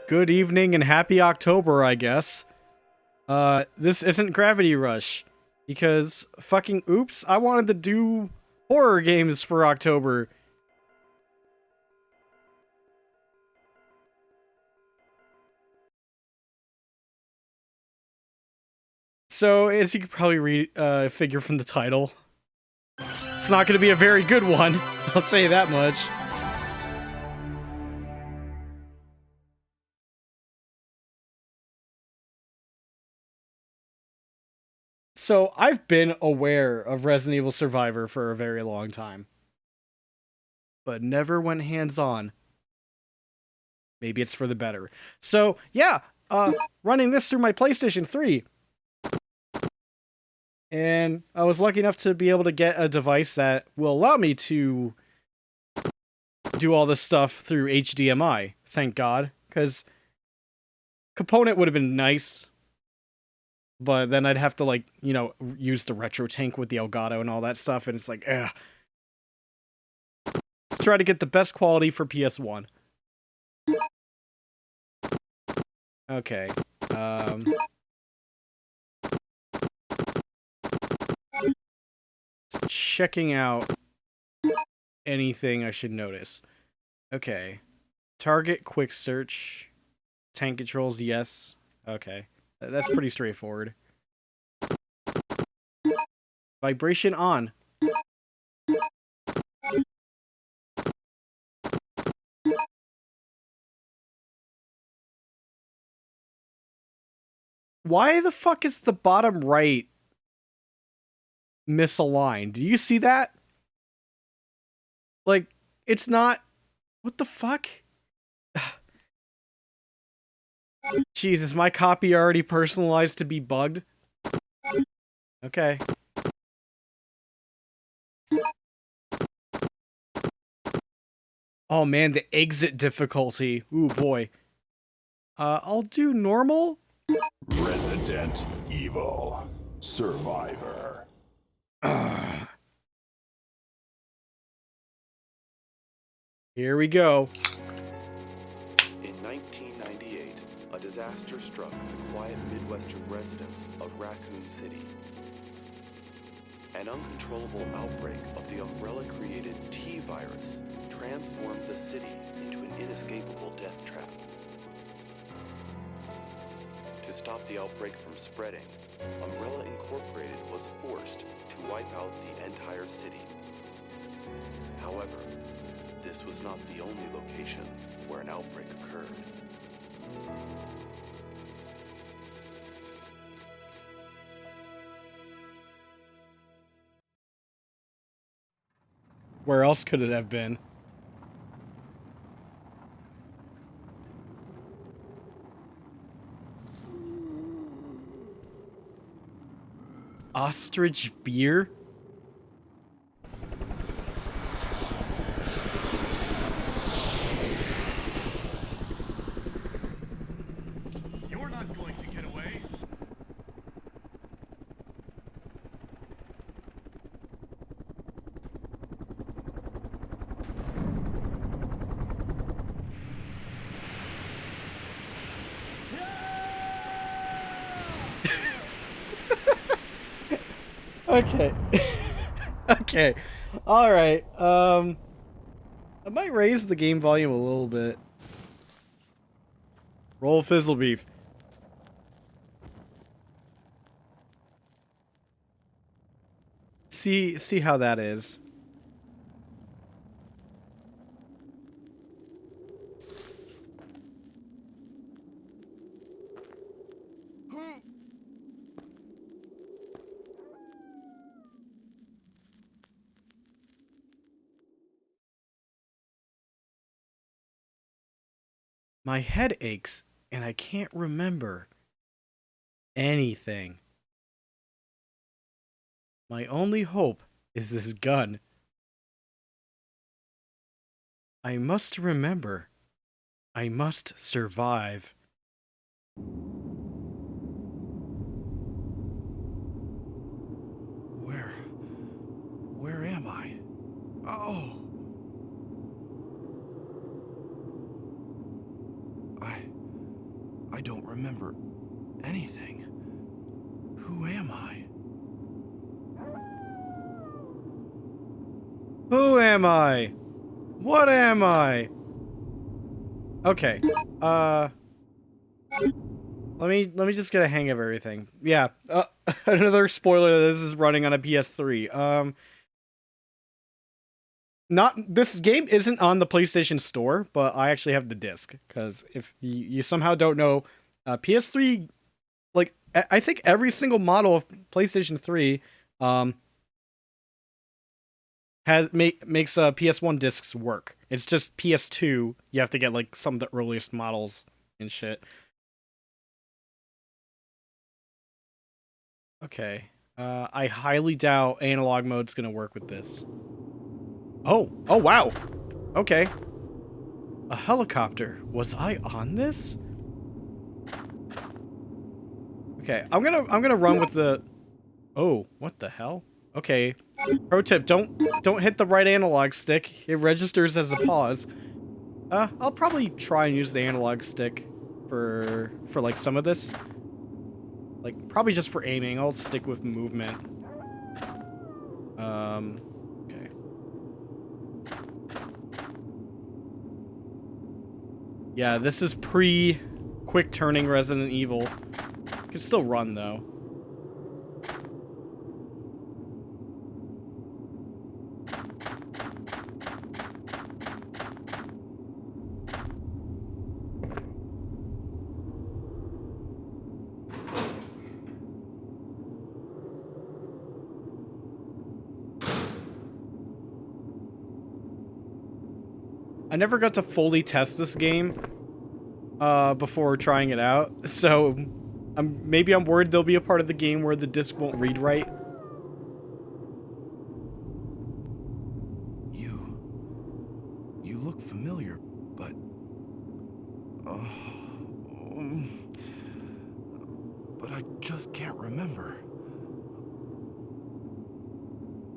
Good evening and happy October, I guess. This isn't Gravity Rush. Because fucking oops, I wanted to do horror games for October. So, as you could probably figure from the title, it's not going to be a very good one. I'll tell you that much. So, I've been aware of Resident Evil Survivor for a very long time, but never went hands-on. Maybe it's for the better. So, yeah, running this through my PlayStation 3. And I was lucky enough to be able to get a device that will allow me to do all this stuff through HDMI. Thank God. Because component would have been nice. But then I'd have to, like, you know, use the retro tank with the Elgato and all that stuff. And it's like, ugh. Let's try to get the best quality for PS1. Okay. Checking out anything I should notice. Okay. Target, quick search. Tank controls, yes. Okay. That's pretty straightforward. Vibration on. Why the fuck is the bottom right misaligned? Do you see that? Like, it's not... What the fuck? Jesus, my copy already personalized to be bugged? Okay. Oh man, the exit difficulty. Ooh boy. I'll do normal? Resident Evil Survivor. Here we go. In 1998, a disaster struck the quiet Midwestern residents of Raccoon City. An uncontrollable outbreak of the Umbrella-created T-virus transformed the city into an inescapable death trap. To stop the outbreak from spreading, Umbrella Incorporated was forced to wipe out the entire city. However, this was not the only location where an outbreak occurred. Where else could it have been? Ostrich beer? You're not going to get away. Okay. Okay. Alright. I might raise the game volume a little bit. Roll fizzle beef. See how that is. My head aches and I can't remember anything. My only hope is this gun. I must remember. I must survive. Where am I? Oh. I don't remember anything. Who am I? Who am I? What am I? Okay. Let me just get a hang of everything. Yeah. Another spoiler that this is running on a PS3. This game isn't on the PlayStation Store, but I actually have the disc, because if you somehow don't know, PS3, like I think every single model of PlayStation 3 makes PS1 discs work. It's just PS2 you have to get like some of the earliest models and shit. Okay. I highly doubt analog mode's gonna work with this. Oh wow. Okay. A helicopter. Was I on this? Okay, I'm gonna run with the. Oh, what the hell? Okay. Pro tip: don't hit the right analog stick. It registers as a pause. I'll probably try and use the analog stick for like some of this. Like probably just for aiming. I'll stick with movement. Okay. Yeah, this is pre-quick turning Resident Evil. Can still run though. I never got to fully test this game before trying it out, so maybe I'm worried there'll be a part of the game where the disc won't read right. You look familiar, but but I just can't remember.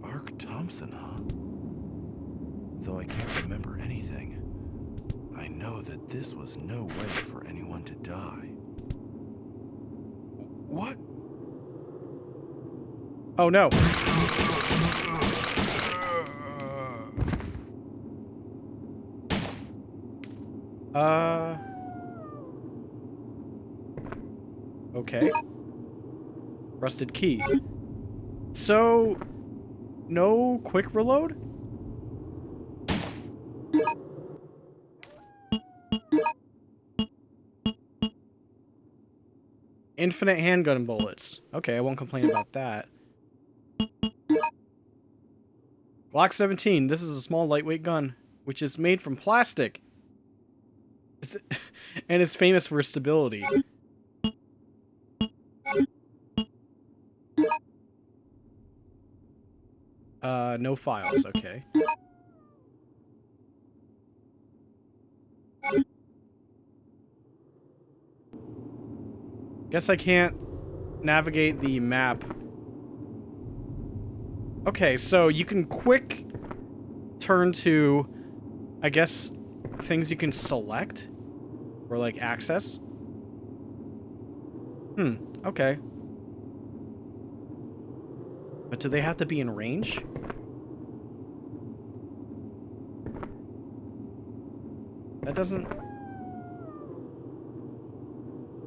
Ark Thompson, huh? Though I can't remember anything, I know that this was no way for anyone to die. What? Oh no. Okay. Rusted key. So, no quick reload? Infinite handgun bullets. Okay, I won't complain about that. Glock 17. This is a small lightweight gun, which is made from plastic. And is famous for stability. No files, okay. Guess I can't navigate the map. Okay, so you can quick turn to, I guess, things you can select or like access. Okay. But do they have to be in range? That doesn't...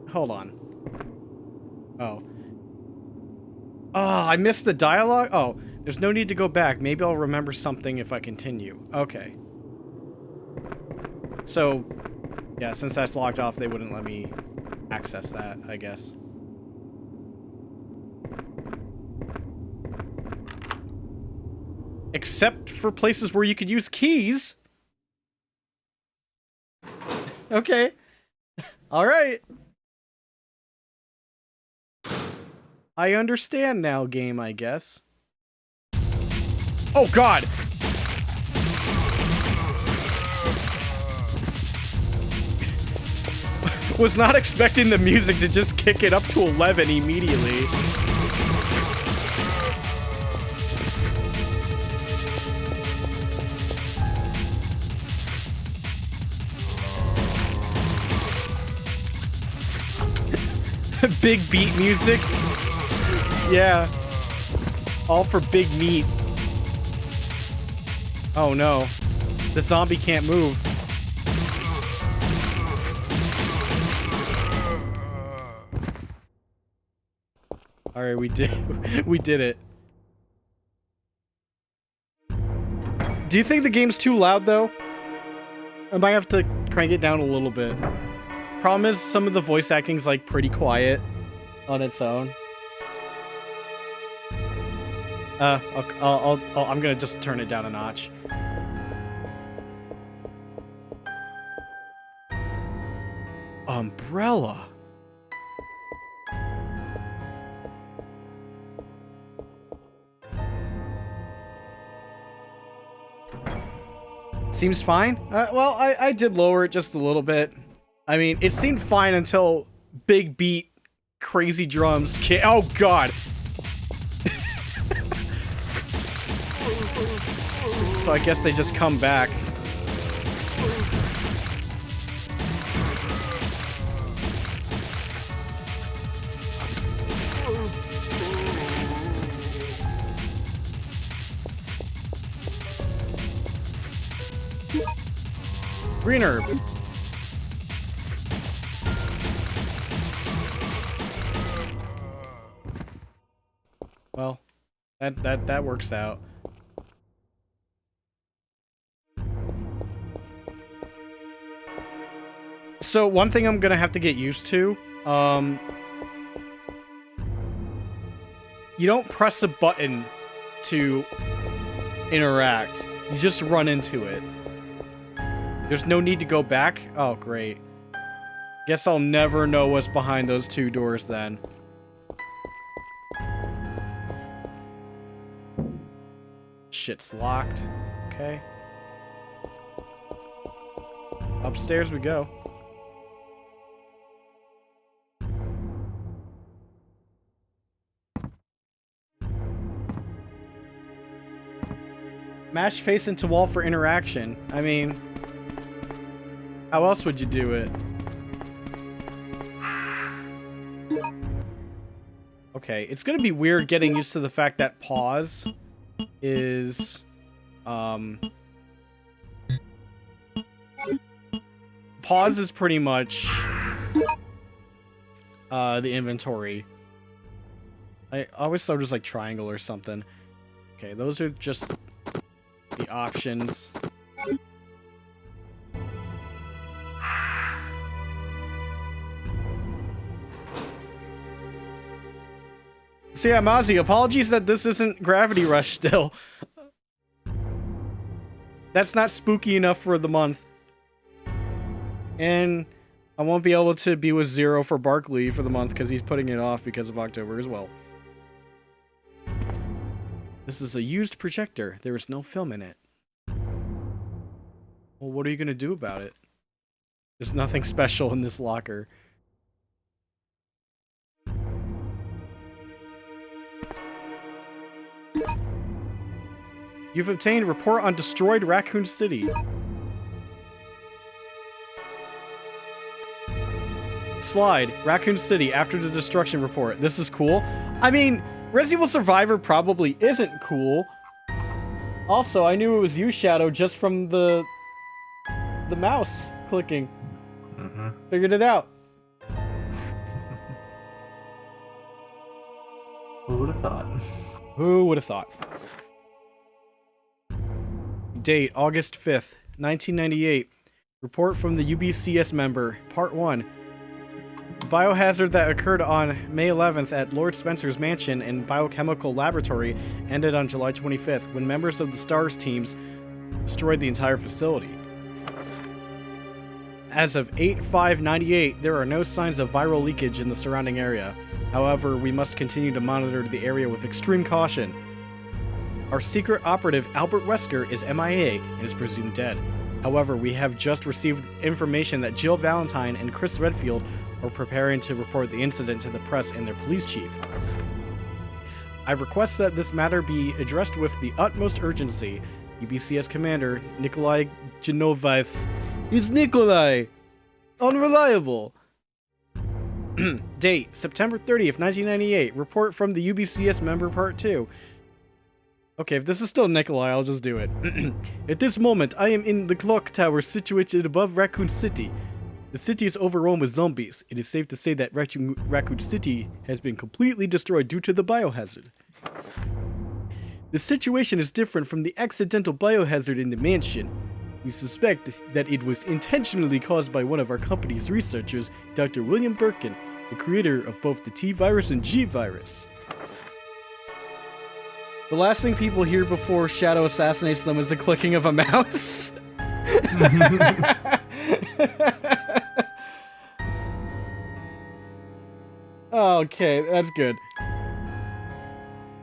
Hold on. Oh. Oh, I missed the dialogue? Oh, there's no need to go back. Maybe I'll remember something if I continue. Okay. So, yeah, since that's locked off, they wouldn't let me access that, I guess. Except for places where you could use keys. Okay. All right. I understand now, game, I guess. Oh, God! Was not expecting the music to just kick it up to 11 immediately. Big beat music. Yeah. All for big meat. Oh no. The zombie can't move. Alright, we did it. Do you think the game's too loud though? I might have to crank it down a little bit. Problem is, some of the voice acting's like pretty quiet on its own. I'm gonna just turn it down a notch. Umbrella. Seems fine. Well, I did lower it just a little bit. I mean, it seemed fine until big beat, crazy drums. Oh god. So I guess they just come back. Green herb. Well, that works out. So one thing I'm gonna have to get used to, you don't press a button to interact. You just run into it. There's no need to go back. Oh, great. Guess I'll never know what's behind those two doors then. Shit's locked. Okay. Upstairs we go. Mash face into wall for interaction. I mean, how else would you do it? Okay, it's gonna be weird getting used to the fact that pause is, pause is pretty much, the inventory. I always thought it was like triangle or something. Okay, those are just the options. So yeah, Mozzie, apologies that this isn't Gravity Rush still. That's not spooky enough for the month. And I won't be able to be with Zero for Barkley for the month because he's putting it off because of October as well. This is a used projector. There is no film in it. Well, what are you going to do about it? There's nothing special in this locker. You've obtained a report on destroyed Raccoon City. Slide, Raccoon City after the destruction report. This is cool. I mean, Resident Evil Survivor probably isn't cool. Also, I knew it was you, Shadow, just from the mouse clicking. Figured it out. Who would have thought? Who would have thought? Date, August 5th, 1998. Report from the UBCS member, Part 1. Biohazard that occurred on May 11th at Lord Spencer's mansion and biochemical laboratory ended on July 25th when members of the STARS teams destroyed the entire facility. As of 8/5/98, there are no signs of viral leakage in the surrounding area. However, we must continue to monitor the area with extreme caution. Our secret operative, Albert Wesker, is MIA and is presumed dead. However, we have just received information that Jill Valentine and Chris Redfield are preparing to report the incident to the press and their police chief. I request that this matter be addressed with the utmost urgency. UBCS Commander Nikolai Genovaev is Nikolai! Unreliable! Date, September 30th, 1998. Report from the UBCS member part 2. Okay, if this is still Nikolai, I'll just do it. At this moment, I am in the clock tower situated above Raccoon City. The city is overrun with zombies. It is safe to say that Raccoon City has been completely destroyed due to the biohazard. The situation is different from the accidental biohazard in the mansion. We suspect that it was intentionally caused by one of our company's researchers, Dr. William Birkin, the creator of both the T-virus and G-virus. The last thing people hear before Shadow assassinates them is the clicking of a mouse. Okay, that's good.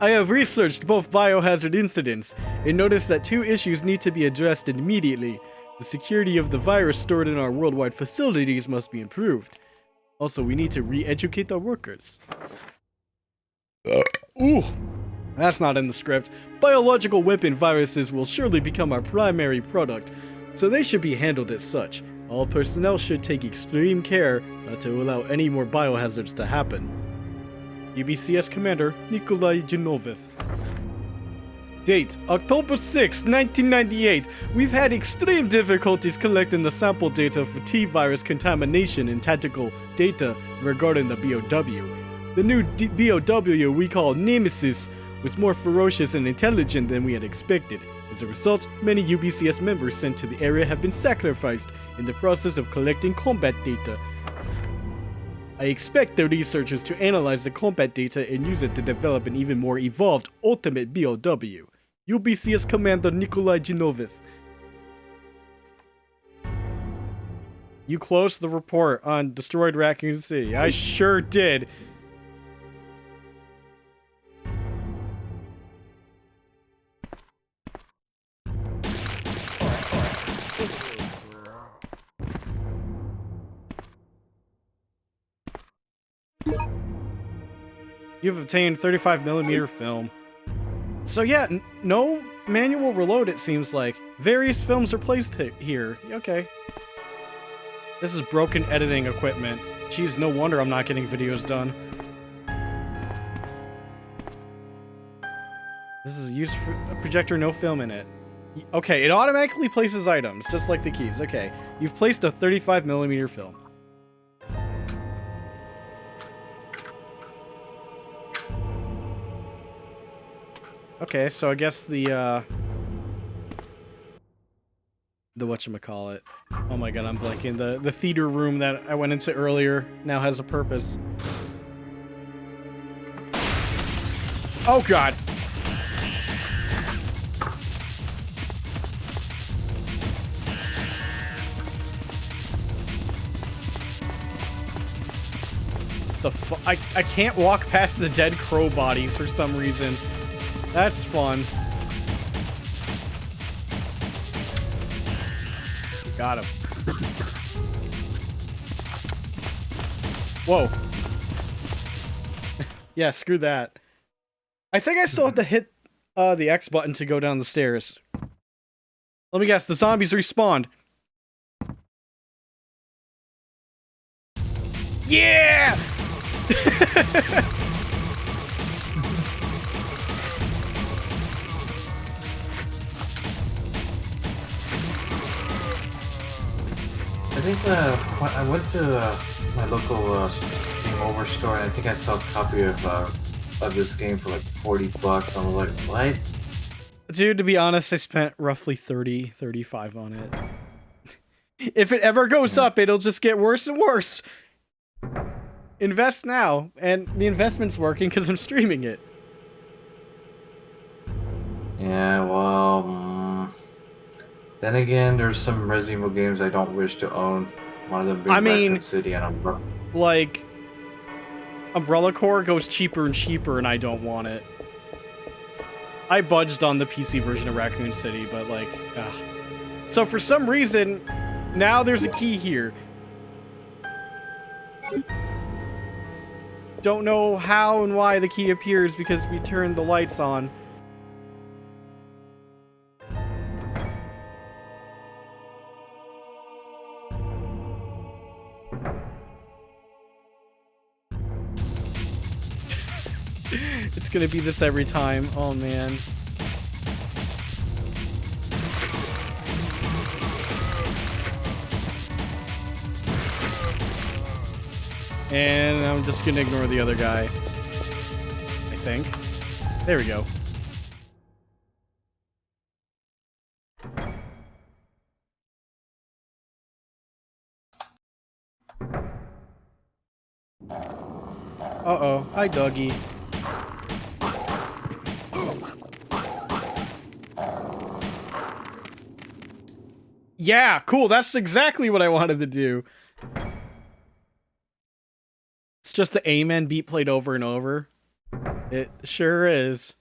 I have researched both biohazard incidents and noticed that 2 issues need to be addressed immediately. The security of the virus stored in our worldwide facilities must be improved. Also, we need to re-educate our workers. Ooh, that's not in the script. Biological weapon viruses will surely become our primary product, so they should be handled as such. All personnel should take extreme care not to allow any more biohazards to happen. UBCS Commander Nikolai Genoviev. Date, October 6, 1998. We've had extreme difficulties collecting the sample data for T-virus contamination and tactical data regarding the BOW. The new BOW we call Nemesis was more ferocious and intelligent than we had expected. As a result, many UBCS members sent to the area have been sacrificed in the process of collecting combat data. I expect the researchers to analyze the combat data and use it to develop an even more evolved ultimate BOW. UBCS Commander Nikolai Genoviev. You closed the report on Destroyed Raccoon City. I sure did. You've obtained 35mm film. So yeah, no manual reload, it seems like. Various films are placed here. Okay. This is broken editing equipment. Geez, no wonder I'm not getting videos done. This is used for a projector, no film in it. Okay, it automatically places items, just like the keys. Okay, you've placed a 35mm film. Okay, so I guess the whatchamacallit. Oh my god, I'm blanking. The theater room that I went into earlier now has a purpose. Oh god! I can't walk past the dead crow bodies for some reason. That's fun. Got him. Whoa. Yeah, screw that. I think I still have to hit the X button to go down the stairs. Let me guess, the zombies respawned. Yeah! I think I went to my local Game Over store and I think I saw a copy of this game for like $40. I was like, what? Dude, to be honest, I spent roughly 35 on it. If it ever goes up, it'll just get worse and worse. Invest now, and the investment's working because I'm streaming it. Yeah, well, then again, there's some Resident Evil games I don't wish to own. One of them being Raccoon City and Umbrella. Like, Umbrella Corps goes cheaper and cheaper, and I don't want it. I budged on the PC version of Raccoon City, but like, ugh. So for some reason, now there's a key here. Don't know how and why the key appears because we turned the lights on. It's gonna be this every time. Oh man. And I'm just gonna ignore the other guy. I think. There we go. Uh-oh. Hi, doggy. Yeah, cool. That's exactly what I wanted to do. It's just the Amen beat played over and over. It sure is.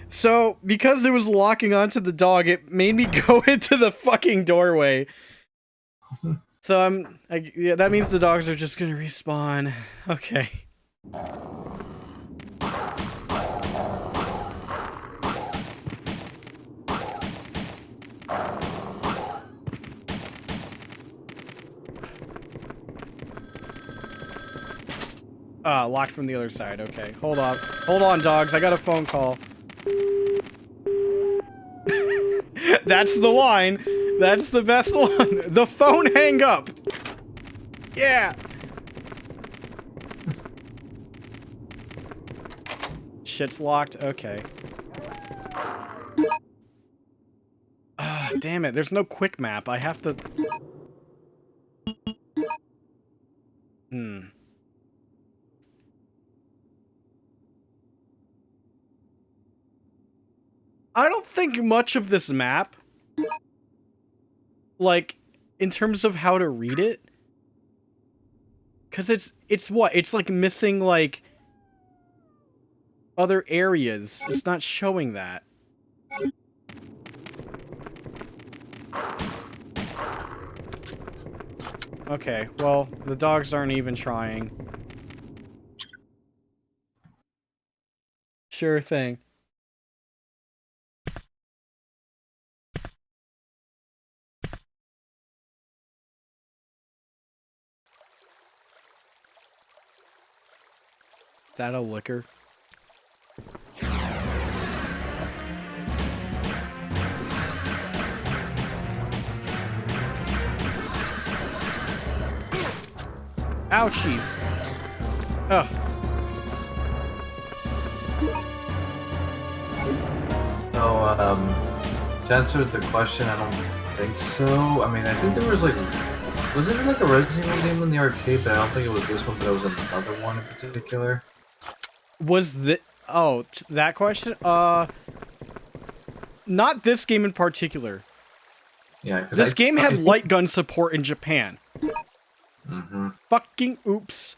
So, because it was locking onto the dog, it made me go into the fucking doorway. So yeah, that means the dogs are just gonna respawn. Okay. Locked from the other side. Okay, hold on. Hold on, dogs. I got a phone call. That's the line. That's the best one. The phone hang up. Yeah. Shit's locked. Okay. Ah, damn it. There's no quick map. I have to... I don't think much of this map, like, in terms of how to read it, because it's what? It's like missing, like, other areas. It's not showing that. Okay, well, the dogs aren't even trying. Sure thing. Is that a liquor? Ouchies. Ugh. So, to answer the question, I don't think so. I mean, I think there was like... Wasn't it like a Resident Evil game in the arcade, but I don't think it was this one, but it was another one in particular. Was the... Oh, that question? Not this game in particular. Yeah, this game had light gun support in Japan. Mm-hmm. Fucking oops.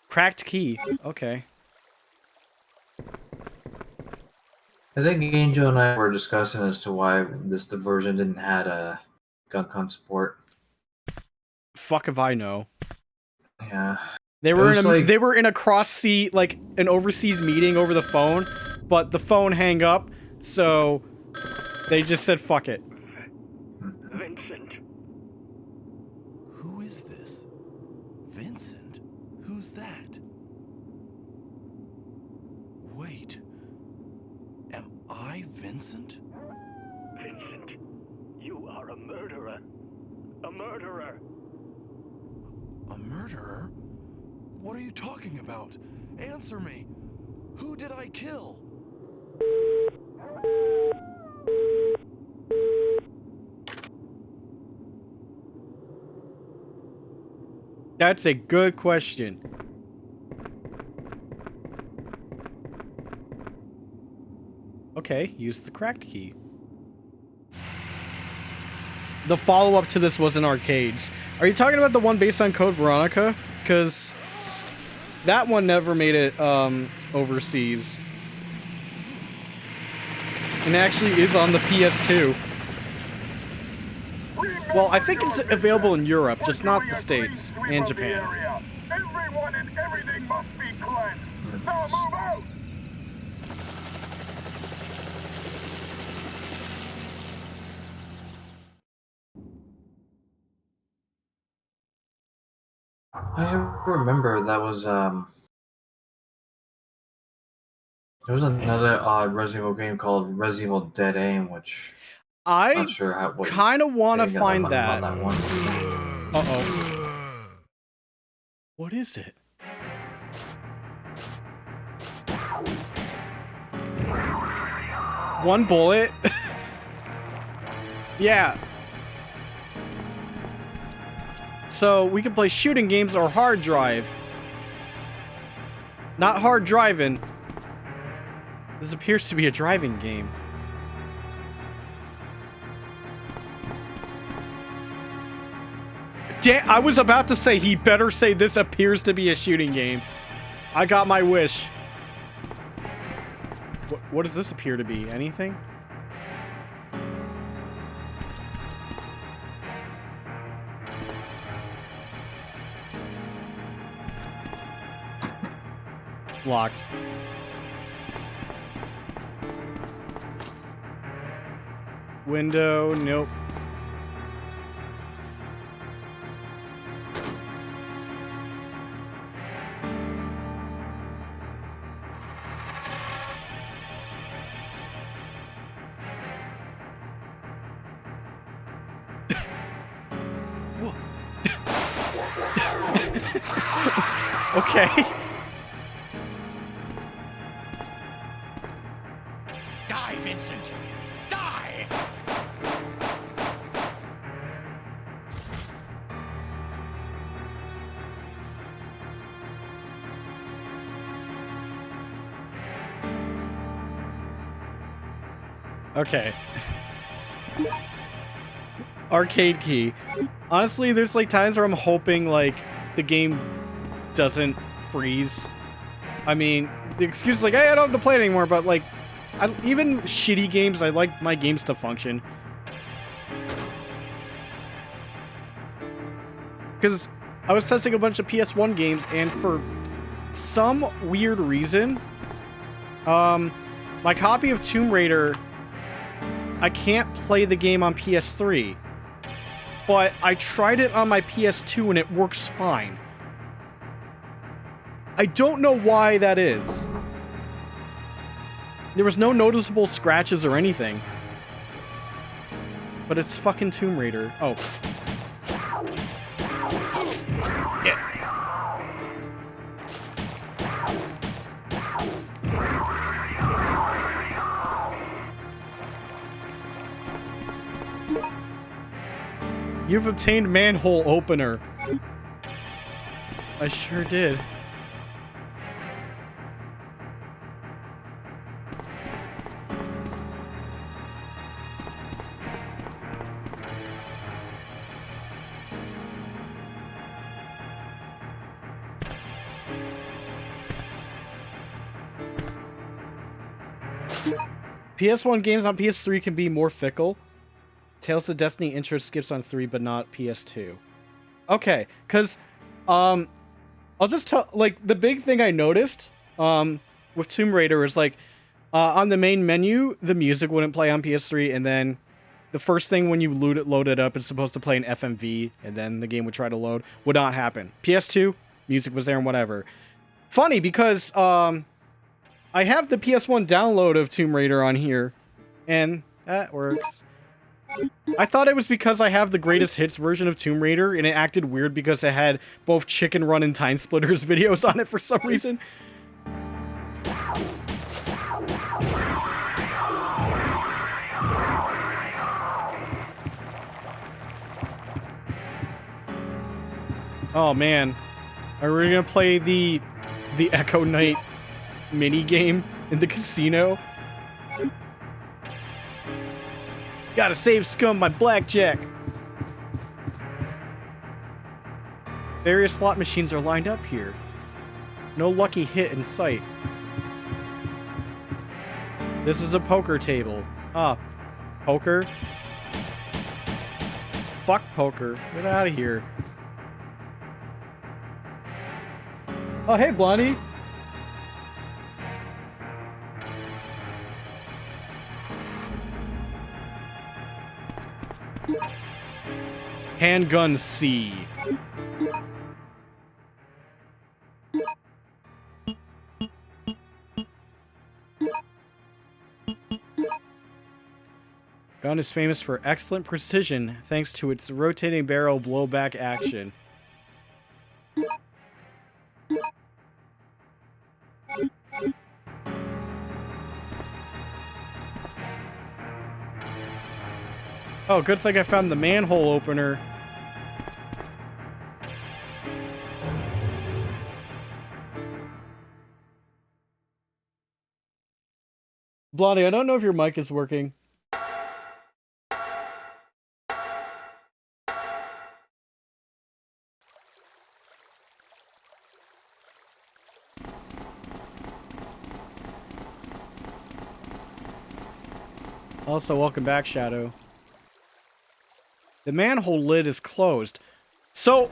Cracked key. Okay. I think Angel and I were discussing as to why the version didn't had a gun support. Fuck if I know. Yeah. They were in a cross-sea, like an overseas meeting over the phone, but the phone hang up, so they just said fuck it. Vincent. Who is this? Vincent? Who's that? Wait. Am I Vincent? Vincent, you are a murderer. A murderer. A murderer? What are you talking about? Answer me. Who did I kill? That's a good question. Okay, use the cracked key. The follow-up to this was in arcades. Are you talking about the one based on Code Veronica? Because that one never made it overseas. And actually is on the PS2. Well, I think it's available in Europe, just not the States and Japan. Everyone and everything must be cleansed. Now move out! I remember that was there was another Resident Evil game called Resident Evil Dead Aim, which I'm not I sure how what kind of want to anything find about that. that one. Uh-oh. What is it? One bullet? Yeah. So we can play shooting games or hard drive. Not hard driving. This appears to be a driving game. Damn, I was about to say he better say this appears to be a shooting game. I got my wish. What does this appear to be? Anything? Locked. Window, nope. Okay. Die, Vincent! Die! Okay. Arcade key. Honestly, there's like times where I'm hoping like the game doesn't freeze. I mean, the excuse is like, hey, I don't have to play it anymore, but like, even shitty games, I like my games to function. Because I was testing a bunch of PS1 games, and for some weird reason, my copy of Tomb Raider, I can't play the game on PS3. But I tried it on my PS2 and it works fine. I don't know why that is. There was no noticeable scratches or anything. But it's fucking Tomb Raider. Oh. Yeah. You've obtained manhole opener. I sure did. PS1 games on PS3 can be more fickle. Tales of Destiny intro skips on 3, but not PS2. Okay, because, I'll just tell, like, the big thing I noticed, with Tomb Raider is, like, on the main menu, the music wouldn't play on PS3, and then the first thing when you load it up, it's supposed to play an FMV, and then the game would try to load, would not happen. PS2, music was there and whatever. Funny, because, I have the PS1 download of Tomb Raider on here, and that works. I thought it was because I have the greatest hits version of Tomb Raider, and it acted weird because it had both Chicken Run and Time Splitters videos on it for some reason. Oh man, are we gonna play the Echo Knight mini game in the casino? Gotta save scum by blackjack. Various slot machines are lined up here. No lucky hit in sight. This is a poker table. Ah, poker? Fuck poker. Get out of here. Oh, hey, Blondie. Handgun C. Gun is famous for excellent precision thanks to its rotating barrel blowback action. Oh, good thing I found the manhole opener. Blondie, I don't know if your mic is working. Also, welcome back, Shadow. The manhole lid is closed. So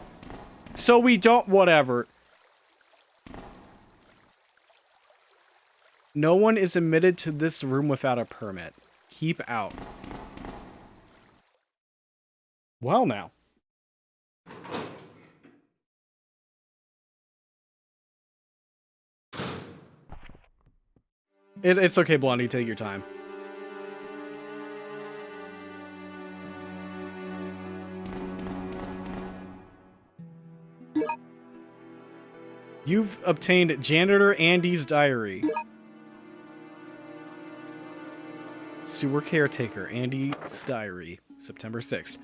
we don't, whatever. No one is admitted to this room without a permit. Keep out. Well now. It's okay, Blondie, take your time. You've obtained Janitor Andy's diary. Sewer caretaker Andy's diary, September 6th.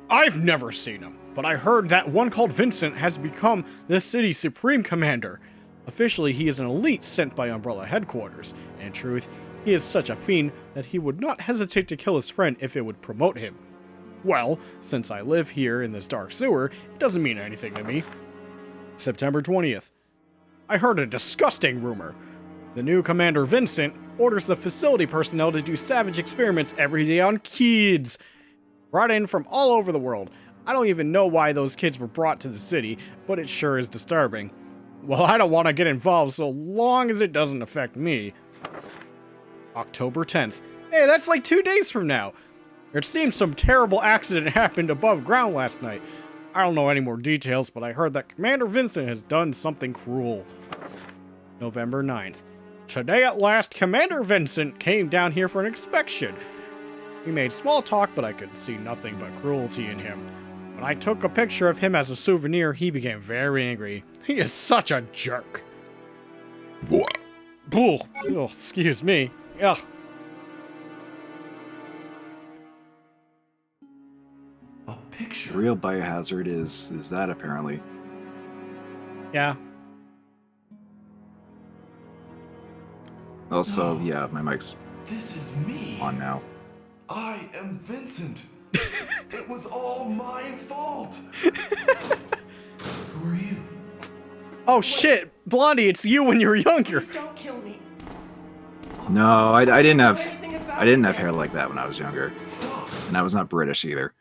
I've never seen him, but I heard that one called Vincent has become the city's supreme commander. Officially, he is an elite sent by Umbrella headquarters. In truth, he is such a fiend that he would not hesitate to kill his friend if it would promote him. Well, since I live here in this dark sewer, it doesn't mean anything to me. September 20th. I heard a disgusting rumor. The new Commander Vincent orders the facility personnel to do savage experiments every day on kids. Brought in from all over the world. I don't even know why those kids were brought to the city, but it sure is disturbing. Well, I don't want to get involved so long as it doesn't affect me. October 10th. Hey, that's like 2 days from now. It seems some terrible accident happened above ground last night. I don't know any more details, but I heard that Commander Vincent has done something cruel. November 9th. Today at last, Commander Vincent came down here for an inspection. We made small talk, but I could see nothing but cruelty in him. When I took a picture of him as a souvenir, he became very angry. He is such a jerk. Bull. Oh, excuse me. Ugh. A picture? The real biohazard is that apparently. Yeah. Also, No. yeah, my mic's This is me. on now. I am Vincent. It was all my fault. Who are you? Oh shit, Blondie, it's you when you were younger. Please don't kill me. No, I didn't Know have anything about I didn't have it. hair like that when I was younger, Stop. and I was not British either,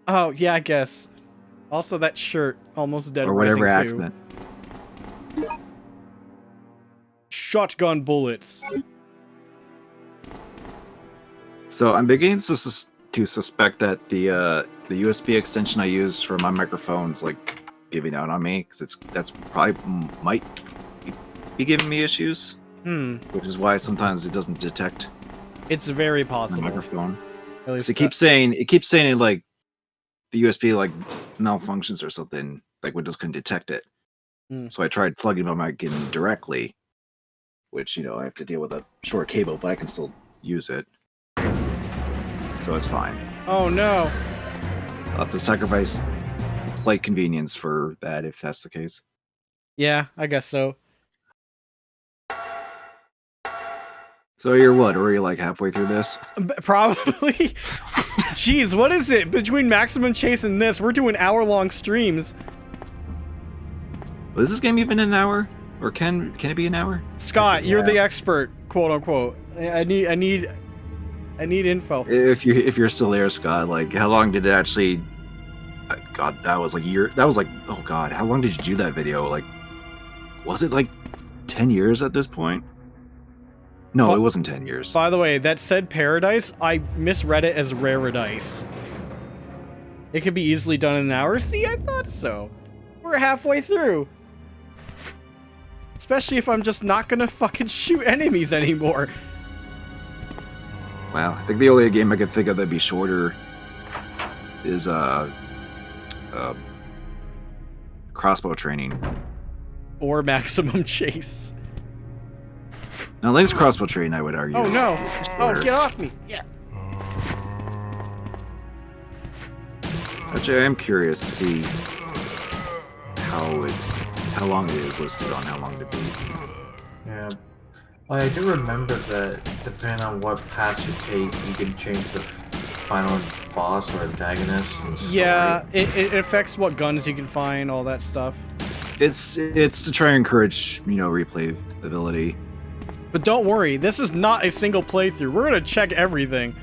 Oh, yeah, I guess. Also, that shirt, Almost Dead or whatever Rising 2. accent. Shotgun bullets. So I'm beginning to suspect that the USB extension I use for my microphone's like giving out on me, because that's probably might be giving me issues, which is why sometimes it doesn't detect It's very my possible. microphone. At 'Cause least it keeps saying it like the USB like malfunctions or something, like Windows couldn't detect it. So I tried plugging my mic in directly, which I have to deal with a short cable, but I can still use it. So it's fine. Oh no. I'll have to sacrifice slight convenience for that if that's the case. Yeah, I guess so. So you're what? Or are you like halfway through this? Probably. Jeez, what is it? Between Maximum Chase and this, we're doing hour-long streams. Was this game even an hour? Or can it be an hour? Scott, you're the expert, quote unquote. I need info. If you're still there, Scott, like how long did it actually? God, that was like a year. That was like, oh God, how long did you do that video? Like, was it like 10 years at this point? No, But- it wasn't 10 years. By the way, that said Paradise, I misread it as Raradise. It could be easily done in an hour. See, I thought so. We're halfway through. Especially if I'm just not gonna fucking shoot enemies anymore. Wow, I think the only game I could think of that'd be shorter is crossbow training. Or Maximum Chase. Now, Link's crossbow training, I would argue. Oh is no! Oh, shorter. get off me! Yeah. Actually, I am curious to see how long it is listed on how long to beat. Yeah. Well, I do remember that depending on what path you take, you can change the final boss or antagonist. And story. Yeah, it affects what guns you can find, all that stuff. It's to try and encourage, replayability. But don't worry, this is not a single playthrough. We're gonna check everything.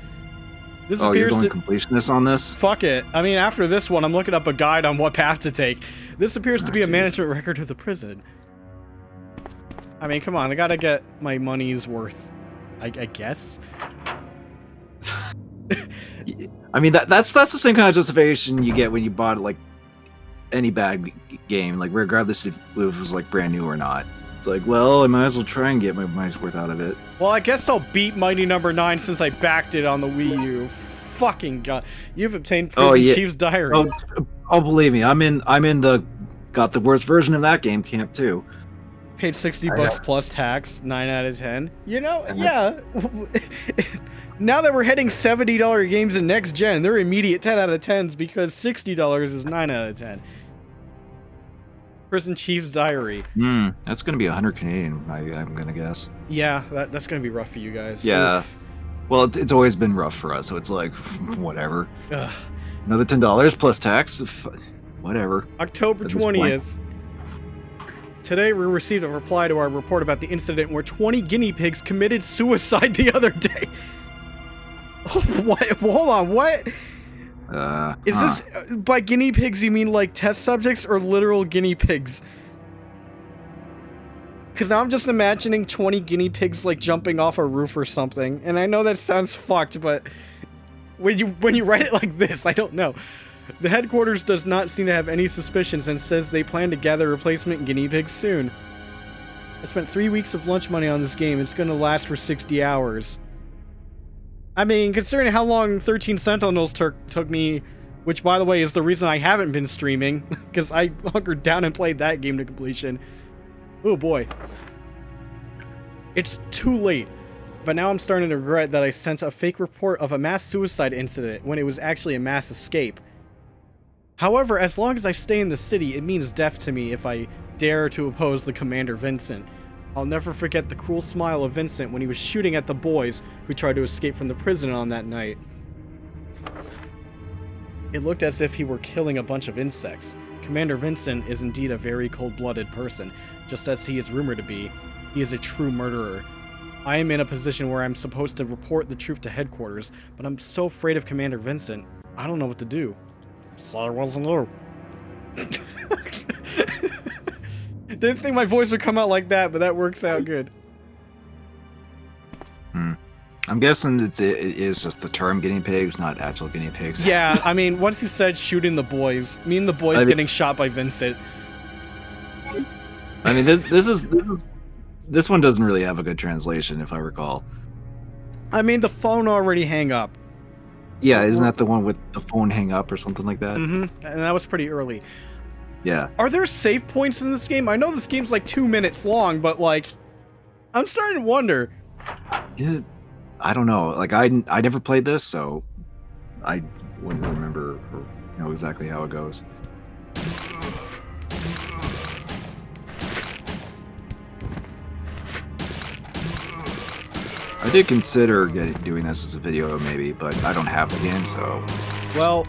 This Oh, you're appears going to completionist on this? fuck it. I mean, after this one, I'm looking up a guide on what path to take. This appears to be a jeez. management record of the prison. I mean, come on, I gotta get my money's worth. I guess. I mean, that's the same kind of justification you get when you bought like any bad game, like regardless if it was like brand new or not. It's like, well, I might as well try and get my money's worth out of it. Well, I guess I'll beat Mighty Number 9 since I backed it on the Wii U. Fucking god. You've obtained Prison Chief's Diary. Oh, believe me, I'm in the got the worst version of that game camp too. Paid $60 plus tax, 9 out of 10. You know, yeah. Now that we're hitting $70 games in next gen, they're immediate 10 out of 10s because $60 is 9 out of 10. Prison Chief's Diary. That's gonna be 100 Canadian, I'm gonna guess. Yeah, that's gonna be rough for you guys. Yeah. Oof. Well, it's always been rough for us, so it's like, whatever. Ugh. Another $10 plus tax, whatever. October At this point. 20th. Today we received a reply to our report about the incident where 20 guinea pigs committed suicide the other day. What? Hold on, what? Is this, by guinea pigs you mean like test subjects or literal guinea pigs? Because now I'm just imagining 20 guinea pigs like jumping off a roof or something. And I know that sounds fucked, but when you write it like this, I don't know. The headquarters does not seem to have any suspicions and says they plan to gather replacement guinea pigs soon. I spent 3 weeks of lunch money on this game. It's going to last for 60 hours. I mean, considering how long 13 Sentinels took me, which, by the way, is the reason I haven't been streaming, because I hunkered down and played that game to completion. Oh boy. It's too late. But now I'm starting to regret that I sent a fake report of a mass suicide incident when it was actually a mass escape. However, as long as I stay in the city, it means death to me if I dare to oppose the Commander Vincent. I'll never forget the cruel smile of Vincent when he was shooting at the boys who tried to escape from the prison on that night. It looked as if he were killing a bunch of insects. Commander Vincent is indeed a very cold-blooded person, just as he is rumored to be. He is a true murderer. I am in a position where I'm supposed to report the truth to headquarters, but I'm so afraid of Commander Vincent, I don't know what to do. So I wasn't you. Didn't think my voice would come out like that, but that works out good. I'm guessing it is just the term guinea pigs, not actual guinea pigs. Yeah, I mean, once he said shooting the boys, me and the boys getting shot by Vincent. I mean, this one doesn't really have a good translation, if I recall. I mean, the phone already hang up. Yeah, isn't that the one with the phone hang up or something like that? Mm-hmm, and that was pretty early. Yeah. Are there save points in this game? I know this game's like 2 minutes long, but like, I'm starting to wonder. Yeah, I don't know. Like, I never played this, so I wouldn't remember or know exactly how it goes. I did consider doing this as a video, maybe, but I don't have the game, so Well,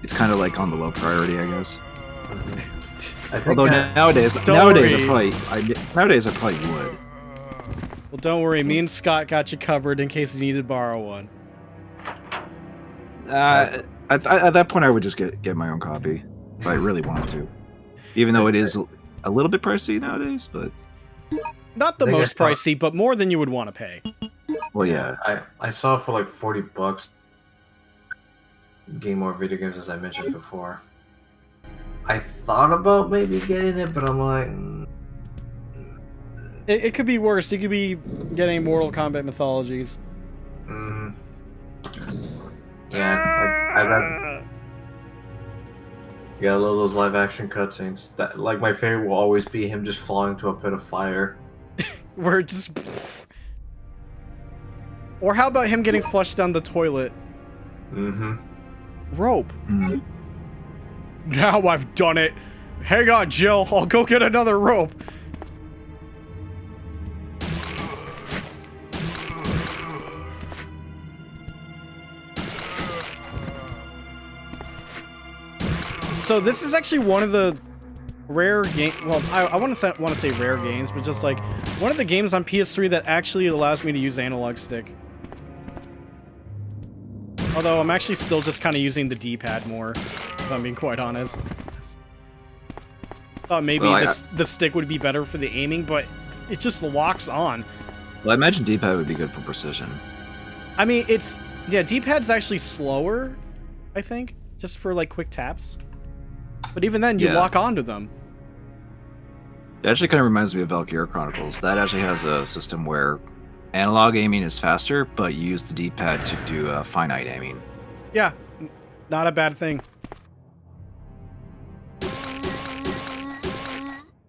it's kind of like on the low priority, I guess. I think Although nowadays I probably would. well, don't worry. Me and Scott got you covered in case you needed to borrow one. At that point, I would just get my own copy if I really wanted to. Even though it is a little bit pricey nowadays, but Not the I think most I saw- pricey, but more than you would want to pay. well, yeah. I saw it for like $40. Game More Video Games, as I mentioned before. I thought about maybe getting it, but I'm like, It could be worse. You could be getting Mortal Kombat Mythologies. mm, Yeah, I love those live action cutscenes. That like my favorite will always be him just falling into a pit of fire. Where it just. Or how about him getting flushed down the toilet? Mm-hmm. Rope. Mm. Now I've done it. Hang on, Jill. I'll go get another rope. So this is actually one of the rare game. Well, I want to say rare games, but just like one of the games on PS3 that actually allows me to use analog stick. Although I'm actually still just kind of using the D-pad more, if I'm being quite honest. Thought maybe the stick would be better for the aiming, but it just locks on. Well, I imagine D-pad would be good for precision. I mean, yeah, D-pad's actually slower, I think, just for like quick taps. But even then, you lock onto them. It actually kind of reminds me of Valkyria Chronicles. That actually has a system where analog aiming is faster, but you use the D-pad to do finite aiming. Yeah, not a bad thing.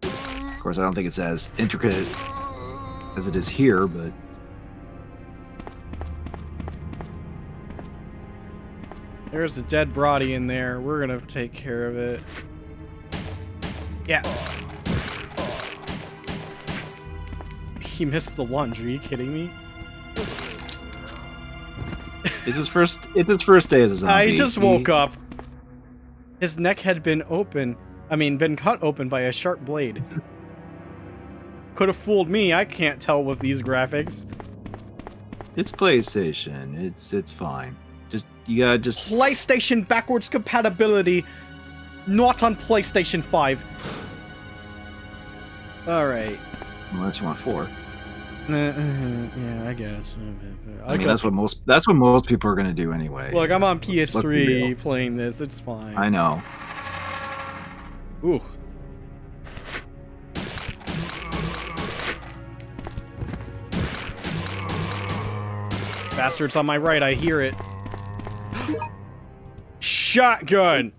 Of course, I don't think it's as intricate as it is here, but... There's a dead Brody in there. We're gonna take care of it. Yeah. He missed the lunge. Are you kidding me? It's his first day as a zombie. I just woke up. His neck had been been cut open by a sharp blade. Could have fooled me. I can't tell with these graphics. It's PlayStation. It's fine. You gotta just... PlayStation backwards compatibility, not on PlayStation 5. Alright. Unless you want 4. Yeah, I guess. I mean, that's what most people are gonna do anyway. Look, I'm on Let's be PS3 real. playing this. It's fine. I know. Ooh. Bastards on my right, I hear it. Shotgun!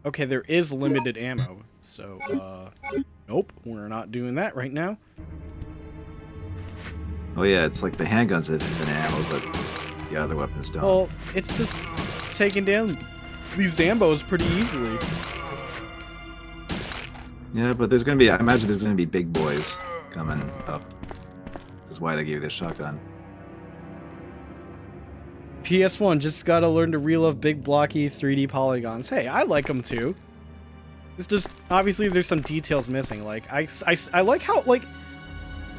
Okay, there is limited ammo, so, nope, we're not doing that right now. Oh yeah, it's like the handguns that have been ammo, but the other weapons don't. Well, it's just taking down these Zambos pretty easily. Yeah, but I imagine there's gonna be big boys coming up. That's why they gave you the shotgun. PS1 just gotta learn to relive big blocky 3D polygons. Hey, I like them too. It's just, obviously there's some details missing. Like, I like how, like,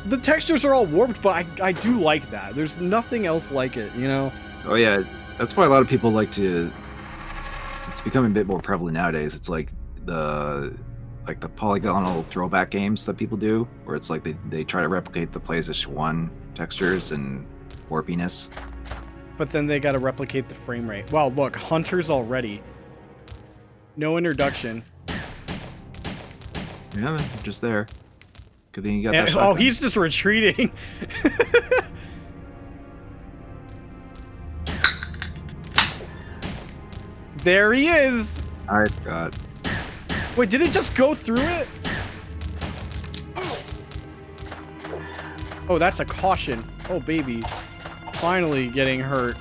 the textures are all warped, but I do like that. There's nothing else like it, you know? Oh yeah, that's why a lot of people like to... It's becoming a bit more prevalent nowadays. It's like the polygonal throwback games that people do, where it's like they try to replicate the PlayStation 1 textures and warpiness. But then they gotta replicate the frame rate. Wow, look, Hunter's already. No introduction. Yeah, just there. Good thing you got that shotgun. Oh, he's just retreating. There he is. I forgot. Wait, did it just go through it? Oh, that's a caution. Oh, baby. Finally getting hurt.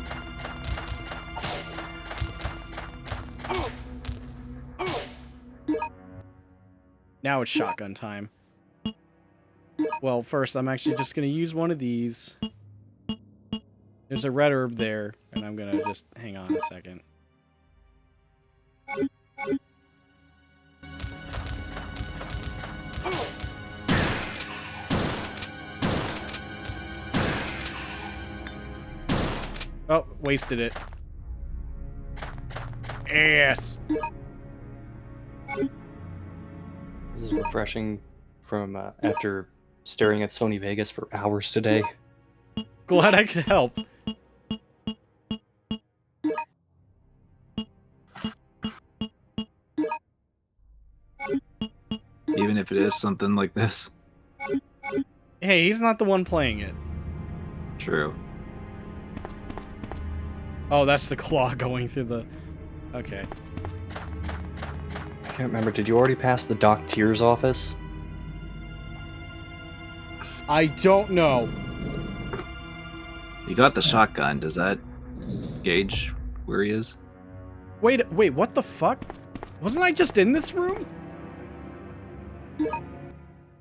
Now it's shotgun time. Well, first, I'm actually just going to use one of these. There's a red herb there, and I'm going to just hang on a second. Oh, wasted it. Yes. This is refreshing from after staring at Sony Vegas for hours today. Glad I could help. Even if it is something like this. Hey, he's not the one playing it. True. Oh, that's the claw going through the... Okay. I can't remember. Did you already pass the Doc Tears office? I don't know. You got the shotgun. Does that gauge where he is? Wait, what the fuck? Wasn't I just in this room?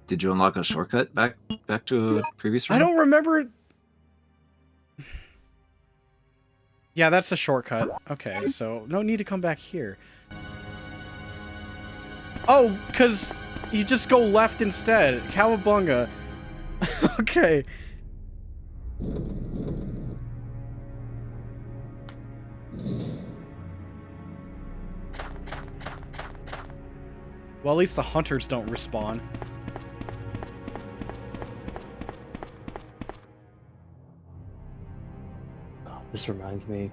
Did you unlock a shortcut back to a previous room? I don't remember... Yeah, that's a shortcut. Okay, so no need to come back here. Oh, because you just go left instead. Cowabunga. Okay. Well, at least the hunters don't respawn. This reminds me.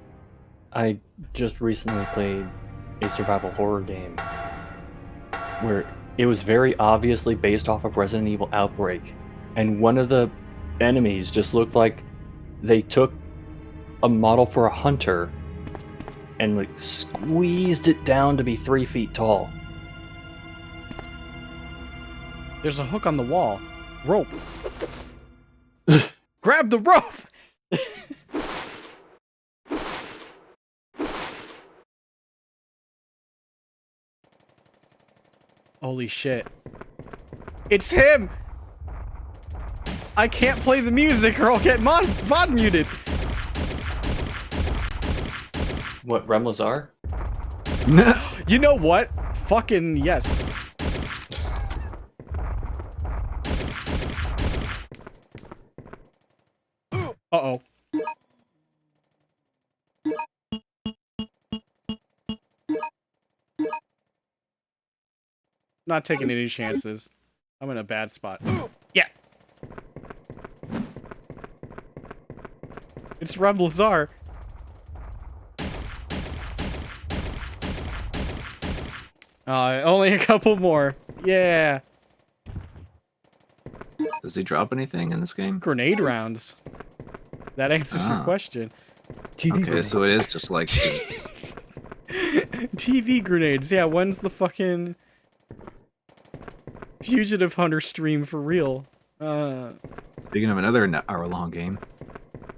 I just recently played a survival horror game where it was very obviously based off of Resident Evil Outbreak, and one of the enemies just looked like they took a model for a hunter and like squeezed it down to be 3 feet tall. There's a hook on the wall. Rope. Grab the rope! Holy shit. It's him! I can't play the music or I'll get VOD muted. What, Remlazar? You know what? Fucking yes. Uh-oh. Not taking any chances. I'm in a bad spot. Yeah. It's Remlazar. Only a couple more. Yeah. Does he drop anything in this game? Grenade rounds. That answers your question. Okay, so it is just like TV grenades. Yeah, when's the fucking Fugitive Hunter stream for real? Speaking of another hour-long game.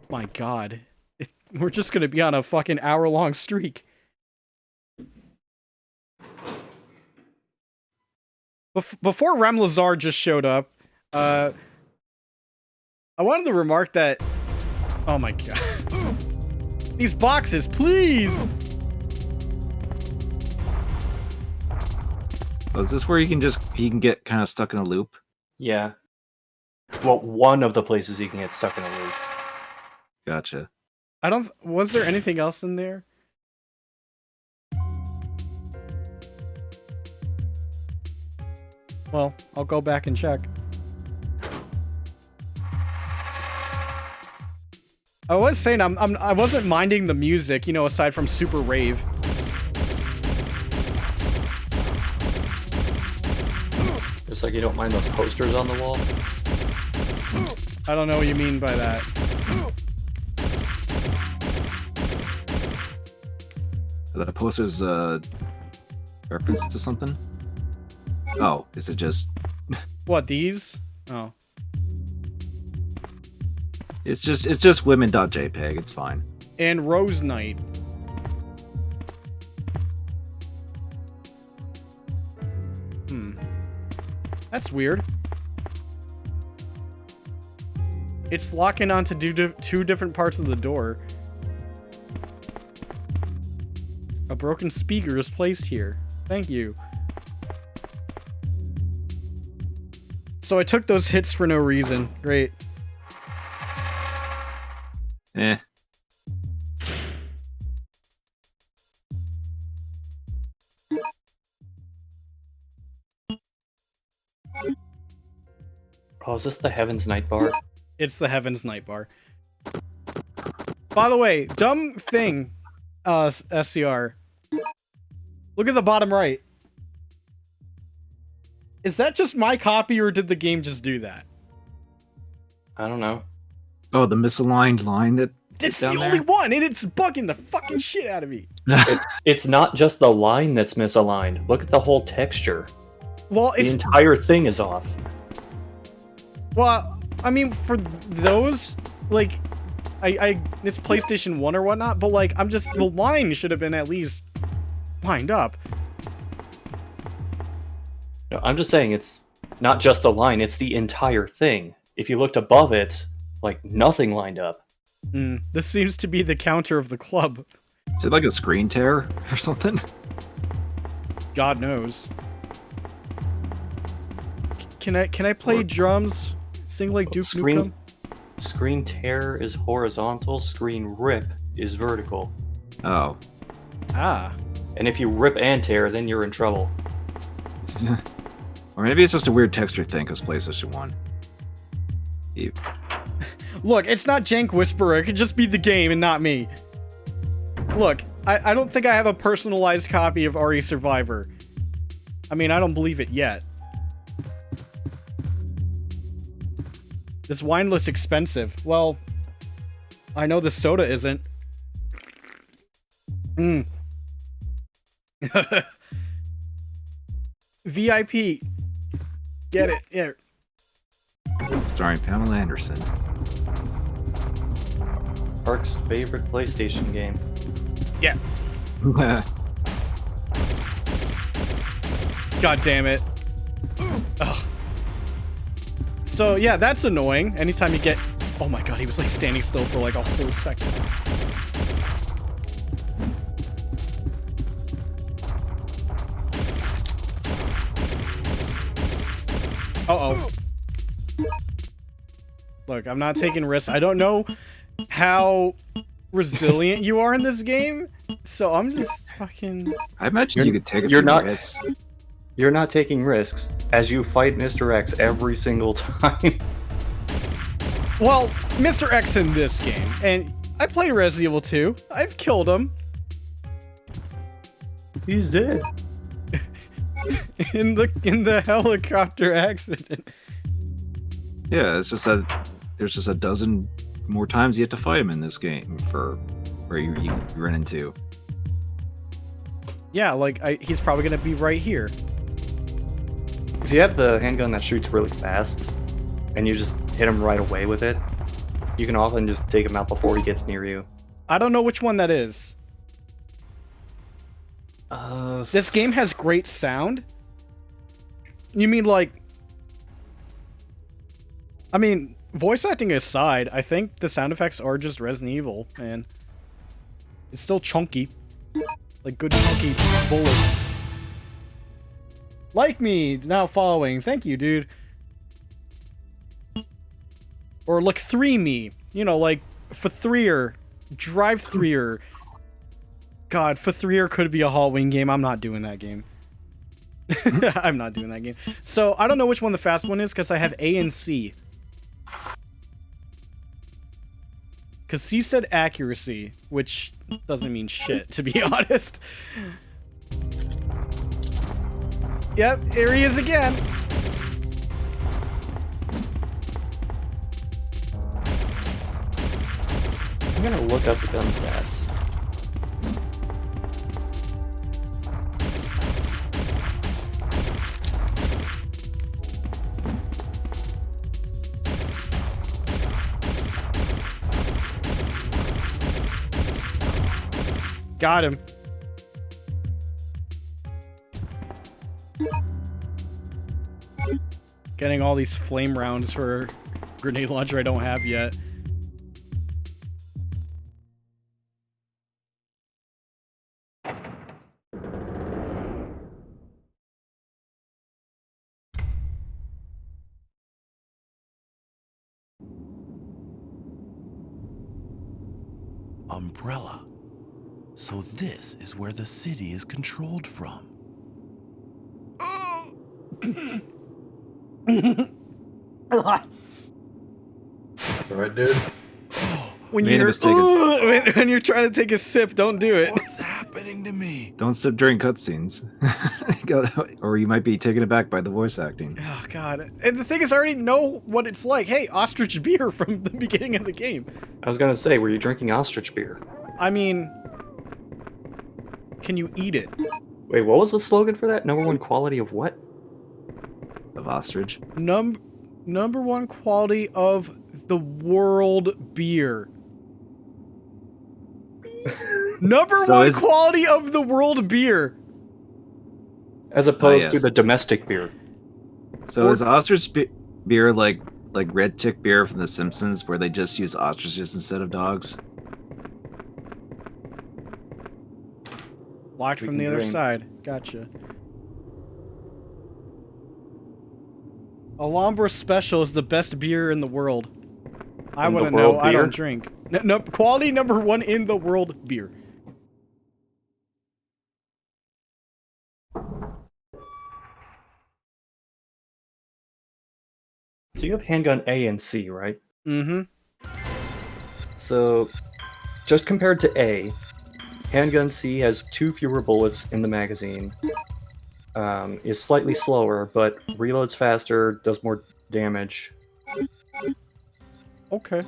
My god. We're just gonna be on a fucking hour-long streak. Before Remlazar just showed up, I wanted to remark that... Oh my god. These boxes, please! Oh, is this where he can get kind of stuck in a loop? Yeah. Well, one of the places you can get stuck in a loop. Gotcha. Was there anything else in there? Well, I'll go back and check. I was saying I wasn't minding the music, you know, aside from Super Rave. Just like you don't mind those posters on the wall? I don't know what you mean by that. Are the posters reference to something? Oh, is it just... What, these? Oh. It's just women.jpg, it's fine. And Rose Knight. That's weird. It's locking onto two different parts of the door. A broken speaker is placed here. Thank you. So I took those hits for no reason. Great. Eh. Oh, is this the Heaven's Night Bar? It's the Heaven's Night Bar. By the way, dumb thing, SCR. Look at the bottom right. Is that just my copy, or did the game just do that? I don't know. Oh, the misaligned line that It's down the there? only one, and it's bugging the fucking shit out of me. It's not just the line that's misaligned. Look at the whole texture. Well, The it's entire thing is off. well, I mean, for those, like, it's PlayStation 1 or whatnot, but like, the line should have been at least lined up. No, I'm just saying it's not just the line, it's the entire thing. If you looked above it, like, nothing lined up. This seems to be the counter of the club. Is it like a screen tear or something? God knows. Can I play drums? Sing like Duke Nukem? Screen tear is horizontal, screen rip is vertical. Oh. Ah. And if you rip and tear, then you're in trouble. Or maybe it's just a weird texture thing because PlayStation 1. Look, it's not Jank Whisperer. It could just be the game and not me. Look, I don't think I have a personalized copy of RE Survivor. I mean, I don't believe it yet. This wine looks expensive. Well, I know the soda isn't. VIP. Get it. Yeah. Starring Pamela Anderson. Park's favorite PlayStation game. Yeah. God damn it. Ugh. So, yeah, that's annoying. Anytime you get... Oh my god, he was like standing still for like a whole second. Uh-oh. Look, I'm not taking risks. I don't know how resilient you are in this game, so I'm just fucking... I imagine you could take a You're few not. risks. You're not taking risks as you fight Mr. X every single time. Well, Mr. X in this game, and I played Resident Evil 2. I've killed him He's dead. in the helicopter accident. Yeah, it's just that there's just a dozen more times you have to fight him in this game for where you run into. Yeah, like he's probably gonna be right here. If you have the handgun that shoots really fast, and you just hit him right away with it, you can often just take him out before he gets near you. I don't know which one that is. This game has great sound. You mean like... I mean, voice acting aside, I think the sound effects are just Resident Evil, and it's still chunky. Like good chunky bullets. Like me, now following. Thank you, dude. Or like 3me. You know, like F3er, Drive 3er. God, F3er could be a Halloween game. I'm not doing that game. I'm not doing that game. So, I don't know which one the fast one is, because I have A and C. Because C said accuracy, which doesn't mean shit, to be honest. Yep, here he is again. I'm gonna look up the gun stats. Got him. Getting all these flame rounds for grenade launcher I don't have yet. Umbrella. So this is where the city is controlled from. Alright, dude. When Made a you're mistake. when you're trying to take a sip, don't do it. What's happening? happening to me? Don't sip during cutscenes, or you might be taken aback by the voice acting. Oh god. And the thing is, I already know what it's like. Hey, ostrich beer from the beginning of the game. I was gonna say, were you drinking ostrich beer? I mean, can you eat it? Wait, what was the slogan for that? Number one quality of what? Of ostrich. Number one quality of the world beer. Number So one is- quality of the world beer. As opposed to yes. the domestic beer. So is ostrich beer like red tick beer from The Simpsons, where they just use ostriches instead of dogs? Locked We from can the other drink. side. Gotcha. Alhambra Special is the best beer in the world. I In the want to know. world I don't beer? drink. No, quality number one in the world beer. So you have handgun A and C, right? Mm-hmm. So, just compared to A, handgun C has 2 fewer bullets in the magazine, is slightly slower, but reloads faster, does more damage. Okay.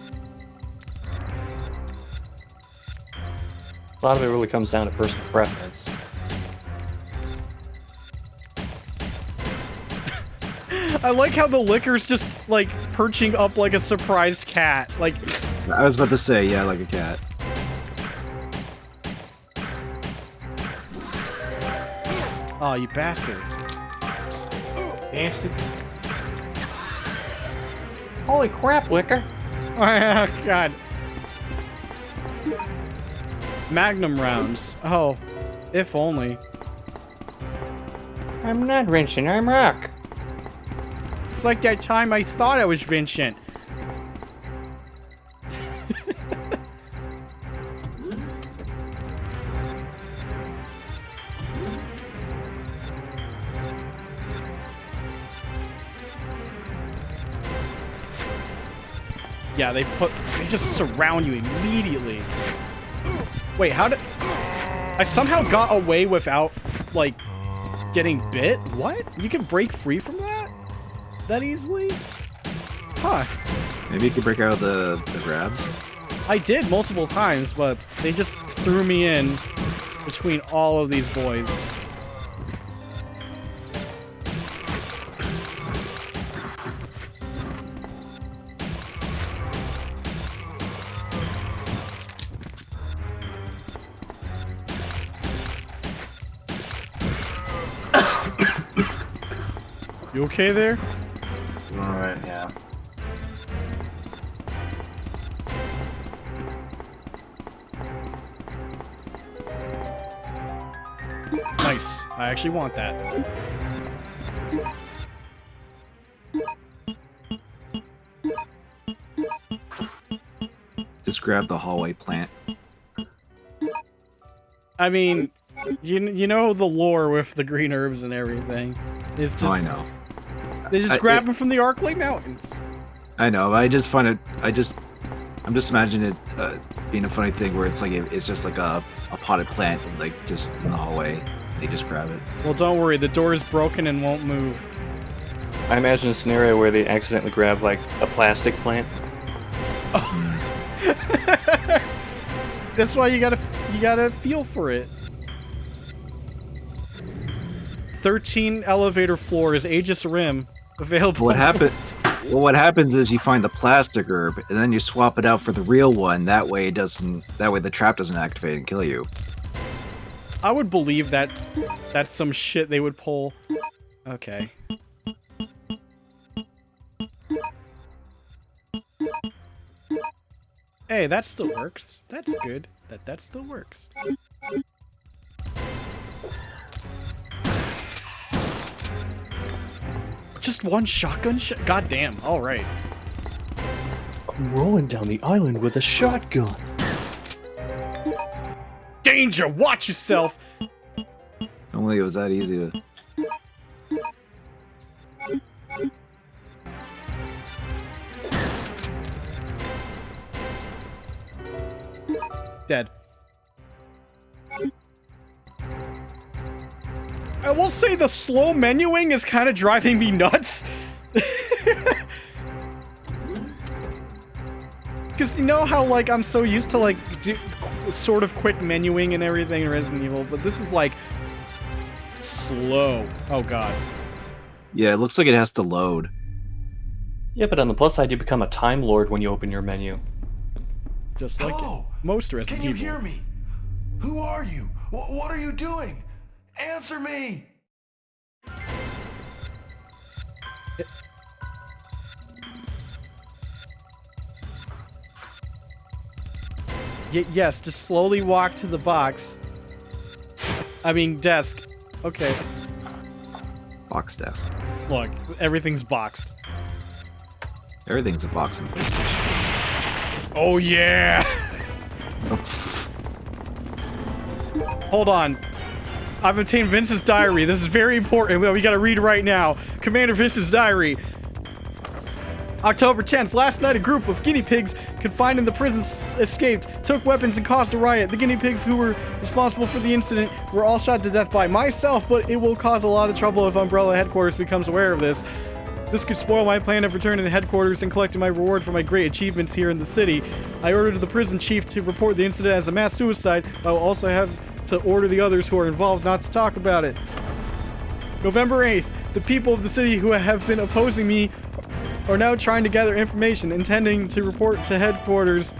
A lot of it really comes down to personal preference. I like how the liquor's just like perching up like a surprised cat. Like, I was about to say, yeah, like a cat. oh, you bastard. Nasty. Holy crap, liquor! Oh, God. Magnum rounds. Oh, if only. I'm not Vincent, I'm Rock. It's like that time I thought I was Vincent. Yeah, they just surround you immediately. Wait, how did... I somehow got away without, like, getting bit? What? You can break free from that? That easily? Huh. Maybe you could break out of the grabs. I did multiple times, but they just threw me in between all of these boys. You okay there? Alright, yeah. Nice. I actually want that. Just grab the hallway plant. I mean, you know the lore with the green herbs and everything. It's just Oh, I know. they just grab them from the Arklay Mountains. I know. I just find it. I'm just imagining it being a funny thing where it's like it's just like a potted plant, and like just in the hallway, they just grab it. Well, don't worry, the door is broken and won't move. I imagine a scenario where they accidentally grab, like, a plastic plant. That's why you gotta feel for it. 13 elevator floors, Aegis Rim, available. What happens? Well, what happens is you find the plastic herb, and then you swap it out for the real one. That way, it doesn't. That way, the trap doesn't activate and kill you. I would believe that that's some shit they would pull. Okay. Hey, that still works. That's good. That still works. Just one shotgun shot? God damn. All right. I'm rolling down the island with a shotgun. Danger! Watch yourself! Only it was that easy to. Dead. I will say the slow menuing is kind of driving me nuts. Because you know how, like, I'm so used to, like, sort of quick menuing and everything in Resident Evil, but this is, like, slow. Oh, God. Yeah, it looks like it has to load. Yeah, but on the plus side, you become a Time Lord when you open your menu. Just like Hello? most Resident Can you Evil. hear me? Who are you? What are you doing? Answer me! Yes, just slowly walk to the box. I mean, desk. Okay. Box desk. Look, everything's boxed. Everything's a box in PlayStation. Oh, yeah! Oh, pfft. Hold on. I've obtained Vince's diary. This is very important. We gotta read right now. Commander Vince's diary. October 10th, last night a group of guinea pigs confined in the prison escaped, took weapons and caused a riot. The guinea pigs who were responsible for the incident were all shot to death by myself, but it will cause a lot of trouble if Umbrella headquarters becomes aware of this. This could spoil my plan of returning to headquarters and collecting my reward for my great achievements here in the city. I ordered the prison chief to report the incident as a mass suicide, but I will also have to order the others who are involved not to talk about it. November 8th, the people of the city who have been opposing me are now trying to gather information, intending to report to headquarters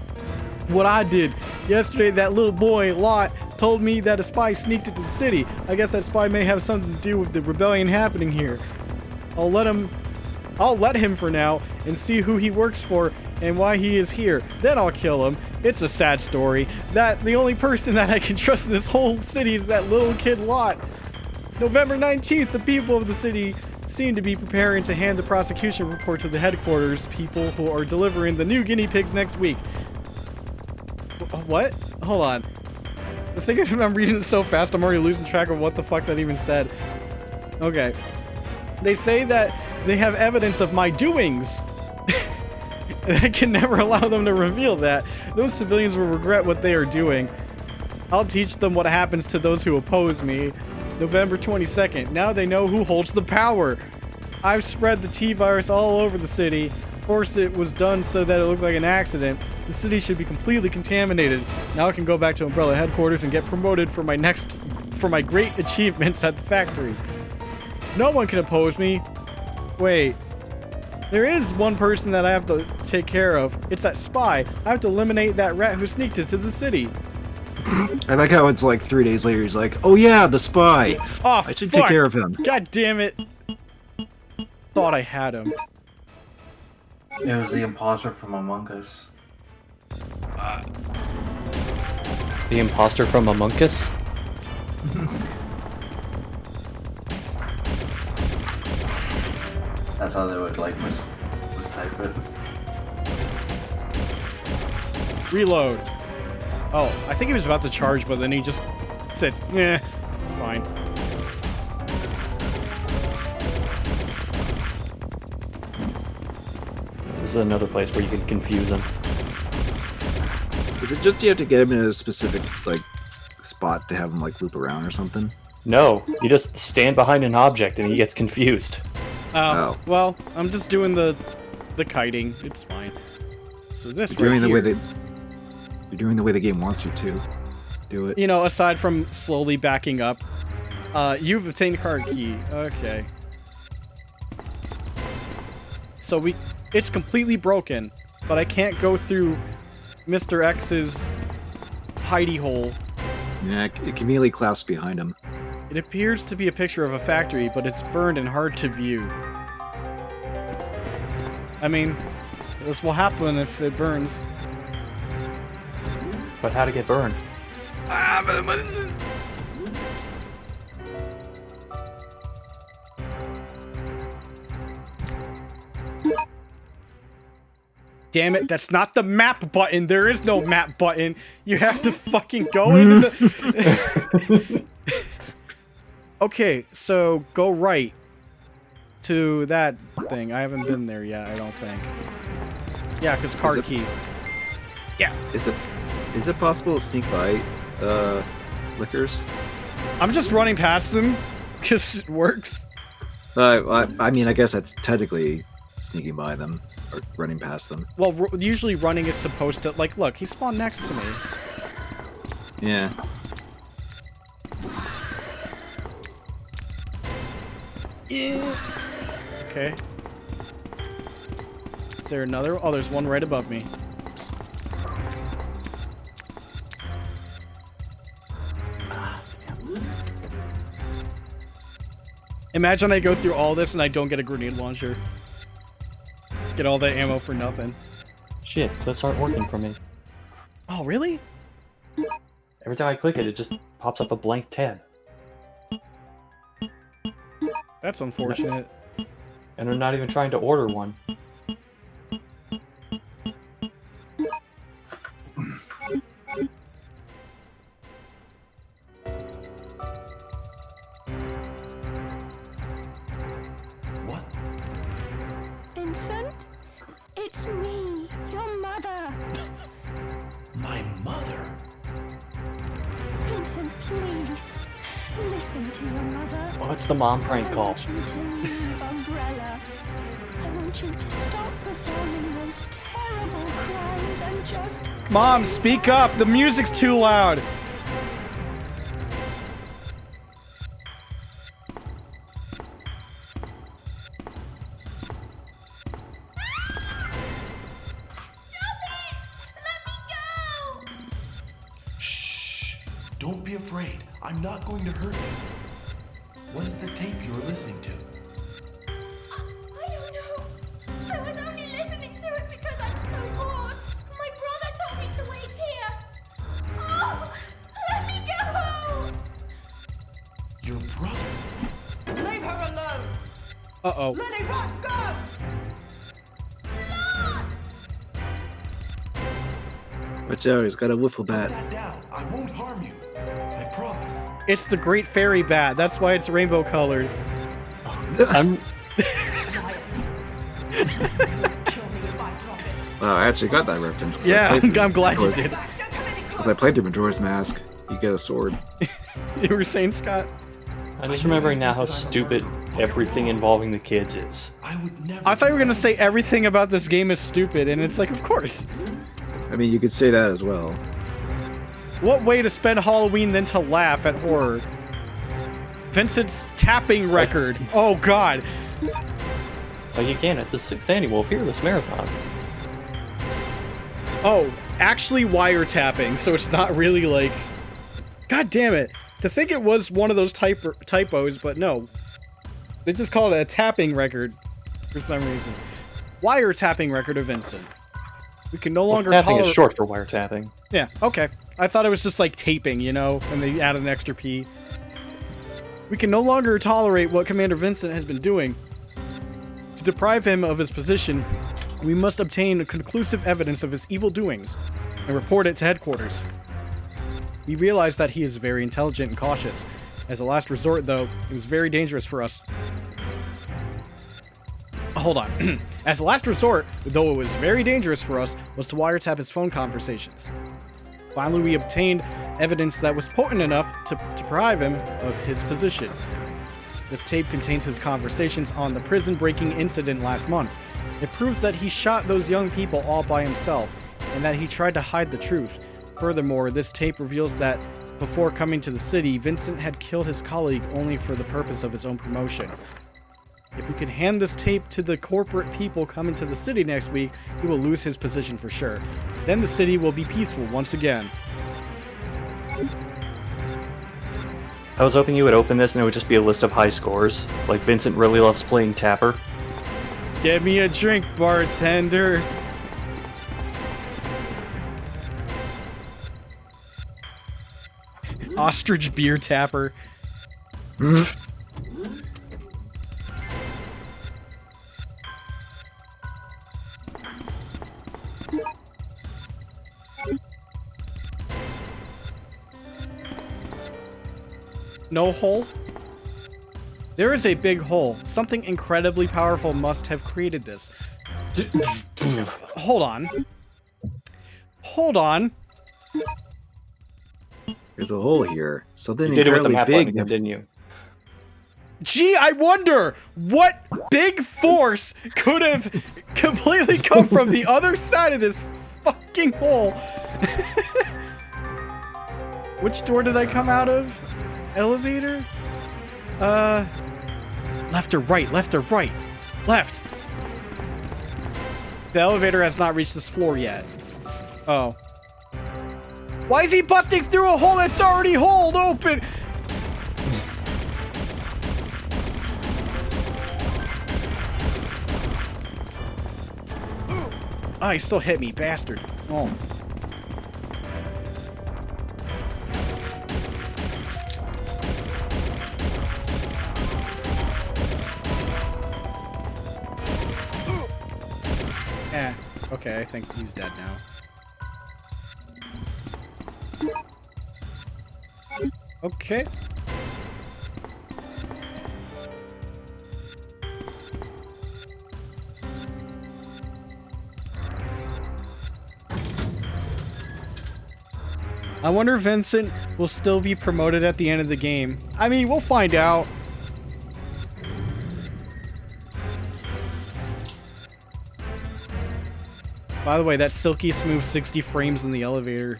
what I did. Yesterday, that little boy, Lot, told me that a spy sneaked into the city. I guess that spy may have something to do with the rebellion happening here. I'll let him for now and see who he works for and why he is here. Then I'll kill him. It's a sad story. That the only person that I can trust in this whole city is that little kid Lot. November 19th, the people of the city seem to be preparing to hand the prosecution report to the headquarters people who are delivering the new guinea pigs next week. What? Hold on. The thing is, I'm reading it so fast, I'm already losing track of what the fuck that even said. Okay. They say that they have evidence of my doings. I can never allow them to reveal that. Those civilians will regret what they are doing. I'll teach them what happens to those who oppose me. November 22nd. Now they know who holds the power. I've spread the T-virus all over the city. Of course, it was done so that it looked like an accident. The city should be completely contaminated. Now I can go back to Umbrella headquarters and get promoted for my great achievements at the factory. No one can oppose me. Wait. There is one person that I have to take care of. It's that spy. I have to eliminate that rat who sneaked into the city. I like how it's like 3 days later, he's like, oh yeah, the spy. Oh, I should fuck. take care of him. God damn it. Thought I had him. It was the imposter from Among Us. The imposter from Among Us? That's how they would like mistype it. Reload. Oh, I think he was about to charge, but then he just said, "Yeah, it's fine." This is another place where you can confuse him. Is it just you have to get him in a specific like spot to have him like loop around or something? No, you just stand behind an object and he gets confused. Oh. Well, I'm just doing the kiting. It's fine. So this You're doing right the way here, that you're doing the way the game wants you to do it. you know, aside from slowly backing up, you've obtained a card key. Okay. So it's completely broken, but I can't go through Mr. X's hidey hole. Yeah, it conveniently clasps behind him. It appears to be a picture of a factory, but it's burned and hard to view. I mean, this will happen if it burns. But how to get burned? Damn it, that's not the map button. There is no map button. You have to fucking go into the... Okay, so go right to that thing. I haven't been there yet, I don't think. Yeah, because card key. Yeah. Is it possible to sneak by Lickers? I'm just running past them Just works. I mean, I guess that's technically sneaking by them or running past them. Well, usually running is supposed to, like, look, he spawned next to me. Yeah. Yeah. Okay. Is there another? Oh, there's one right above me. Imagine I go through all this and I don't get a grenade launcher. Get all that ammo for nothing. Shit, clips aren't working for me. Oh, really? Every time I click it, it just pops up a blank tab. That's unfortunate. And I'm not even trying to order one. What? Vincent? It's me, your mother. My mother? Vincent, please. Listen to your mother. What's the mom prank call? I want you to leave Umbrella. I want you to stop performing those terrible crimes and just... Mom, speak up! The music's too loud! Shh! Don't be afraid. I'm not going to hurt you. What is the tape you're listening to? I don't know. I was only listening to it because I'm so bored. My brother told me to wait here. Oh, let me go! Your brother? Leave her alone! Uh-oh. Lily, run! Go! Watch out, he's got a wiffle Put bat. that down. I won't harm you. I promise. It's the Great Fairy Bat. That's why it's rainbow colored. I'm... Kill me if I drop it. Wow, I actually got that reference. 'cause Yeah, I played I'm glad you through- did. Back, don't come any Because I played through Majora's Mask. You get a sword. You were saying, Scott? I'm just remembering now how stupid everything involving the kids is. I would never. I thought you were do gonna say everything about this game is stupid, and it's like, of course. I mean, you could say that as well. What way to spend Halloween than to laugh at horror? Vincent's tapping record. Oh god. Like again at the 6th annual Fearless Marathon. Oh, actually wiretapping, so it's not really like... God damn it. To think it was one of those typos, but no. They just called it a tapping record for some reason. Wiretapping record of Vincent. We can no longer Tapping is tolerate... short for wiretapping. Yeah, okay. I thought it was just like taping, you know, and they added an extra P. We can no longer tolerate what Commander Vincent has been doing. To deprive him of his position, we must obtain conclusive evidence of his evil doings and report it to headquarters. We realize that he is very intelligent and cautious. As a last resort, though, it was very dangerous for us. Hold on. As a last resort, though it was very dangerous for us, was to wiretap his phone conversations. Finally, we obtained evidence that was potent enough to deprive him of his position. This tape contains his conversations on the prison breaking incident last month. It proves that he shot those young people all by himself, and that he tried to hide the truth. Furthermore, this tape reveals that before coming to the city, Vincent had killed his colleague only for the purpose of his own promotion. If we can hand this tape to the corporate people coming to the city next week, he will lose his position for sure. Then the city will be peaceful once again. I was hoping you would open this and it would just be a list of high scores. Like Vincent really loves playing Tapper. Get me a drink, bartender. Ostrich beer tapper. No hole? There is a big hole. Something incredibly powerful must have created this. Hold on. Hold on. There's a hole here. Something You did it with the incredibly map big. button, didn't you? Gee, I wonder what big force could have completely come from the other side of this fucking hole. Which door did I come out of? Elevator? Left or right? Left or right? Left. The elevator has not reached this floor yet. Oh. Why is he busting through a hole that's already holed open? Oh, he still hit me, bastard. Oh. Eh. Okay, I think he's dead now. Okay. I wonder if Vincent will still be promoted at the end of the game. I mean, we'll find out. By the way, that silky smooth 60 frames in the elevator.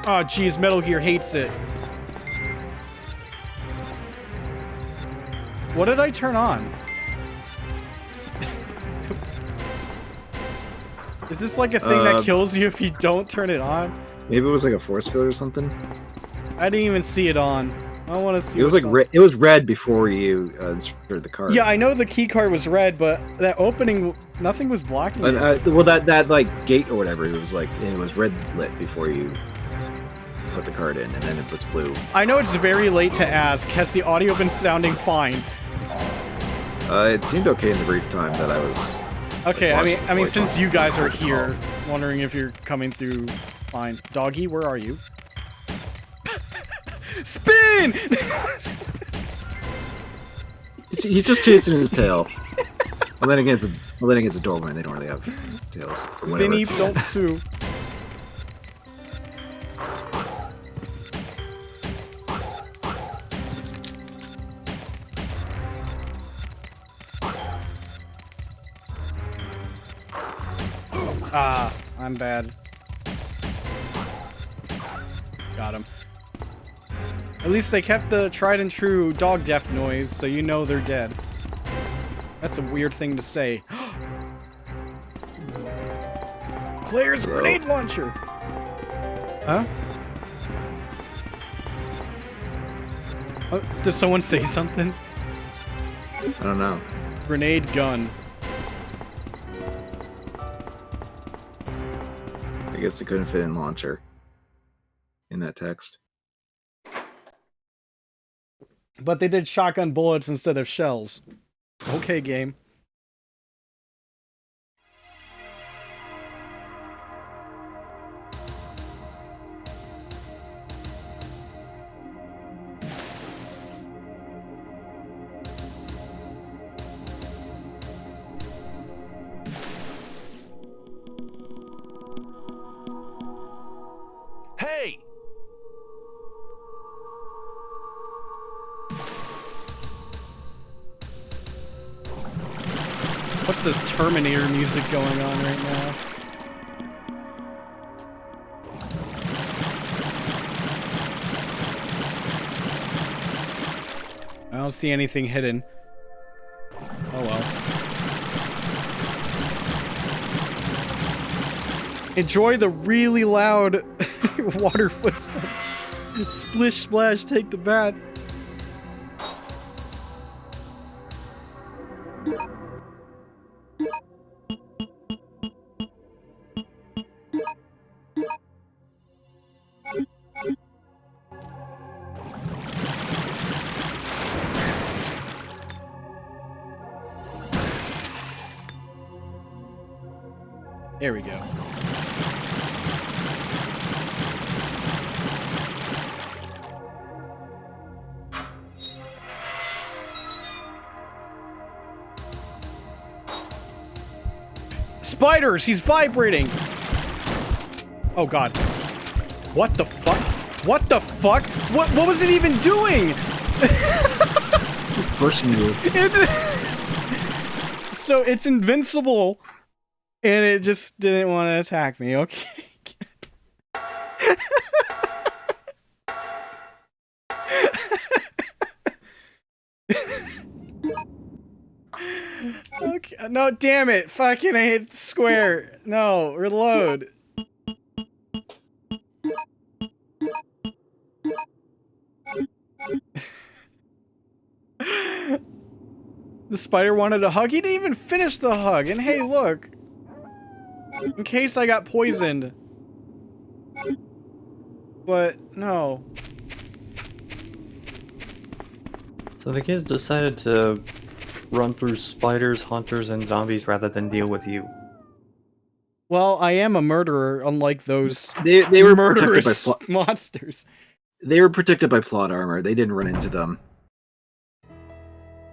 Oh, geez, Metal Gear hates it. What did I turn on? Is this like a thing that kills you if you don't turn it on? Maybe it was like a force field or something. I didn't even see it on. I want to see. It was like red. It was red before you inserted the card. Yeah, I know the key card was red, but that opening, nothing was blocking it. Well, that like gate or whatever, it was like it was red lit before you put the card in, and then it was blue. I know it's very late to ask. Has the audio been sounding fine? It seemed okay in the brief time that I was. Okay, I mean, since you guys are here, wondering if you're coming through fine. Doggy, where are you? Spin! He's just chasing his tail. I'm letting it against the doorway. They don't really have tails. Vinny, don't sue. Ah, I'm bad. Got him. At least they kept the tried and true dog death noise, so you know they're dead. That's a weird thing to say. Claire's grenade launcher! Huh? Does someone say something? I don't know. Grenade gun. I guess they couldn't fit in launcher in that text. But they did shotgun bullets instead of shells. Okay, game. Hey! What's this Terminator music going on right now? I don't see anything hidden. Oh well. Enjoy the really loud water footsteps. Splish splash, take the bath. There we go. Spiders! He's vibrating! Oh god. What the fuck? What the fuck? What was it even doing? Pushing you. So it's invincible, and it just didn't want to attack me. Okay. Okay. No, damn it. Fucking I hit square. No, reload. The spider wanted a hug. He didn't even finish the hug. And hey, look. In case I got poisoned. But, no. So the kids decided to run through spiders, hunters, and zombies rather than deal with you. Well, I am a murderer, unlike those They were murderous monsters. They were protected by plot armor. They didn't run into them.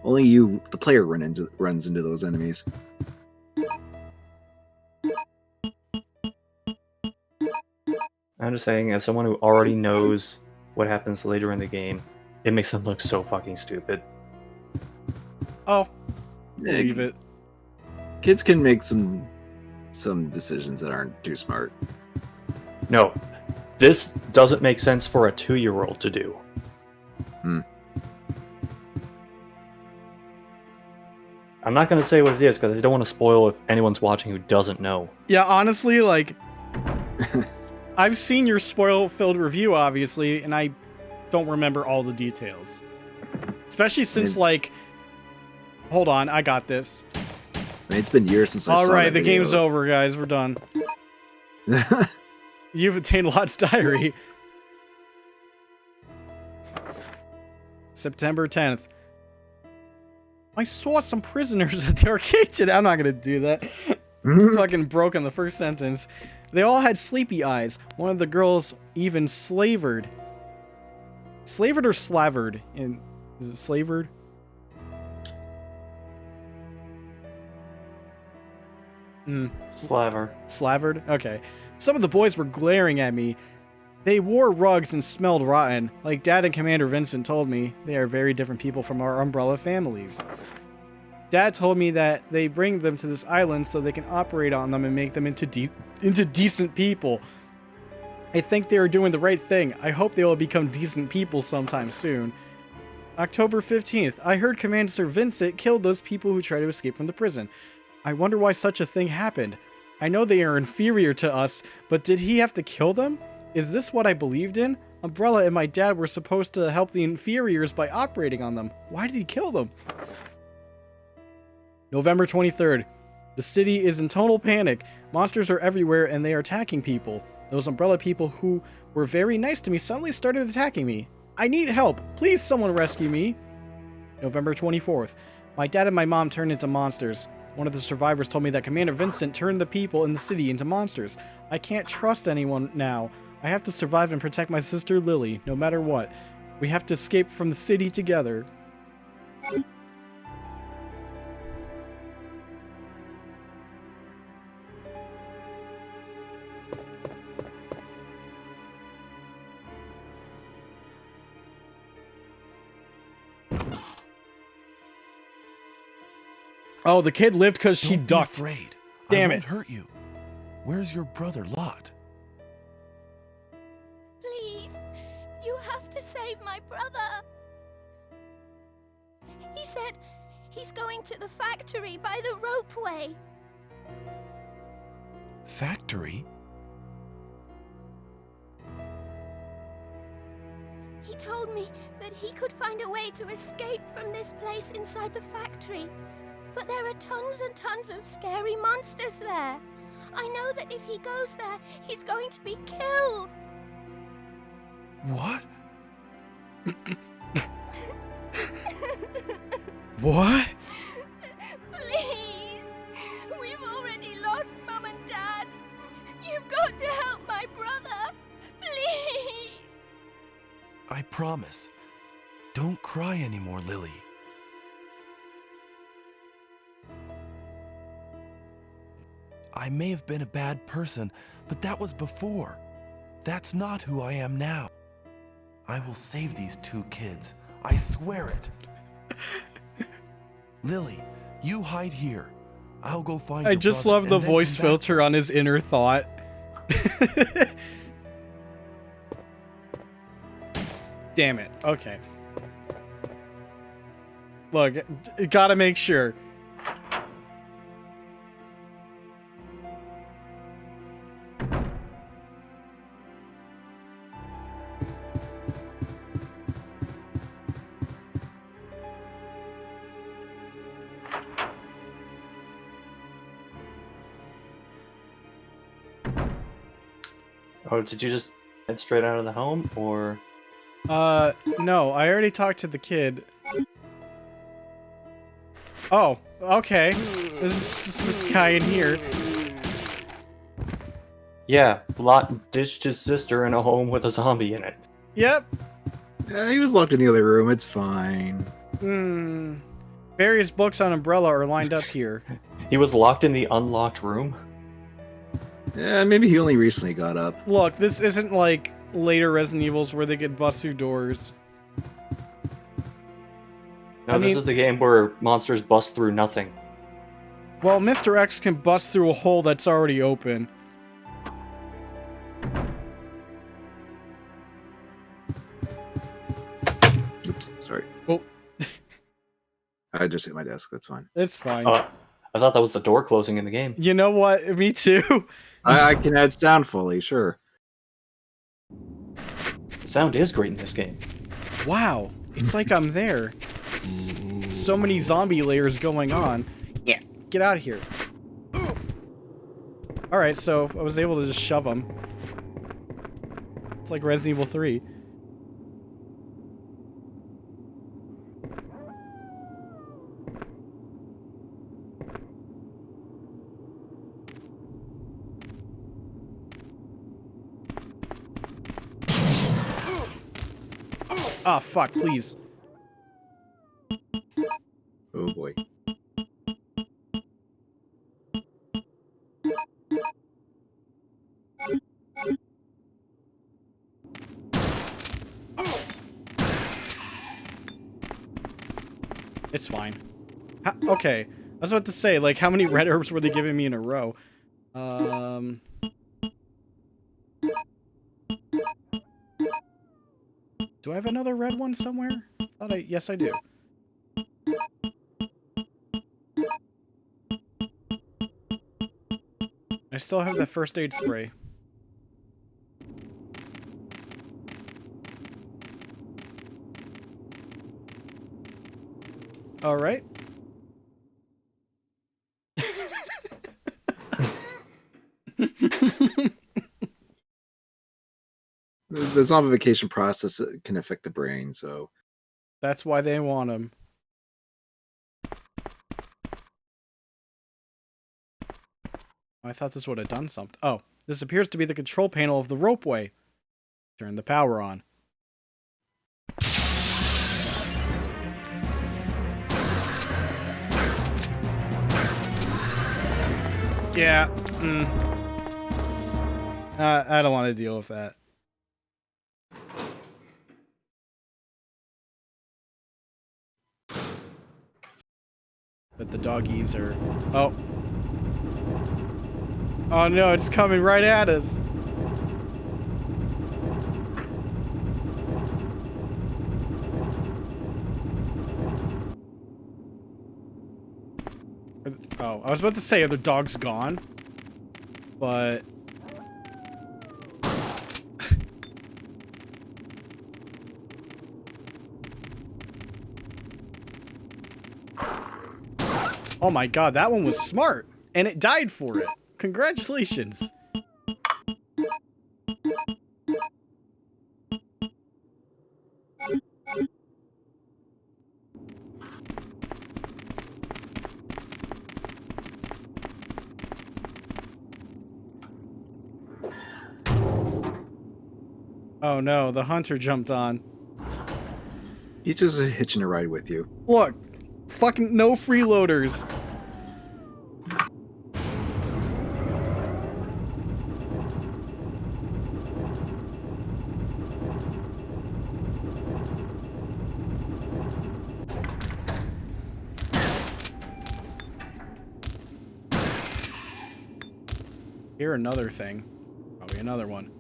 Only you, the player, runs into those enemies. I'm just saying, as someone who already knows what happens later in the game, it makes them look so fucking stupid. Oh, believe it. Kids can make some decisions that aren't too smart. No, this doesn't make sense for a 2-year-old to do. I'm not going to say what it is because I don't want to spoil if anyone's watching who doesn't know. Yeah, honestly, like, I've seen your spoil-filled review, obviously, and I don't remember all the details. Especially since, like, hold on, I got this. It's been years since I saw Alright, that the video. game's over, guys. We're done. You've obtained Lot's diary. September 10th. I saw some prisoners at the arcade today. I'm not gonna do that. Fucking broke on the first sentence. They all had sleepy eyes. One of the girls even slavered. Slavered or slavered? Is it slavered? Slaver. Slavered? Okay. Some of the boys were glaring at me. They wore rugs and smelled rotten. Like Dad and Commander Vincent told me, they are very different people from our Umbrella families. Dad told me that they bring them to this island so they can operate on them and make them into decent people. I think they are doing the right thing. I hope they will become decent people sometime soon. October 15th. I heard Commander Sir Vincent killed those people who tried to escape from the prison. I wonder why such a thing happened. I know they are inferior to us, but did he have to kill them? Is this what I believed in? Umbrella and my dad were supposed to help the inferiors by operating on them. Why did he kill them? November 23rd. The city is in total panic. Monsters are everywhere and they are attacking people. Those Umbrella people who were very nice to me suddenly started attacking me. I need help. Please someone rescue me. November 24th. My dad and my mom turned into monsters. One of the survivors told me that Commander Vincent turned the people in the city into monsters. I can't trust anyone now. I have to survive and protect my sister Lily, no matter what. We have to escape from the city together. Oh, the kid lived because she Don't ducked. Be afraid. Damn I it. won't hurt you. Where's your brother Lot? Please, you have to save my brother. He said he's going to the factory by the ropeway. Factory? He told me that he could find a way to escape from this place inside the factory. But there are tons and tons of scary monsters there. I know that if he goes there, he's going to be killed. What? What? Please! We've already lost Mum and Dad. You've got to help my brother. Please! I promise. Don't cry anymore, Lily. I may have been a bad person, but that was before. That's not who I am now. I will save these 2 kids. I swear it. Lily, you hide here. I'll go find I your just brother love the and then voice come back. filter on his inner thought. Damn it. Okay. Look, gotta make sure. Oh, did you just head straight out of the home, or? No, I already talked to the kid. Oh, okay. This guy in here. Yeah, Blot ditched his sister in a home with a zombie in it. Yep. Yeah, he was locked in the other room. It's fine. Various books on Umbrella are lined up here. He was locked in the unlocked room? Yeah, maybe he only recently got up. Look, this isn't like later Resident Evils where they get bust through doors. No, this is the game where monsters bust through nothing. Well, Mr. X can bust through a hole that's already open. Oops, sorry. Oh. I just hit my desk. That's fine. It's fine. I thought that was the door closing in the game. You know what? Me too. I can add sound fully, sure. The sound is great in this game. Wow. It's like I'm there. So many zombie layers going on. Yeah. Get out of here. Alright, so I was able to just shove him. It's like Resident Evil 3. Ah, fuck, please. Oh boy. It's fine. Okay. I was about to say, like, how many red herbs were they giving me in a row? Do I have another red one somewhere? Yes, I do. I still have that first aid spray. All right. The zombification process can affect the brain, so... That's why they want him. I thought this would have done something. Oh, this appears to be the control panel of the ropeway. Turn the power on. Yeah. I don't want to deal with that. But the doggies are... Oh. Oh no, it's coming right at us. Oh, I was about to say, are the dogs gone? But... Oh my god, that one was smart! And it died for it! Congratulations! Oh no, the hunter jumped on. He's just hitching a ride with you. Look! Fucking no freeloaders! Here, another thing. Probably another one.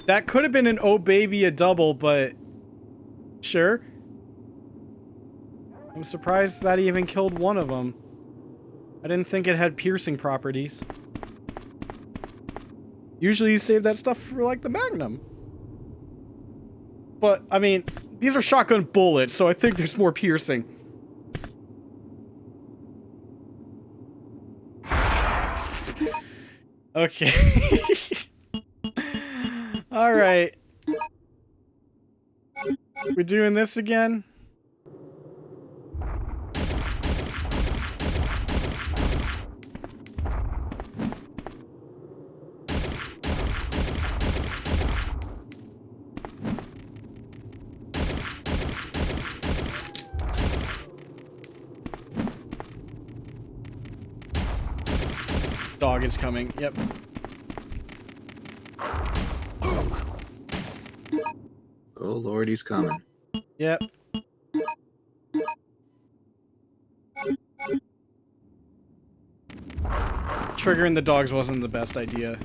That could have been an oh baby a double, but sure. I'm surprised that even killed one of them. I didn't think it had piercing properties. Usually you save that stuff for like the Magnum. But, I mean, these are shotgun bullets, so I think there's more piercing. Okay. Alright. We're doing this again? Dog is coming. Yep. Oh Lord, he's coming. Yep. Triggering the dogs wasn't the best idea.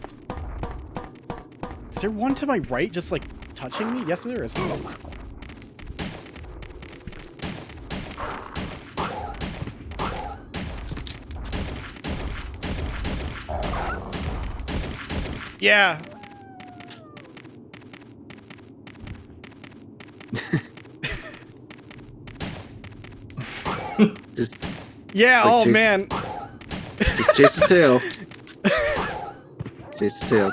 Is there one to my right just like touching me? Yes, there is. Oh. Yeah. Just yeah. like Oh chase, man. Just chase his tail. Chase his tail.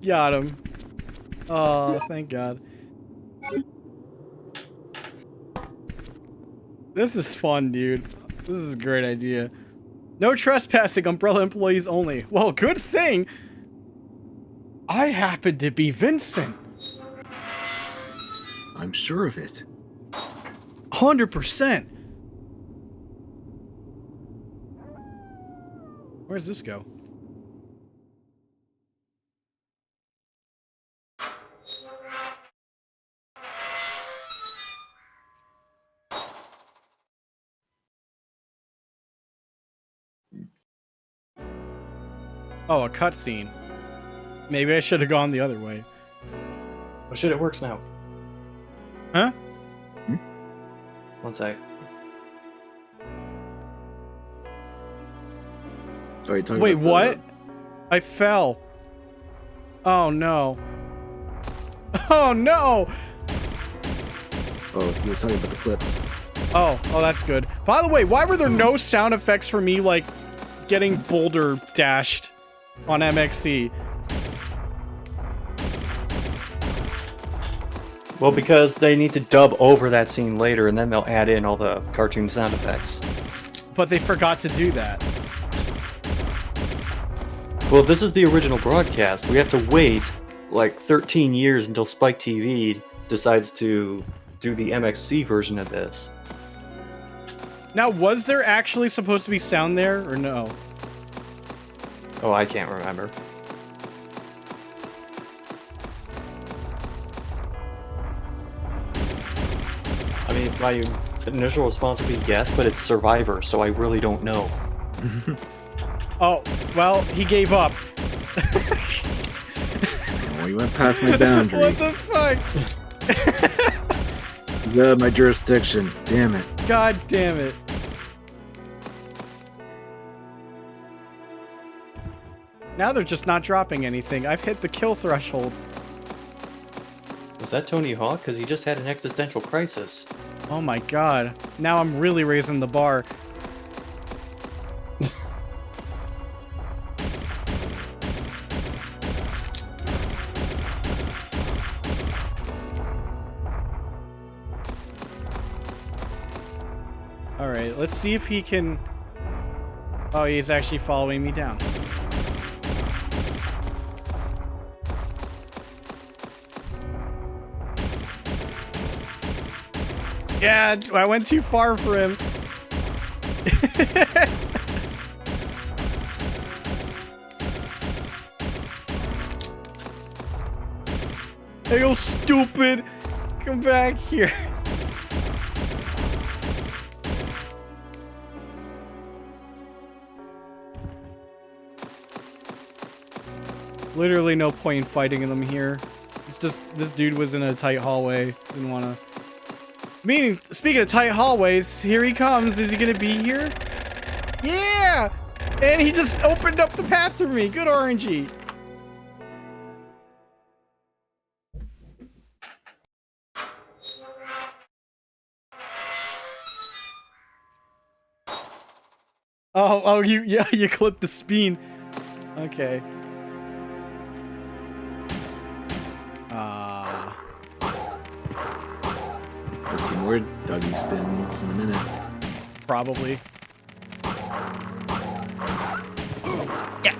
Got him. Oh, thank God. This is fun, dude. This is a great idea. No trespassing, Umbrella employees only. Well, good thing I happen to be Vincent. I'm sure of it. 100%. Where does this go? Oh, a cutscene. Maybe I should have gone the other way. Oh shit, it works now. Huh? One sec. Oh, you're talking Wait, about the- what? I fell. Oh no. Oh no! Oh, he was talking about the clips. Oh, that's good. By the way, why were there no sound effects for me, like, getting boulder dashed on MXC? Well, because they need to dub over that scene later, and then they'll add in all the cartoon sound effects. But they forgot to do that. Well, this is the original broadcast. We have to wait like 13 years until Spike TV decides to do the MXC version of this. Now, was there actually supposed to be sound there, or no? Oh, I can't remember. I mean, my initial response would be yes, but it's Survivor, so I really don't know. Oh, well, he gave up. Oh, you went past my boundary. What the fuck? You got my jurisdiction. Damn it. God damn it. Now they're just not dropping anything. I've hit the kill threshold. Was that Tony Hawk? Because he just had an existential crisis. Oh my god. Now I'm really raising the bar. Alright, let's see if he can... Oh, he's actually following me down. Yeah, I went too far for him. Hey, you stupid! Come back here. Literally no point in fighting them here. It's just this dude was in a tight hallway. Didn't want to. Meaning, speaking of tight hallways, here he comes. Is he gonna be here? Yeah! And he just opened up the path for me. Good RNG. Oh, you clipped the spine. Okay. Let's see more doggy spins in a minute. Probably. Yeah.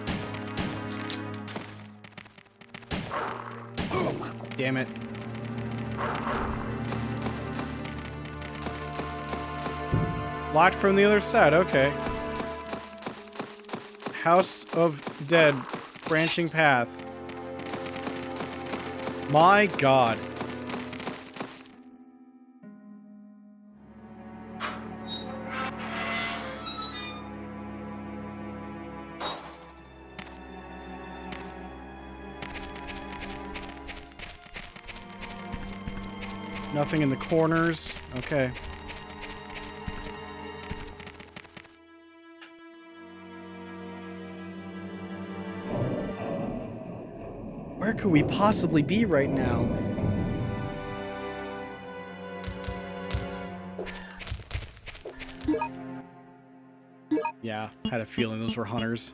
Damn it. Locked from the other side, okay. House of Dead. Branching path. My god. Nothing in the corners. Okay. Where could we possibly be right now? Yeah, had a feeling those were hunters.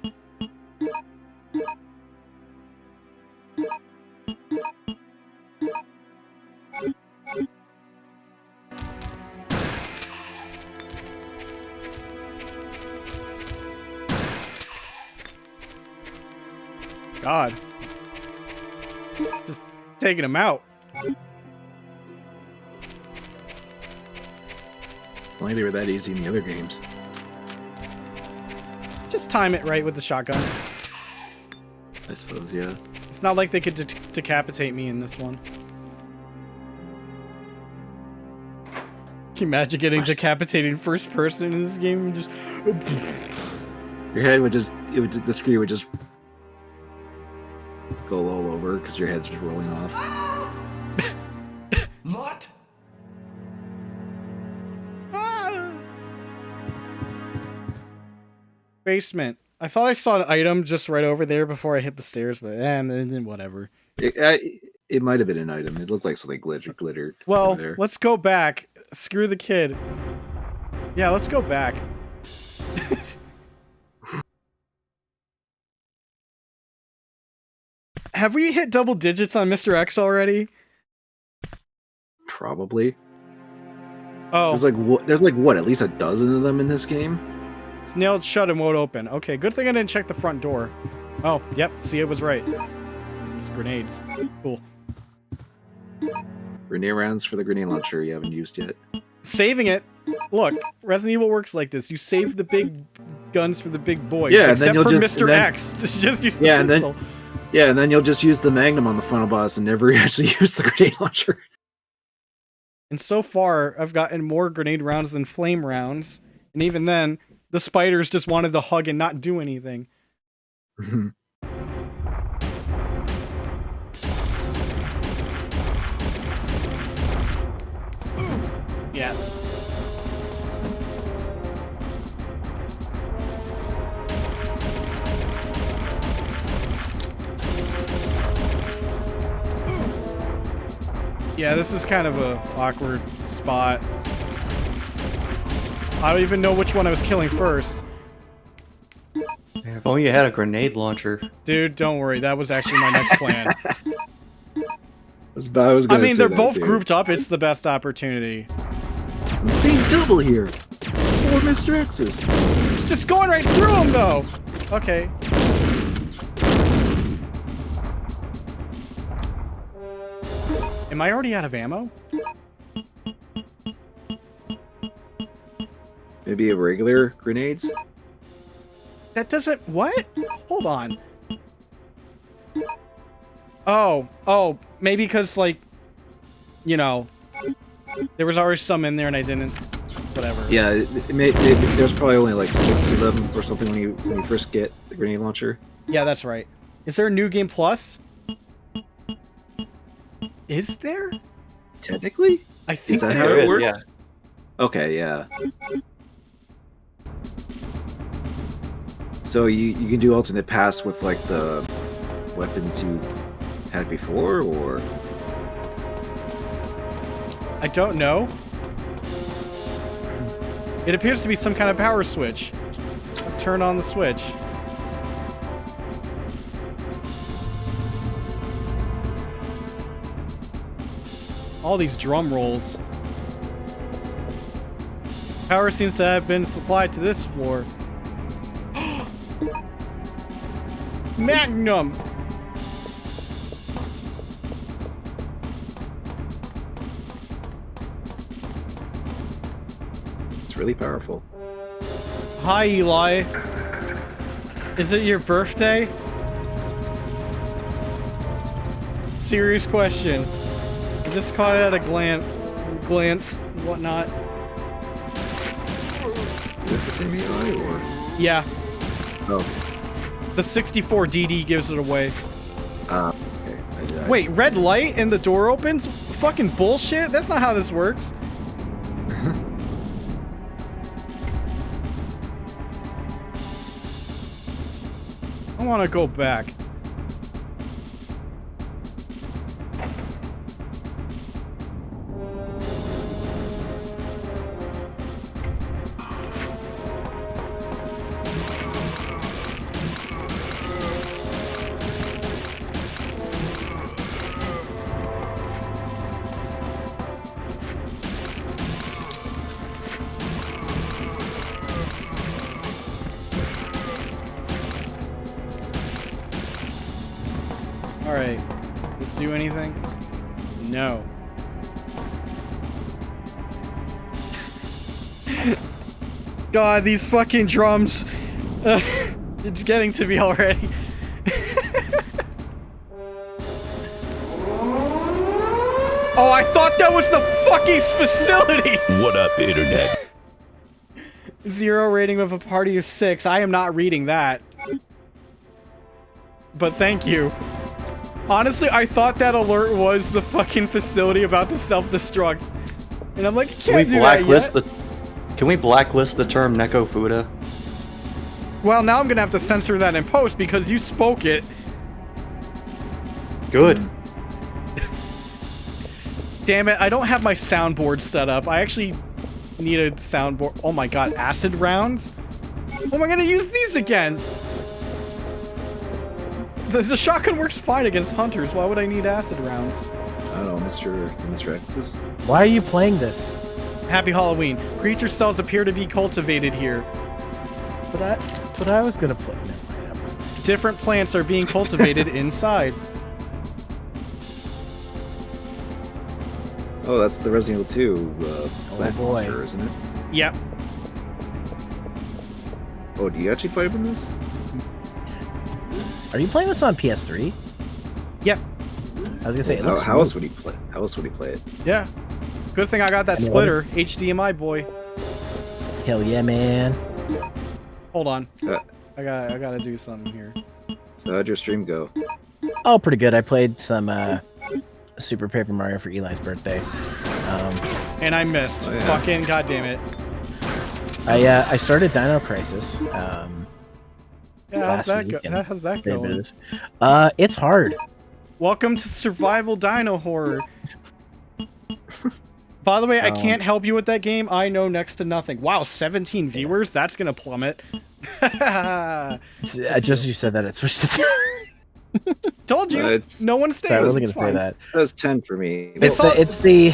God. Just taking him out. Only they were that easy in the other games. Just time it right with the shotgun. I suppose, yeah. It's not like they could decapitate me in this one. Can you imagine getting decapitated first person in this game? Just your head would just, the screen would just go all over because your head's just rolling off. Lot? Basement. I thought I saw an item just right over there before I hit the stairs, but whatever. It might have been an item. It looked like something glittered. Well, let's go back. Screw the kid. Yeah, let's go back. Have we hit double digits on Mr. X already? Probably. Oh. There's like what? At least a dozen of them in this game. It's nailed shut and won't open. Okay, good thing I didn't check the front door. Oh, yep. See, it was right. It's grenades. Cool. Grenade rounds for the grenade launcher you haven't used yet. Saving it. Look, Resident Evil works like this. You save the big guns for the big boys. Yeah, except for Mr. X. Just use the pistol. And then you'll just use the Magnum on the final boss and never actually use the grenade launcher. And so far, I've gotten more grenade rounds than flame rounds. And even then, the spiders just wanted to hug and not do anything. Yeah. Yeah, this is kind of a awkward spot. I don't even know which one I was killing first. If only you had a grenade launcher. Dude, don't worry. That was actually my next plan. I mean, they're both grouped up. It's the best opportunity. I'm seeing double here. 4 Mr. X's. It's just going right through them, though. Okay. Am I already out of ammo? Maybe a regular grenades? That doesn't... What? Hold on. Oh, maybe because, like, you know, there was already some in there and I didn't. Whatever. Yeah, there's probably only like 6 of them or something when you first get the grenade launcher. Yeah, that's right. Is there a New Game Plus? Is there? Technically? I think Is that there how There it is, works? yeah. Okay, yeah. So you can do alternate paths with like the weapons you had before, or I don't know. It appears to be some kind of power switch. Turn on the switch. All these drum rolls. Power seems to have been supplied to this floor. Magnum! it's really powerful. Hi, Eli. Is it your birthday? Serious question. I just caught it at a glance, whatnot. Is it the same AI or? Yeah, Oh, the 64 DD gives it away. okay. Wait, red light and the door opens? Fucking bullshit? That's not how this works. I want to go back. Alright. Let's do anything? No. God, these fucking drums. It's getting to me already. Oh, I thought that was the fucking facility! What up, Internet? 0 rating of a party of 6. I am not reading that. But thank you. Honestly, I thought that alert was the fucking facility about to self-destruct. And I'm like, you can't do that yet. Can we blacklist the term Neko Fuda? Well, now I'm gonna have to censor that in post because you spoke it. Good. Damn it, I don't have my soundboard set up. I actually need a soundboard. Oh my god, acid rounds? What am I gonna use these against? The shotgun works fine against hunters. Why would I need acid rounds? I don't know, Mr. X's. Why are you playing this? Happy Halloween. Creature cells appear to be cultivated here. But I was gonna play. Different plants are being cultivated inside. Oh, that's the Resident Evil 2 plant boy. monster, isn't it? Yep. Oh, do you actually fight him in this? Are you playing this on PS3? Yep. I was gonna say, it How, looks how else smooth. would he play? How else would he play it? Yeah. Good thing I got that I mean, splitter. HDMI boy. Hell yeah, man. Hold on. Uh, I gotta do something here. So how'd your stream go? Oh, pretty good. I played some Super Paper Mario for Eli's birthday. And I missed. Oh, yeah. Fucking goddamn it. I started Dino Crisis. Yeah, last week and how's that played a bit of going? this. It's hard. Welcome to Survival Dino Horror. By the way, I can't help you with that game. I know next to nothing. Wow, 17 viewers? That's gonna plummet. Just you said that it's switched to. Told you. It's- No one stays. Sorry, I wasn't It's gonna say fine. that. That's 10 for me. It's the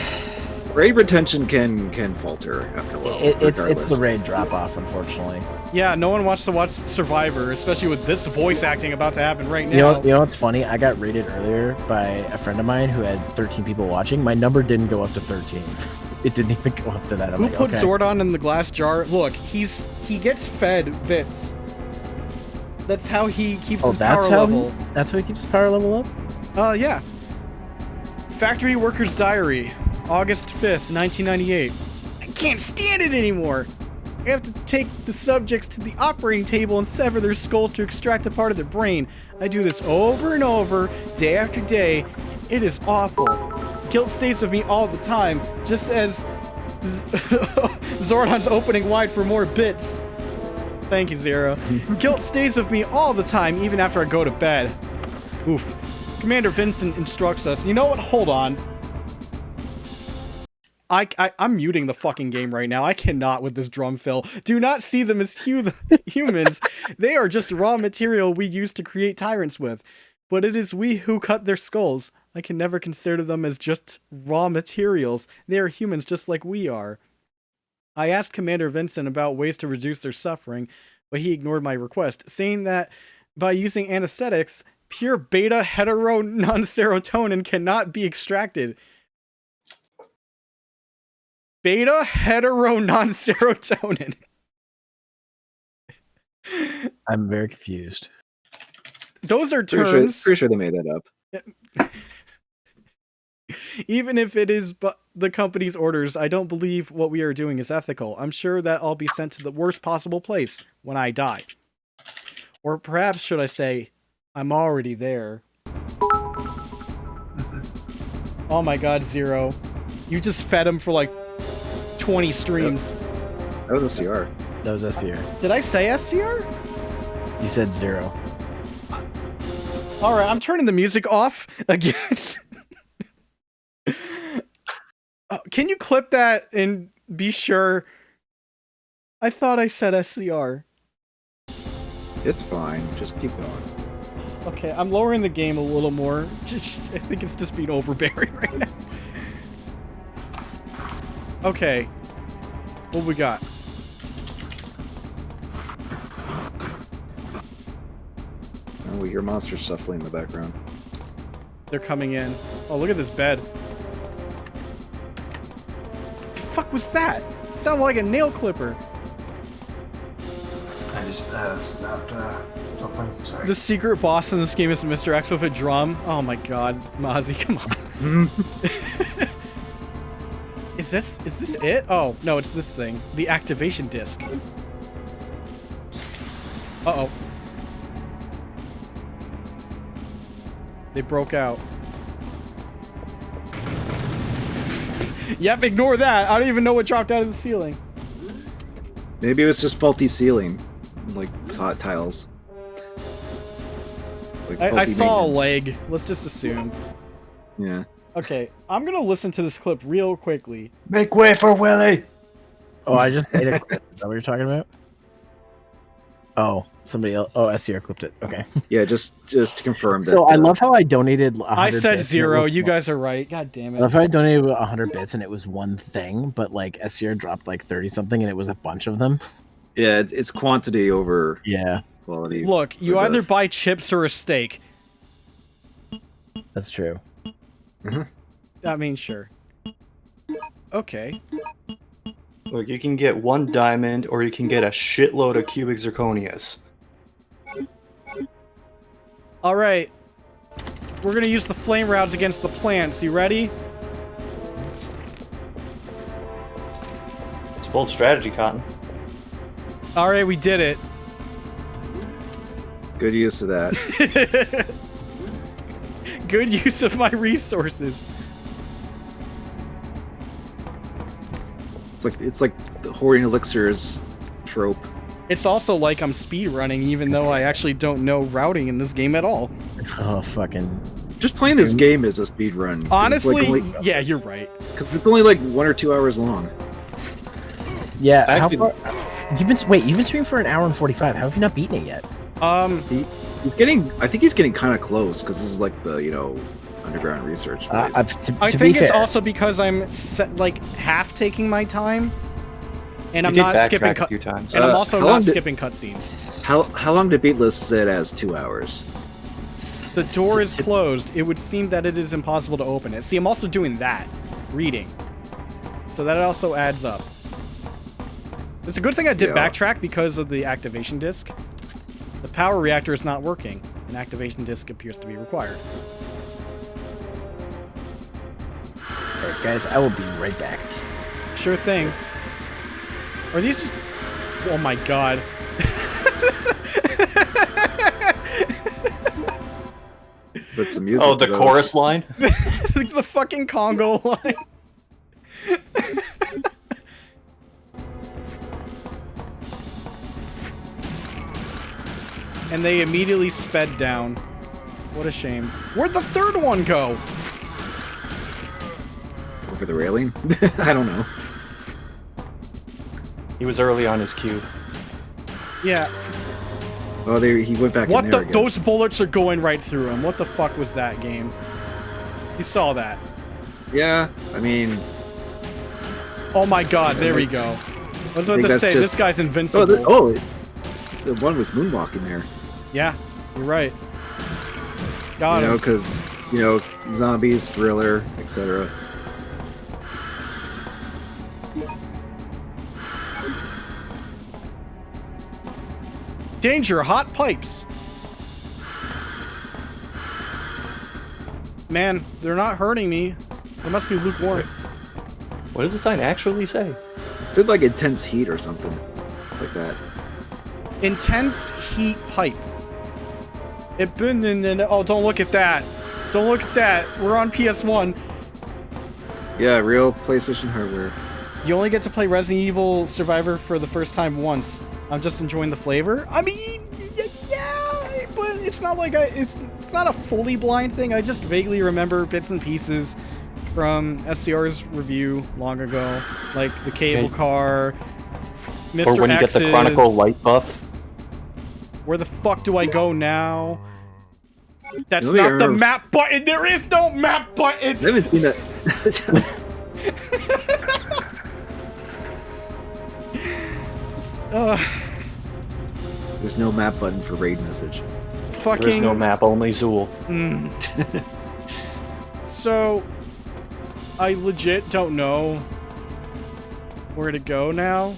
Raid retention can falter after a while. it's the regardless. raid drop off, unfortunately. Yeah, no one wants to watch Survivor, especially with this voice acting about to happen right now. You know what's funny? I got raided earlier by a friend of mine who had 13 people watching. My number didn't go up to 13. It didn't even go up to that. I'm Who like, put okay. Zordon in the glass jar? Look, he gets fed bits. That's how he keeps his power level. That's how he keeps his power level up? Yeah. Factory Worker's Diary, August 5th, 1998. I can't stand it anymore. I have to take the subjects to the operating table and sever their skulls to extract a part of their brain. I do this over and over, day after day. It is awful. Guilt stays with me all the time, just as Zordon's opening wide for more bits. Thank you, Zero. Guilt stays with me all the time, even after I go to bed. Oof. Commander Vincent instructs us. You know what? Hold on. I'm muting the fucking game right now. I cannot with this drum fill. Do not see them as humans. They are just raw material we use to create tyrants with. But it is we who cut their skulls. I can never consider them as just raw materials. They are humans just like we are. I asked Commander Vincent about ways to reduce their suffering, but he ignored my request, saying that by using anesthetics, pure beta hetero non-serotonin cannot be extracted. Beta hetero non-serotonin. I'm very confused. Those are terms. Pretty sure they made that up. Even if it is the company's orders, I don't believe what we are doing is ethical. I'm sure that I'll be sent to the worst possible place when I die. Or perhaps, should I say, I'm already there. Oh my god, Zero. You just fed him for like 20 streams. That was SCR. That was SCR. Did I say SCR? You said 0. Alright, I'm turning the music off again. Can you clip that and be sure? I thought I said SCR. It's fine. Just keep going. Okay, I'm lowering the game a little more. I think it's just being overbearing right now. Okay. What we got? Oh, we hear monsters shuffling in the background. They're coming in. Oh, look at this bed. What the fuck was that? It sounded like a nail clipper. I just snapped something. Sorry. The secret boss in this game is Mr. X with a drum. Oh my god, Mozzie, come on. Is this it? Oh, no, it's this thing. The activation disc. Uh-oh. They broke out. Yep, ignore that. I don't even know what dropped out of the ceiling. Maybe it was just faulty ceiling. Like hot tiles. Like I saw maintenance. a leg. Let's just assume. Yeah. Okay, I'm gonna listen to this clip real quickly. Make way for Willie! Oh, I just made a clip. Is that what you're talking about? Oh, somebody else. Oh, SCR clipped it. Okay. Yeah, just to confirm that. So I love how I donated 100 I said bits, 0. and it You was- guys are right. God damn I love it. how I donated 100 bits and it was one thing, but like SCR dropped like 30 something and it was a bunch of them. Yeah, it's quantity over quality. Look, you for either the- buy chips or a steak. That's true. I mean, sure. Okay. Look, you can get 1 diamond, or you can get a shitload of cubic zirconias. Alright. We're gonna use the flame rods against the plants. You ready? It's bold strategy, Cotton. Alright, we did it. Good use of that. Good use of my resources. It's like the hoarding elixirs trope. It's also like I'm speedrunning, even though I actually don't know routing in this game at all. Oh, fucking. Just playing this game is a speed run. Honestly, yeah, you're right. Because it's only like 1 or 2 hours long. Yeah, Actually- how far? You've been streaming for 1 hour and 45. How have you not beaten it yet? He's getting. I think he's getting kind of close because this is like the underground research place. I think it's also because I'm half taking my time, and I'm not skipping a few times. and I'm also how not long did- skipping cutscenes. How long did Beatless sit as 2 hours? The door is closed. It would seem that it is impossible to open it. See, I'm also doing that, reading, so that also adds up. It's a good thing I did backtrack because of the activation disc. The power reactor is not working. An activation disc appears to be required. Alright, guys, I will be right back. Sure thing. Are these just... Oh my god. But some music. Oh, the to those. chorus line? The fucking Congo line. And they immediately sped down. What a shame. Where'd the third one go? Over the railing? I don't know. He was early on his cue. Yeah. Oh, he went back What in the? there again. Those bullets are going right through him. What the fuck was that game? You saw that. Yeah, I mean... Oh my god, there we go. I was about to say, this guy's invincible. The one was moonwalking there. Yeah, you're right. Got him. Because, zombies, thriller, etc. Danger, hot pipes. Man, they're not hurting me. They must be lukewarm. What does the sign actually say? It said like intense heat or something like that. Intense heat pipe. It been in. Oh, don't look at that. Don't look at that. We're on PS1. Yeah, real PlayStation hardware. You only get to play Resident Evil Survivor for the first time once. I'm just enjoying the flavor. I mean, yeah, but it's not like it's not a fully blind thing. I just vaguely remember bits and pieces from SCR's review long ago, like the cable car, Mr. Or when you get the Chronicle light buff. Where the fuck do I go now? That's You know, not the map button. There is no map button. I haven't seen that. There's no map button for raid message. Fucking. There's no map, only Zool. So, I legit don't know where to go now.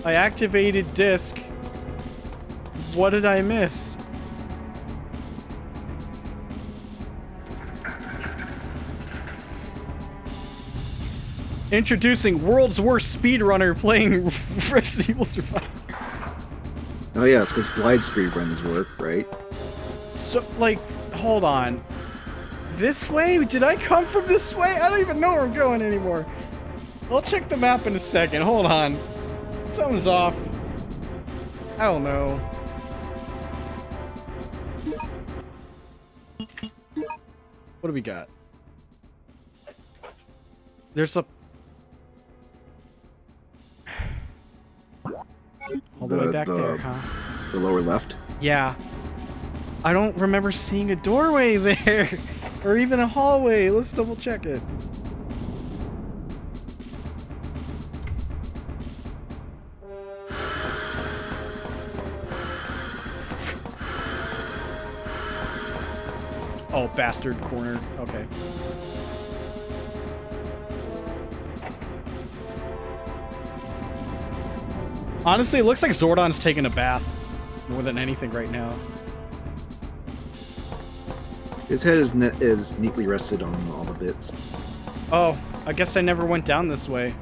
I activated disc. What did I miss? Introducing world's worst speedrunner playing Resident Evil Survivor. Oh yeah, it's because blind speed runs work, right? So, like, hold on. This way? Did I come from this way? I don't even know where I'm going anymore. I'll check the map in a second. Hold on. Something's off. I don't know. What do we got? There's a... All the way back there, huh? The lower left? Yeah. I don't remember seeing a doorway there. Or even a hallway. Let's double check it. Oh, bastard corner. Okay. Honestly, it looks like Zordon's taking a bath more than anything right now. His head is neatly rested on all the bits. Oh, I guess I never went down this way.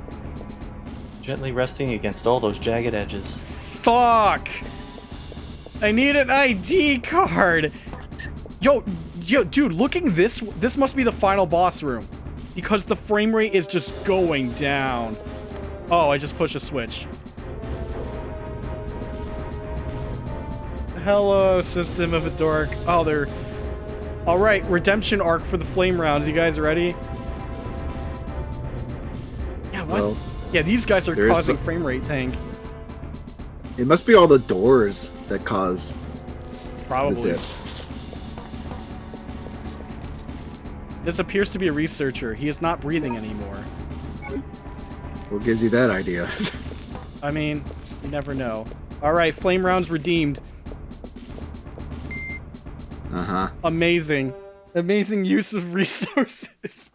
Gently resting against all those jagged edges. Fuck! I need an ID card! Yo, dude, looking this must be the final boss room. Because the frame rate is just going down. Oh, I just pushed a switch. Hello, System of a Dork. Oh, they're... Alright, redemption arc for the flame rounds. You guys ready? Yeah, what? Well, yeah, these guys are there is causing frame rate tank. It must be all the doors that cause Probably. the dips. This appears to be a researcher. He is not breathing anymore. What gives you that idea? I mean, you never know. Alright, flame rounds redeemed. Uh-huh. Amazing. Amazing use of resources.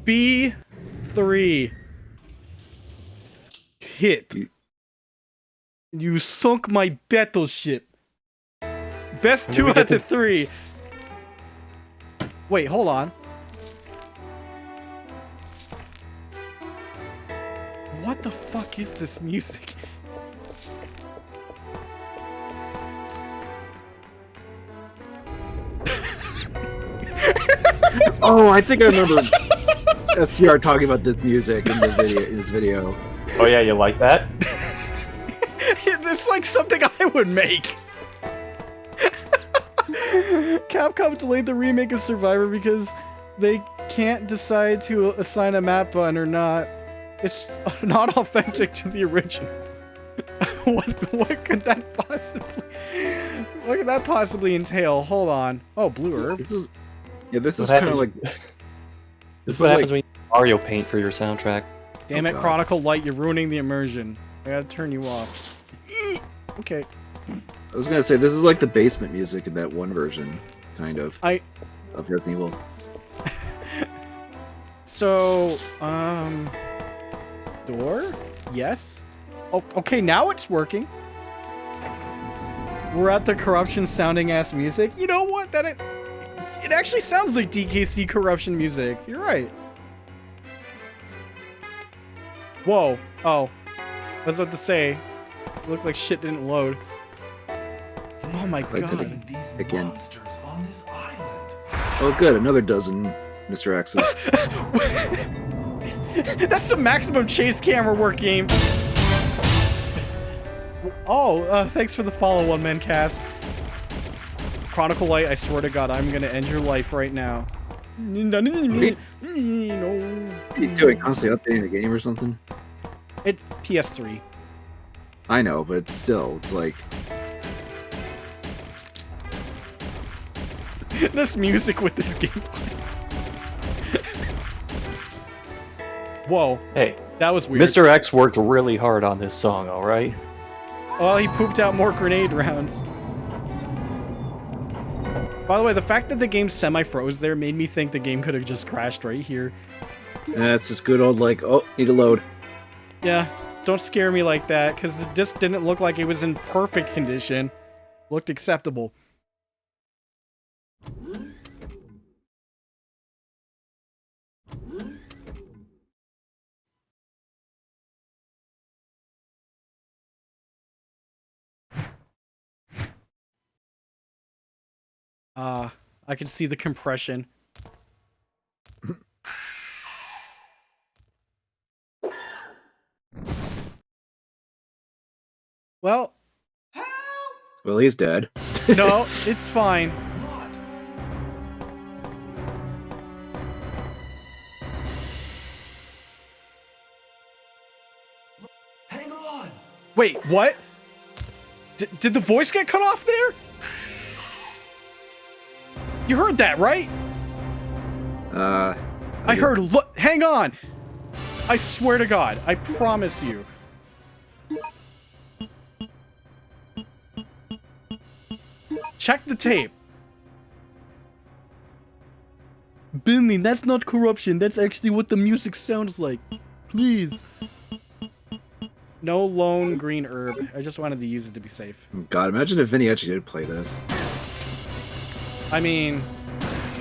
B3. Hit. You sunk my battleship. Best 2 out of 3. Wait, hold on. What the fuck is this music? Oh, I think I remember STR talking about this music in the video. In this video. Oh yeah, you like that? It's like something I would make. Capcom delayed the remake of Survivor because they can't decide to assign a map button or not. It's not authentic to the original. What could that possibly entail? Hold on. Oh, Blue Herb. This is kind of happens- like This is what happens when you use Mario Paint for your soundtrack. Damn it, God. Chronicle Light, you're ruining the immersion. I gotta turn you off. Okay. I was gonna say this is like the basement music in that one version, kind of. Of Resident Evil. So, door? Yes. Oh, okay, now it's working. We're at the corruption sounding ass music. You know what? It actually sounds like DKC corruption music. You're right. Whoa. Oh. I was about to say, it looked like shit didn't load. Oh my Right to god. these Again. monsters on this island. Oh, good, another dozen Mr. X's. That's some maximum chase camera work game. Oh, thanks for the follow, One Man Cast. Chronicle Light, I swear to God, I'm gonna end your life right now. No. What are you doing? Constantly updating the game or something? It PS3. I know, but still, it's like This music with this gameplay. Whoa, Hey, that was weird. Mr. X worked really hard on this song, alright? Well, he pooped out more grenade rounds. By the way, the fact that the game semi-froze there made me think the game could have just crashed right here. it's this good old like, oh, need a load. Yeah, don't scare me like that, because the disc didn't look like it was in perfect condition. Looked acceptable. I can see the compression. Well, Well, he's dead. no, it's fine. What? Hang on! Wait, what? Did the voice get cut off there? You heard that, right? I heard, look, hang on. I swear to God, I promise you. Check the tape. Binley, that's not corruption. That's actually what the music sounds like. Please. No lone green herb. I just wanted to use it to be safe. God, imagine if Vinny actually did play this. I mean,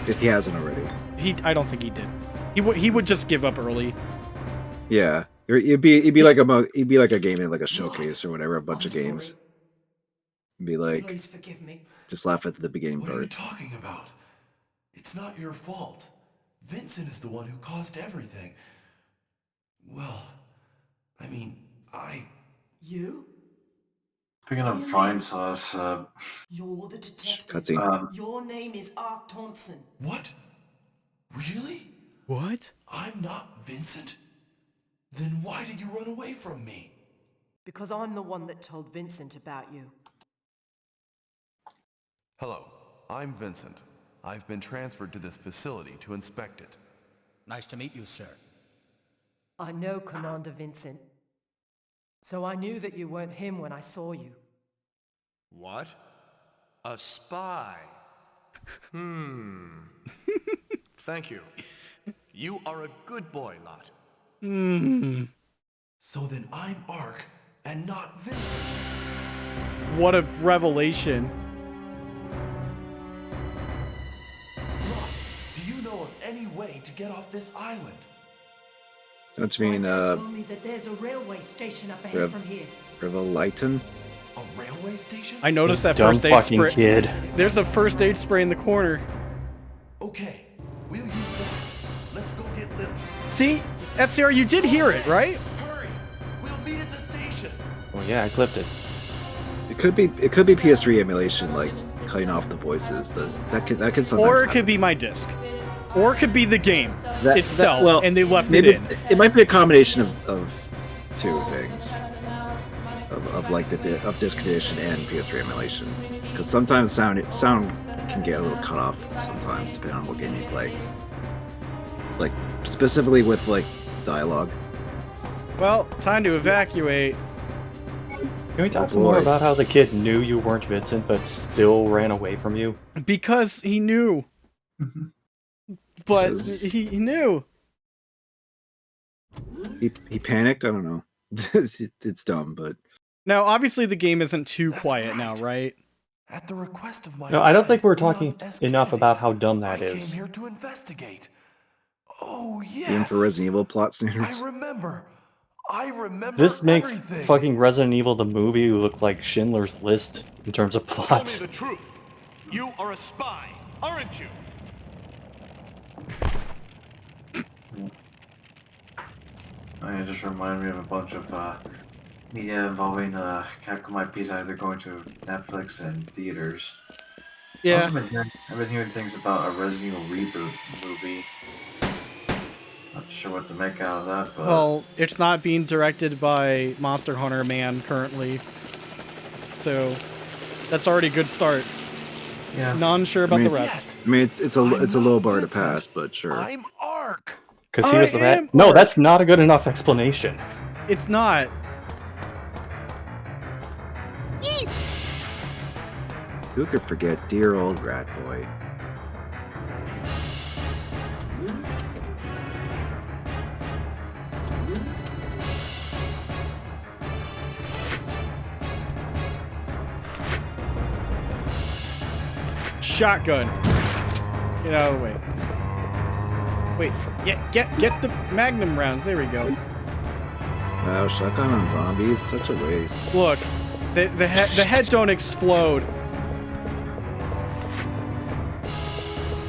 If he hasn't already. I don't think he did. He would just give up early. Yeah. It'd be like a game in like a showcase or whatever, a bunch of games. It'd be like, Please forgive me. just laugh at the beginning What are you part. talking about? It's not your fault. Vincent is the one who caused everything. Well, I mean, You? Speaking of fine sauce, You're the detective. Cutscene. Your name is Ark Thompson. what? Really? What? I'm not Vincent? Then why did you run away from me? Because I'm the one that told Vincent about you. Hello, I'm Vincent. I've been transferred to this facility to inspect it. Nice to meet you, sir. I know Commander Vincent. So I knew that you weren't him when I saw you. What? A spy? Thank you. You are a good boy, Lot. So then I'm Ark and not Vincent. What a revelation. Lot, do you know of any way to get off this island? Don't you mean told me that there's a railway station up ahead from here. Rivaliton? A railway station? I noticed that Dumb first aid fucking spray. kid. There's a first aid spray in the corner. Okay, we'll use that. Let's go get Lily. See, SCR, you did hear it, right? Hurry! We'll meet at the station. Well, yeah, I clipped it. It could be PS3 emulation, like cutting off the voices. That could sometimes. Or it happen. could be my disc. Or it could be the game That- itself, well, and they left maybe it in. It might be a combination of two things, of like of disc edition and PS3 emulation. Because sometimes sound can get a little cut off sometimes, depending on what game you play. Like specifically with like dialogue. Well, time to evacuate. Can we talk some more about how the kid knew you weren't Vincent, but still ran away from you? Because he knew. But he knew. He panicked. I don't know. It's dumb, but Now, obviously, the game isn't too quiet now, right? At the request of my No, I don't think we're friend, talking Leon S. enough Kennedy, about how dumb that I is. came here to investigate. Oh even yes. for Resident Evil plot standards. I remember This makes everything. fucking Resident Evil the movie look like Schindler's List in terms of Tell me plot. the truth. You are a spy, aren't you? It just reminded me of a bunch of media involving Capcom IPs either going to Netflix and theaters. Yeah. I've been hearing things about a Resident Evil reboot movie. Not sure what to make out of that, but Well, it's not being directed by Monster Hunter Man currently. So, that's already a good start. Yeah. Not unsure about the rest. I mean, it's a low bar to pass, but sure. I'm Ark. Because he was the I rat. am No, Ark. that's not a good enough explanation. It's not. Who could forget dear old Rat Boy? Shotgun. Get out of the way. Wait, get the Magnum rounds. There we go. Wow, shotgun on zombies, such a waste. Look, the head don't explode.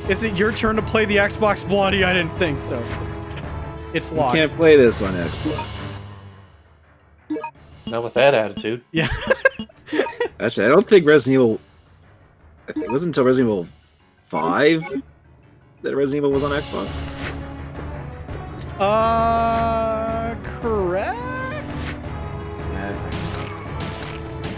Is it your turn to play the Xbox Blondie? I didn't think so. It's You locked. can't play this on Xbox. Not with that attitude. Yeah. Actually, I don't think Resident Evil. I think it wasn't until Resident Evil 5 that Resident Evil was on Xbox. Correct? yeah, I think so.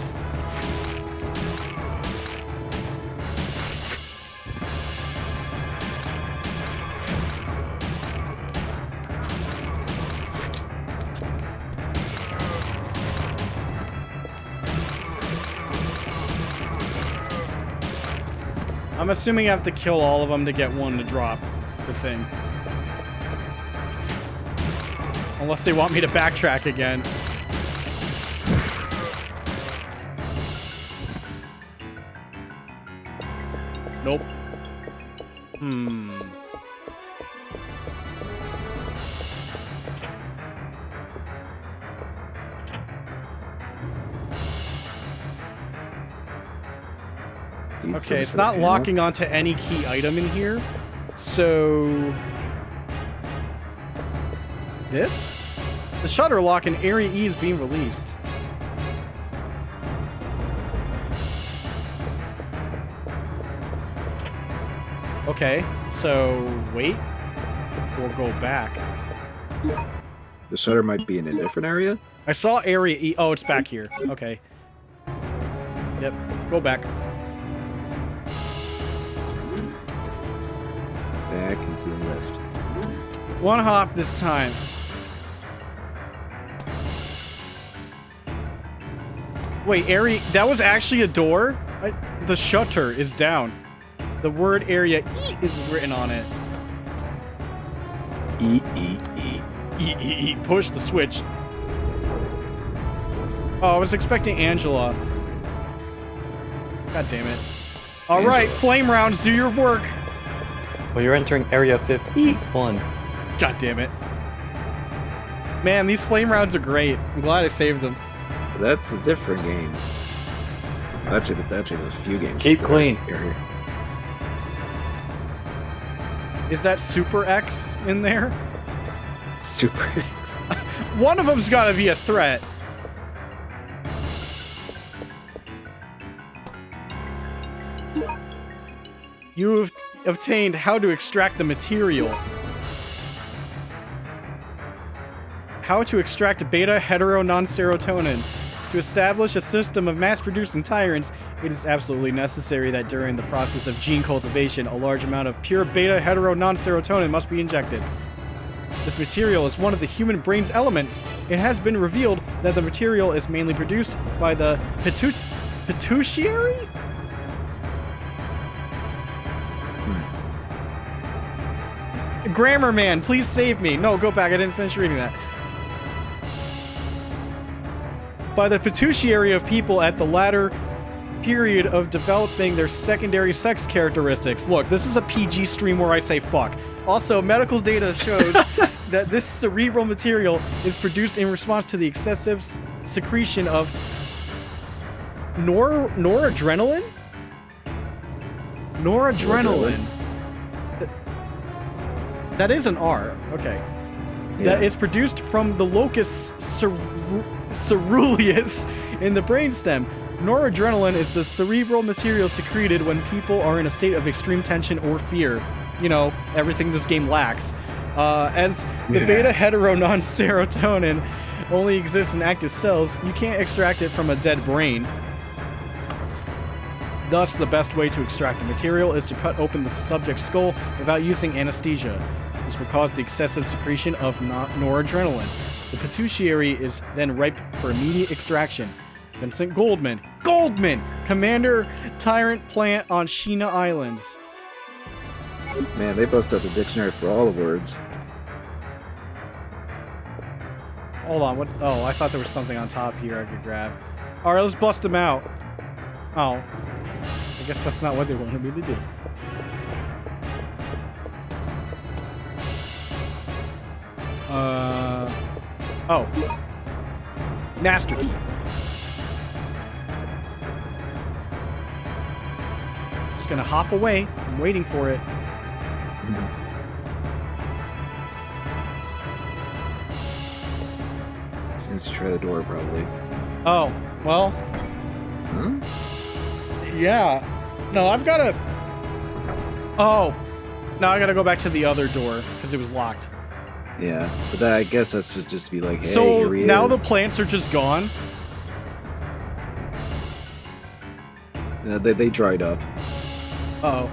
I'm assuming I have to kill all of them to get one to drop the thing. Unless they want me to backtrack again. Nope. Okay, it's not locking onto any key item in here. So... This? The shutter lock in Area E is being released. Okay, so wait. We'll go back. The shutter might be in a different area. I saw Area E. Oh, it's back here. Okay. Yep, go back. Back into the left. One hop this time. Wait, Area... That was actually a door? The shutter is down. The word Area E is written on it. E, E, E. E, E, E. Push the switch. Oh, I was expecting Angela. God damn it. Alright, flame rounds, do your work. Well, you're entering Area 51. God damn it. Man, these flame rounds are great. I'm glad I saved them. That's a different game. Actually, there's a few games. Keep that clean. are here. Is that Super X in there? Super X. One of them's gotta be a threat. You have obtained how to extract the material. How to extract beta hetero non-serotonin. To establish a system of mass-producing tyrants, it is absolutely necessary that during the process of gene cultivation, a large amount of pure beta hetero non-serotonin must be injected. This material is one of the human brain's elements. It has been revealed that the material is mainly produced by the pituitary? Grammar man, please save me. No, go back. I didn't finish reading that. By the pituitary of people at the latter period of developing their secondary sex characteristics. Look, this is a PG stream where I say fuck. Also, medical data shows that this cerebral material is produced in response to the excessive secretion of noradrenaline? Noradrenaline. That is an R. Okay. Yeah. That is produced from the locus ceruleus in the brainstem. Noradrenaline is the cerebral material secreted when people are in a state of extreme tension or fear. You know, everything this game lacks. As the beta hetero non-serotonin only exists in active cells, you can't extract it from a dead brain. Thus, the best way to extract the material is to cut open the subject's skull without using anesthesia. This will cause the excessive secretion of noradrenaline. The pituitary is then ripe for immediate extraction. Vincent Goldman, Commander Tyrant Plant on Sheena Island. Man, they bust out the dictionary for all the words. Hold on, what? Oh, I thought there was something on top here I could grab. Alright, let's bust them out. Oh. I guess that's not what they wanted me to do. Oh. Master key. Just gonna hop away. I'm waiting for it. Seems to try the door, probably. Oh, well. Hmm? Yeah. No, I've gotta... Oh. Now I gotta go back to the other door, because it was locked. Yeah, but that, I guess that's to just be like, hey, so here now the plants are just gone? Yeah, they dried up. Uh-oh.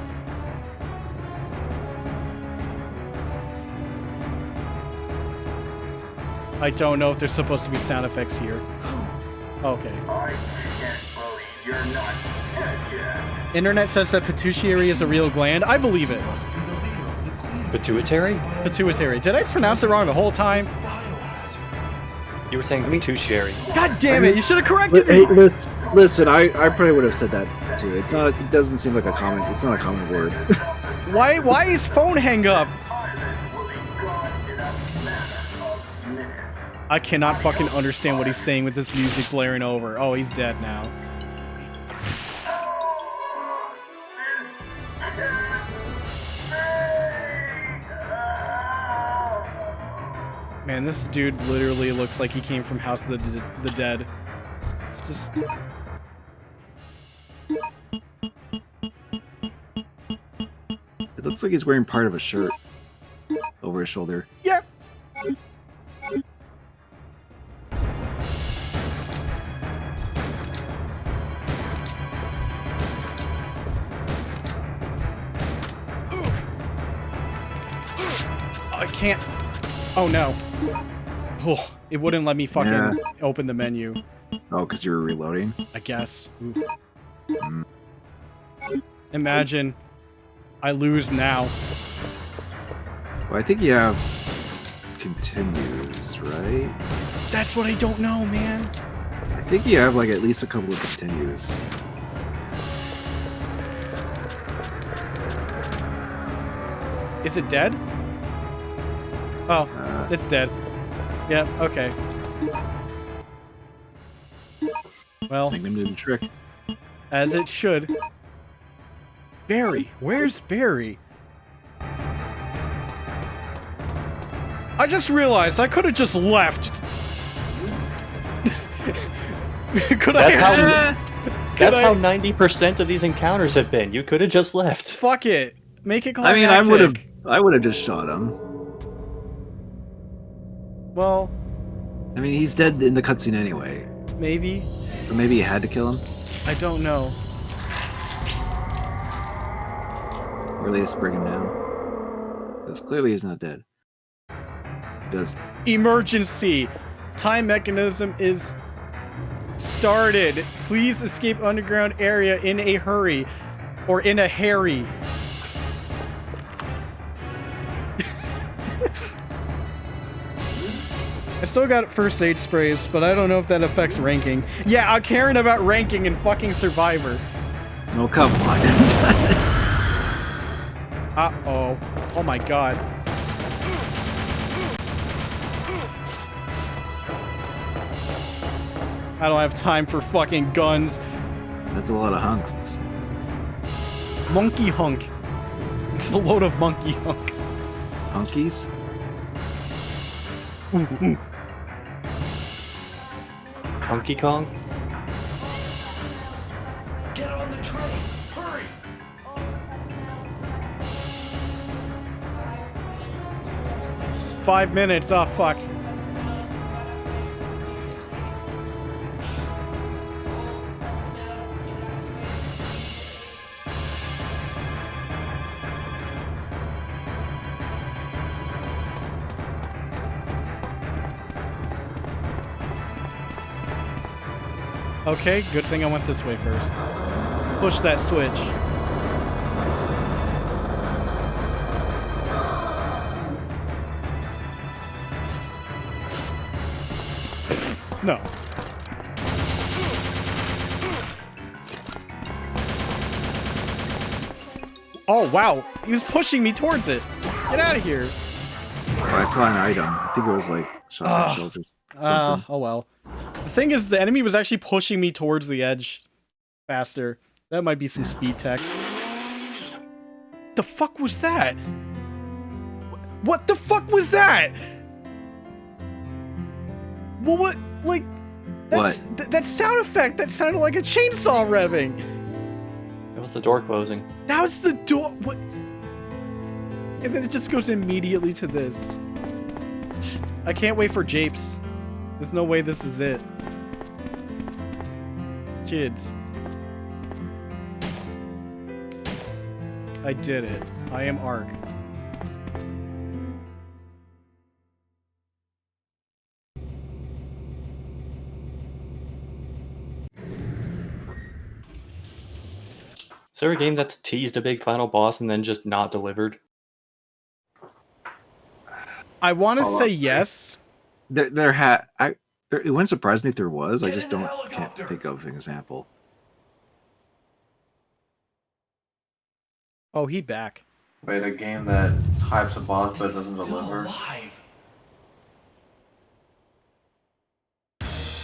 I don't know if there's supposed to be sound effects here. Okay. I can't believe you're not dead yet. Internet says that pituitary is a real gland. I believe it. Pituitary? Pituitary. Did I pronounce it wrong the whole time? You were saying pituitary. God damn it! You should have corrected me. Hey, listen, I probably would have said that too. It's not. It doesn't seem like a common. It's not a common word. Why is phone hang up? I cannot fucking understand what he's saying with this music blaring over. Oh, he's dead now. Man, this dude literally looks like he came from House of the Dead. It's just... It looks like he's wearing part of a shirt over his shoulder. Yep. I can't... Oh no. Oh, it wouldn't let me fucking open the menu. Oh, because you were reloading? I guess. Imagine I lose now. Well, I think you have continues, right? That's what I don't know, man. I think you have like at least a couple of continues. Is it dead? Oh, it's dead. Yep, okay. Well, Nickname did the trick. as it should. Barry, where's Barry? I just realized I could have just left. Could I have just... That's how 90% of these encounters have been. You could have just left. Fuck it. Make it I climactic. mean, I would have just shot him. Well... I mean, he's dead in the cutscene anyway. Maybe. So maybe you had to kill him? I don't know. Or at least bring him down. Because clearly he's not dead. Because... Emergency! Time mechanism is started. Please escape underground area in a hurry. Or in a hurry. I still got first aid sprays, but I don't know if that affects ranking. Yeah, I'm caring about ranking in fucking Survivor. No, come on. Uh-oh. Oh my god. I don't have time for fucking guns. That's a lot of hunks. Monkey hunk. It's a load of monkey hunk. Hunkies? Ooh, ooh. Donkey Kong? Get on the train! Hurry! 5 minutes. Oh, fuck. Okay, good thing I went this way first. Push that switch. No. Oh, wow. He was pushing me towards it. Get out of here. Oh, I saw an item. I think it was like shotgun shells or something. Oh, well. The thing is, the enemy was actually pushing me towards the edge faster. That might be some speed tech. The fuck was that? What the fuck was that? Well, what? Like, that's that sound effect. That sounded like a chainsaw revving. It was the door closing. That was the door. What? And then it just goes immediately to this. I can't wait for Japes. There's no way this is it. Kids. I did it. I am Ark. Is there a game that's teased a big final boss and then just not delivered? I want to say yes. It wouldn't surprise me if there was. I just can't think of an example. Oh, he back. Wait, a game that hypes a boss but doesn't deliver?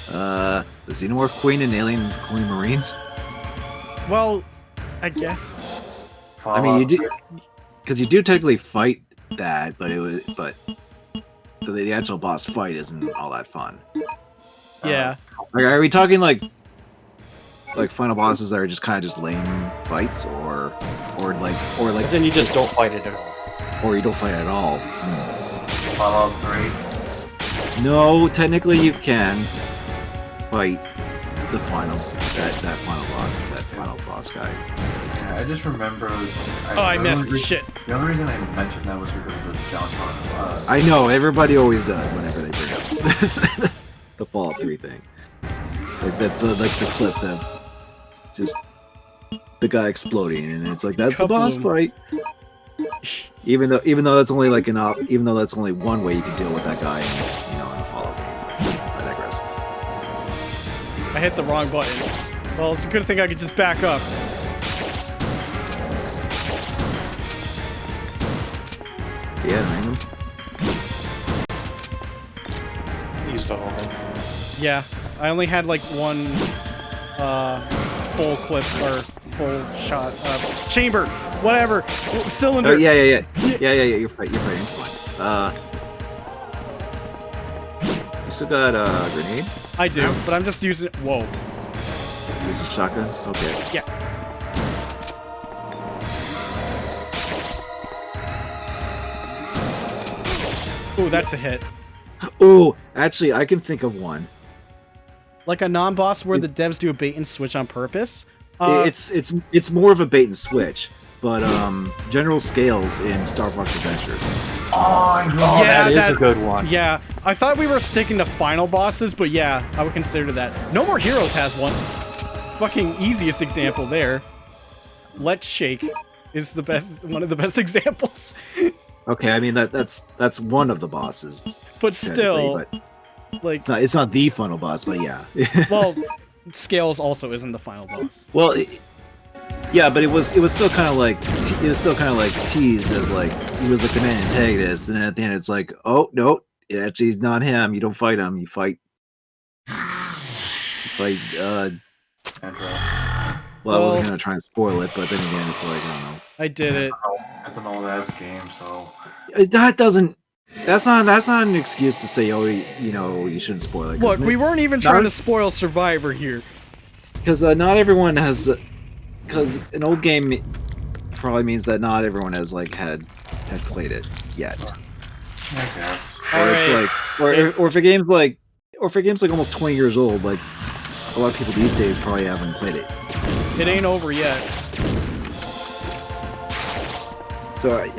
The Xenomorph Queen and Alien Colony Marines? Well, I guess. I mean, you do, because you do technically fight that, but the actual boss fight isn't all that fun. Yeah. Are we talking like final bosses that are just kind of just lame fights, or like? As in you just don't fight it at all. Or you don't fight at all. Fallout 3. No, technically you can fight the final boss guy. Yeah, I just remember. I missed. Shit. The only reason I mentioned that was because of the JonTron. I know, everybody always does whenever they bring up the Fallout 3 thing. Like the clip that just the guy exploding, and it's like that's the boss fight. Even though that's only like even though that's only one way you can deal with that guy, in a Fallout game. I digress. I hit the wrong button. Well, it's a good thing I could just back up. Yeah, man. used all of them. Yeah, I only had like one full clip or full shot chamber, whatever, cylinder. Oh, yeah. You're fighting. It's fine. You still got a grenade? I do, but I'm just using. Whoa. Use a shotgun. Okay. Yeah. Ooh, that's a hit. Ooh, actually, I can think of one. Like a non-boss where the devs do a bait and switch on purpose. It's more of a bait and switch, but General Scales in Star Fox Adventures. That is a good one. Yeah, I thought we were sticking to final bosses, but yeah, I would consider that. No More Heroes has one. Fucking easiest example there. Let's Shake is the best, one of the best examples. Okay, I mean that's one of the bosses. But still, but like it's not the final boss, but yeah. Well, Scales also isn't the final boss. Well, yeah, but it was still kind of like teased as like he was like an antagonist, and then at the end it's like, oh no, it actually is not him. You don't fight him. You fight. Well, I wasn't gonna try and spoil it, but then again, it's like I don't know. I did it. It's an old ass game, so That's not an excuse to say, oh, you shouldn't spoil it. Look, we weren't even trying to spoil Survivor here. Because not everyone has. Because an old game probably means that not everyone has had played it yet. I guess. Or it's like, or if a game's like almost 20 years old, like a lot of people these days probably haven't played it. It ain't over yet. So I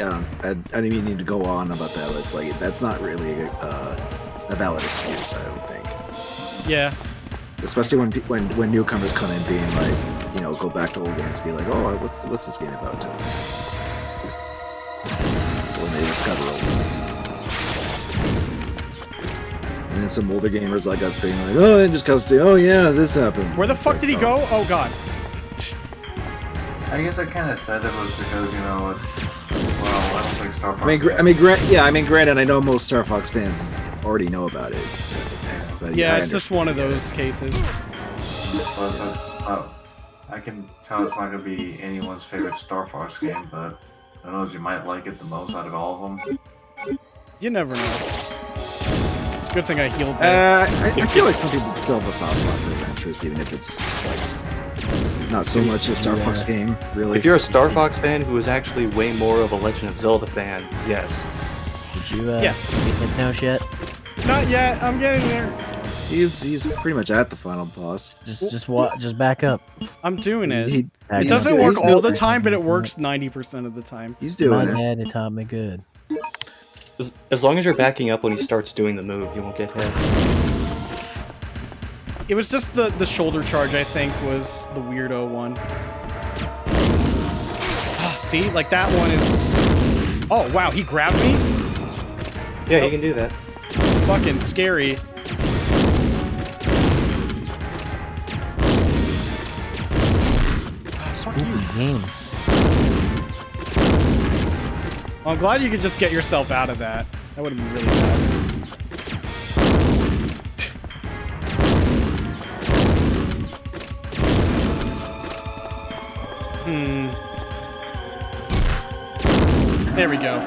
didn't even need to go on about that. It's like that's not really a valid excuse, I don't think. Yeah. Especially when newcomers come in, being like, go back to old games, and be like, oh, what's this game about? When they discover old games. And then some older gamers like us being like, oh, it just comes to, oh yeah, this happened. Where the fuck did he go? Oh god. I guess I kind of said it was because it's well, I don't think Star Fox. Granted, I know most Star Fox fans already know about it. But yeah, it's just one of those cases. Plus, I can tell it's not gonna be anyone's favorite Star Fox game, but I know you might like it the most out of all of them. You never know. It's a good thing I healed that. I feel like some people still have a soft spot for Adventures, even if it's not so much a Star Fox game, really. If you're a Star Fox fan who is actually way more of a Legend of Zelda fan, yes. Did you get Hypnos yet? Not yet. I'm getting there. He's pretty much at the final boss. Just back up. I'm doing it. It doesn't work all the time, but it works 90% of the time. He's doing it. My dad taught me good. As long as you're backing up when he starts doing the move, you won't get hit. It was just the shoulder charge, I think, was the weirdo one. See? Like, that one is... Oh, wow, he grabbed me? Yeah, you can do that. Fucking scary. Fuck you. Game. Well, I'm glad you could just get yourself out of that. That would have been really bad. There we go.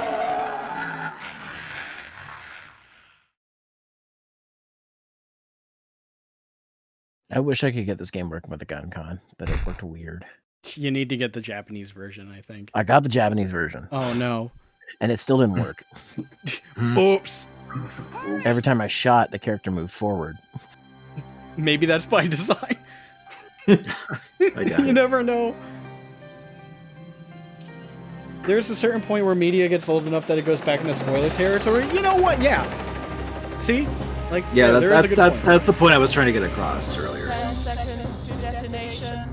I wish I could get this game working with the gun con, but it worked weird. You need to get the Japanese version, I think. I got the Japanese version. Oh no. And it still didn't work. Oops. Every time I shot, the character moved forward. Maybe that's by design. You never know. There's a certain point where media gets old enough that it goes back into spoiler territory. You know what? Yeah. See? Like, yeah, there is a good point. That's the point I was trying to get across earlier. 10 seconds to detonation.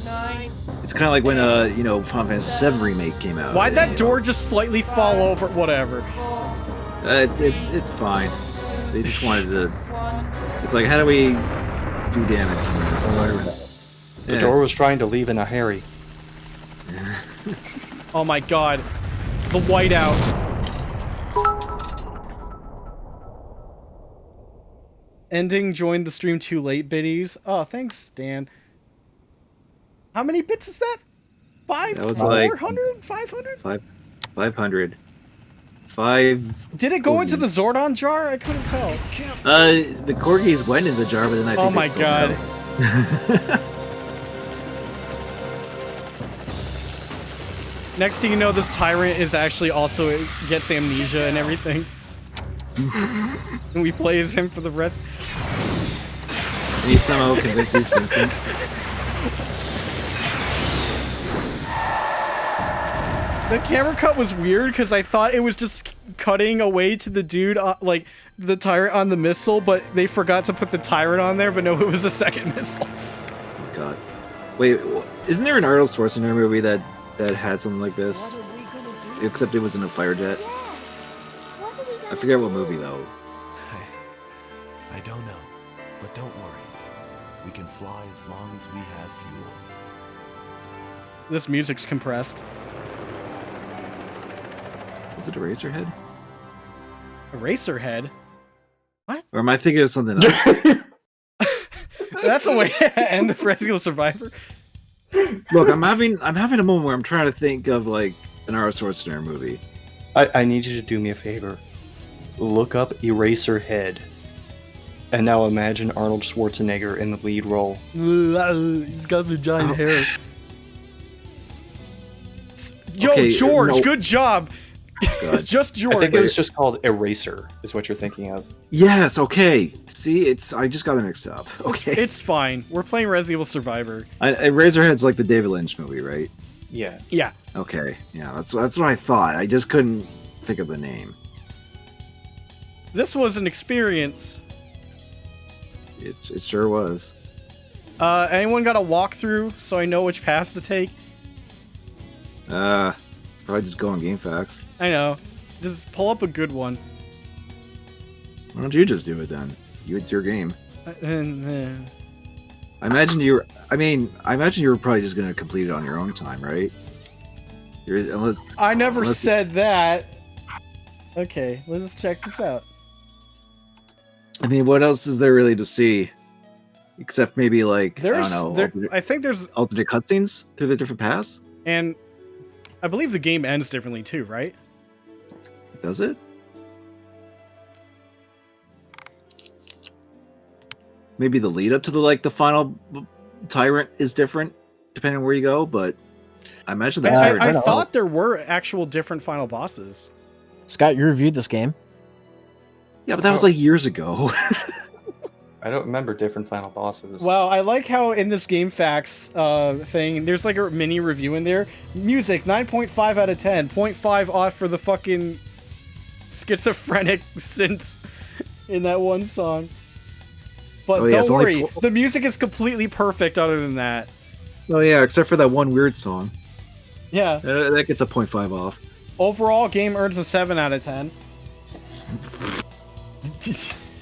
9. It's kind of like when Final Fantasy VII Remake came out. Why'd that door just slightly fall over? Whatever. It's fine. They just wanted to... It's like, how do we do damage in this environment? The door was trying to leave in a hurry. Oh my god. The whiteout. Ending joined the stream too late, biddies. Oh, thanks, Dan. How many bits is that? That was like 400? 500? 500. 5. Did it go into the Zordon jar? I couldn't tell. The corgis went in the jar, but then I think Oh my they spilled god. out. Next thing you know, this tyrant is actually also gets amnesia and everything. And we play as him for the rest. And he somehow convinced he's Vincent. The camera cut was weird because I thought it was just cutting away to the dude, like the tyrant on the missile, but they forgot to put the tyrant on there. But no, it was a second missile. Oh god. Wait, isn't there an Arnold Schwarzenegger movie that had something like this? Except it was in a fire jet. I forget what movie though. I don't know, but don't worry. We can fly as long as we have fuel. This music's compressed. Is it Eraserhead? Eraserhead? What? Or am I thinking of something else? That's a way to end Resident Evil Survivor. Look, I'm having a moment where I'm trying to think of like an Arnold Schwarzenegger movie. I need you to do me a favor. Look up Eraserhead. And now imagine Arnold Schwarzenegger in the lead role. He's got the giant hair. Yo, Okay, George, no. good job. It's just George. I think it was just called Eraser, is what you're thinking of. Yes, okay. See, I just got it mixed up. Okay. It's fine. We're playing Resident Evil Survivor. Eraserhead's like the David Lynch movie, right? Yeah. Yeah. Okay. Yeah, that's what I thought. I just couldn't think of the name. This was an experience. It sure was. Anyone got a walkthrough so I know which paths to take? Probably just go on GameFAQs. I know. Just pull up a good one. Why don't you just do it then? It's your game. Uh, I imagine you were probably just gonna complete it on your own time, right? I never said that. Okay, let's check this out. I mean, what else is there really to see? Except maybe like, I don't know, I think there's alternate cutscenes through the different paths? And I believe the game ends differently too, right? Does it? Maybe the lead up to the final tyrant is different depending on where you go, but I imagine the tyrant. I thought there were actual different final bosses. Scott, you reviewed this game. Yeah, but that was like years ago. I don't remember different final bosses. Well, I like how in this GameFAQs thing, there's like a mini review in there. Music, 9.5 out of 10. 0.5 off for the fucking schizophrenic synths in that one song. But don't worry, the music is completely perfect other than that. Oh yeah, except for that one weird song. Yeah. That gets a 0.5 off. Overall, game earns a 7 out of 10.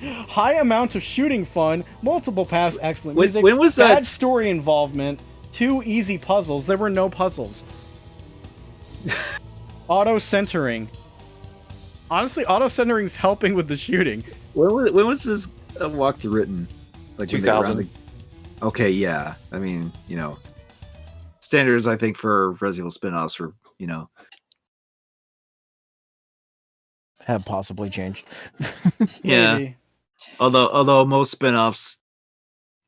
High amount of shooting fun, multiple paths, excellent music, when was bad that? Story involvement, 2 easy puzzles. There were no puzzles. Auto-centering. Honestly, auto-centering's helping with the shooting. When was this walkthrough written? Like 2000. Okay, yeah. I mean, standards I think for Resident Evil spin-offs for, Have possibly changed. Yeah. Maybe. Although most spin-offs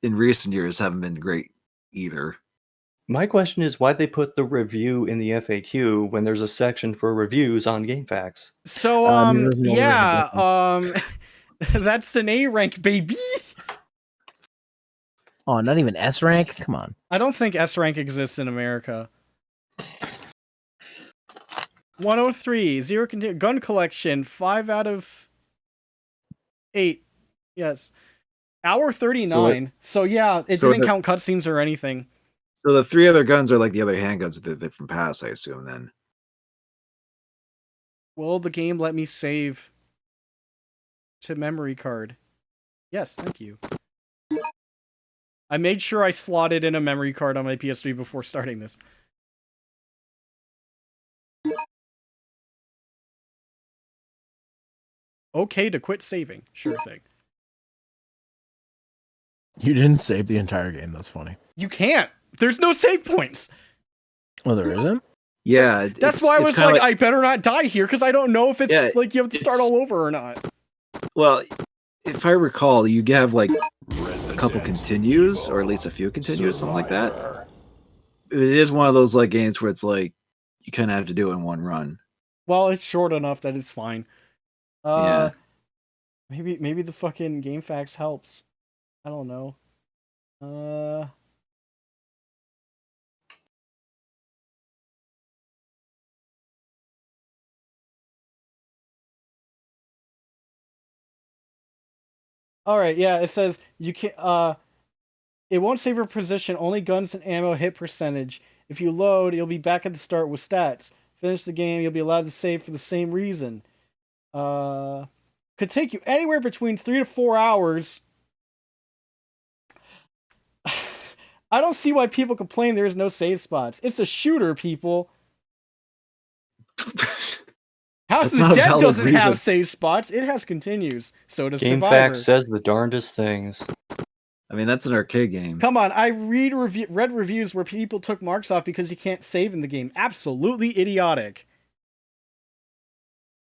in recent years haven't been great either. My question is why they put the review in the FAQ when there's a section for reviews on GameFAQs. So, that's an A rank, baby. Oh, not even S rank? Come on. I don't think S rank exists in America. 103, zero gun collection, 5 out of 8. Yes. Hour 39. So yeah, it didn't count cutscenes or anything. So the 3 other guns are like the other handguns at the different paths, I assume, then. Will the game let me save to memory card? Yes, thank you. I made sure I slotted in a memory card on my PSP before starting this. Okay to quit saving. Sure thing. You didn't save the entire game. That's funny. You can't. There's no save points. Oh, there isn't? Yeah. That's why I was like, I better not die here because I don't know if it's like you have to start all over or not. Well, if I recall, you have like a couple continues, or at least a few continues, something like that. It is one of those like games where it's like you kind of have to do it in one run. Well, it's short enough that it's fine. Yeah. Maybe the fucking game facts helps. I don't know. All right, yeah, it says you can it won't save your position, only guns and ammo hit percentage. If you load, you'll be back at the start with stats. Finish the game, you'll be allowed to save for the same reason. Could take you anywhere between 3 to 4 hours. I don't see why people complain there is no save spots. It's a shooter, people. House of the Dead doesn't have save spots. It has continues. So does Survivor. GameFAQs says the darndest things. I mean, that's an arcade game. Come on, I read read reviews where people took marks off because you can't save in the game. Absolutely idiotic.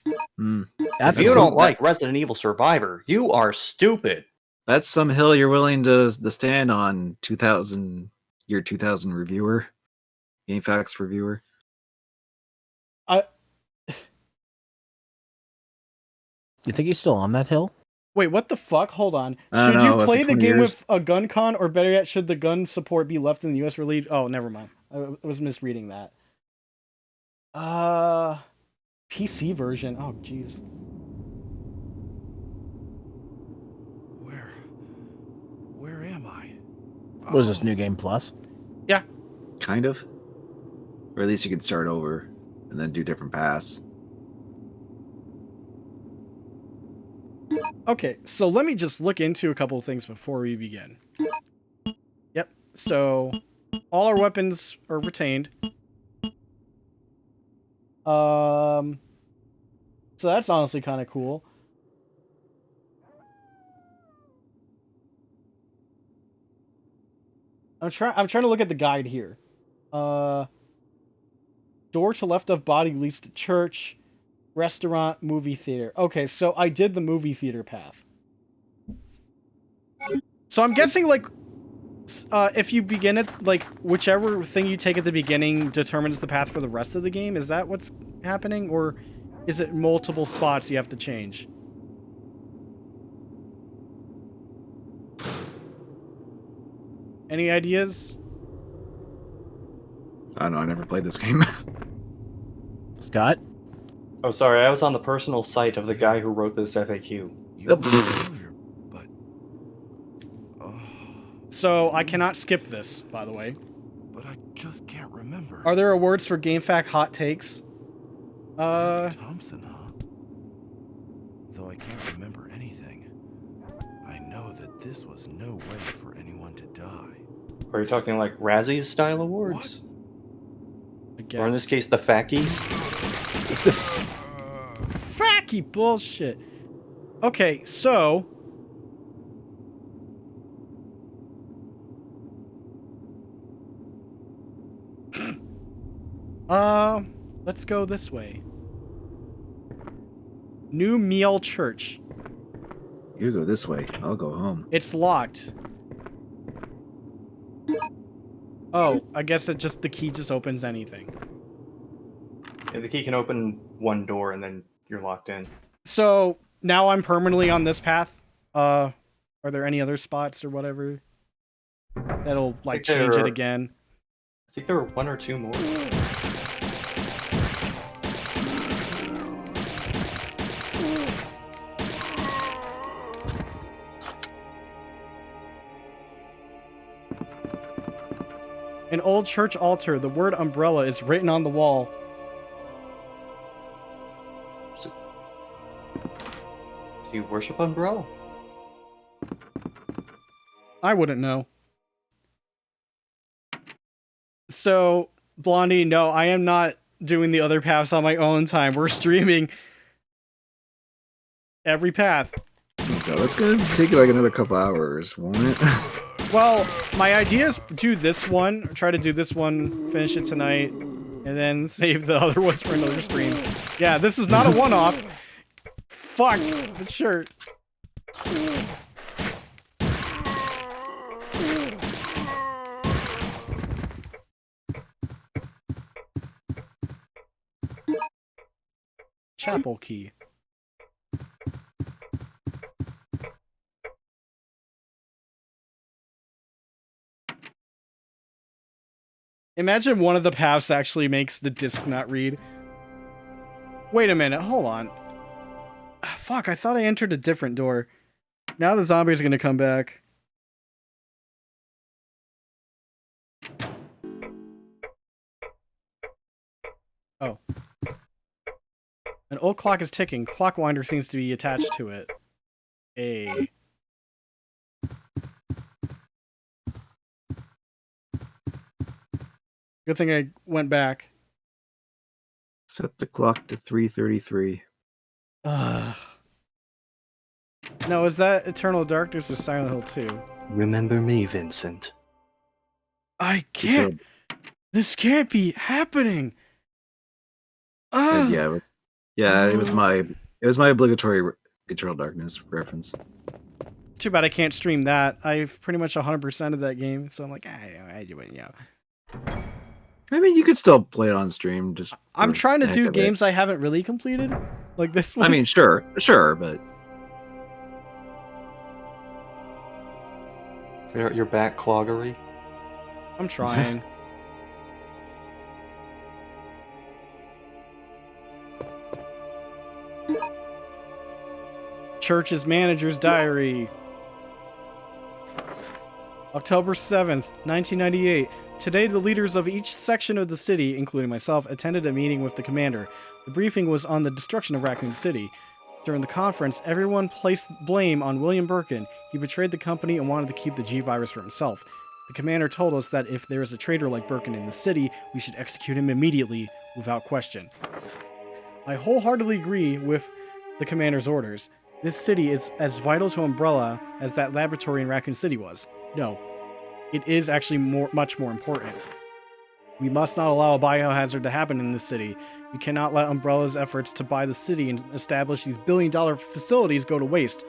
If you don't like Resident Evil Survivor, you are stupid. That's some hill you're willing to stand on, 2000 reviewer, GameFAQs reviewer. You think he's still on that hill? Wait, what the fuck? Hold on. Should you play the game with a gun con, or better yet, should the gun support be left in the US release? Oh, never mind. I was misreading that. PC version. Oh, jeez. Where am I? What is this, New Game Plus? Yeah. Kind of. Or at least you can start over and then do different paths. Okay, so let me just look into a couple of things before we begin. Yep, so all our weapons are retained. So that's honestly kind of cool. I'm trying to look at the guide here. Door to left of body leads to church. Restaurant, movie theater. Okay, so I did the movie theater path. So I'm guessing, like, if you begin it, like, whichever thing you take at the beginning determines the path for the rest of the game. Is that what's happening? Or is it multiple spots you have to change? Any ideas? I don't know, I never played this game. Scott? Oh, sorry, I was on the personal site of the guy who wrote this FAQ. So I cannot skip this, by the way. But I just can't remember. Are there awards for GameFAQ hot takes? Thompson, huh? Though I can't remember anything, I know that this was no way for anyone to die. Are you talking like Razzies style awards? I guess. Or in this case, the Fackies? Facky bullshit. Okay, so let's go this way. New Meal Church. You go this way. I'll go home. It's locked. Oh, I guess the key just opens anything. Yeah, the key can open one door and then you're locked in. So now I'm permanently on this path. Are there any other spots or whatever that'll like change it again? I think there were one or two more. An old church altar. The word umbrella is written on the wall. Do you worship Umbrella? I wouldn't know. So, Blondie, no, I am not doing the other paths on my own time. We're streaming every path. Oh So that's gonna take you like another couple hours, won't it? Well, my idea is do this one, try to do this one, finish it tonight, and then save the other ones for another stream. Yeah, this is not a one-off. Fuck, but sure. Chapel key. Imagine one of the paths actually makes the disc not read. Wait a minute, hold on. Fuck, I thought I entered a different door. Now the zombies are gonna come back. Oh. An old clock is ticking. Clockwinder seems to be attached to it. A. Good thing I went back. Set the clock to 3:33. Ugh. No, is that Eternal Darkness or Silent Hill 2? Remember me, Vincent. I can't. This can't be happening. Yeah, it was my obligatory Eternal Darkness reference. It's too bad I can't stream that. I've pretty much 100% of that game, so I'm like, I do it, yeah. I mean, you could still play it on stream. Just I'm trying to do games I haven't really completed, like this one. I mean, sure, but Your backcloggery. I'm trying. Church's manager's diary. October 7th, 1998. Today, the leaders of each section of the city, including myself, attended a meeting with the commander. The briefing was on the destruction of Raccoon City. During the conference, everyone placed blame on William Birkin. He betrayed the company and wanted to keep the G-Virus for himself. The commander told us that if there is a traitor like Birkin in the city, we should execute him immediately, without question. I wholeheartedly agree with the commander's orders. This city is as vital to Umbrella as that laboratory in Raccoon City was. No, it is actually much more important. We must not allow a biohazard to happen in this city. We cannot let Umbrella's efforts to buy the city and establish these billion-dollar facilities go to waste.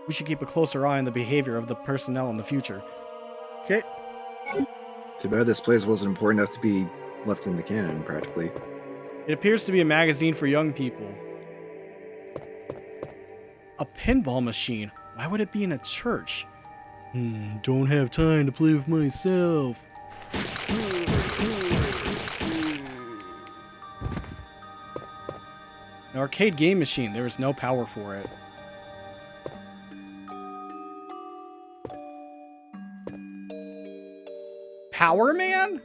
We should keep a closer eye on the behavior of the personnel in the future. Okay. Too bad this place wasn't important enough to be left in the canon, practically. It appears to be a magazine for young people. A pinball machine? Why would it be in a church? Don't have time to play with myself. An arcade game machine. There is no power for it. Power Man?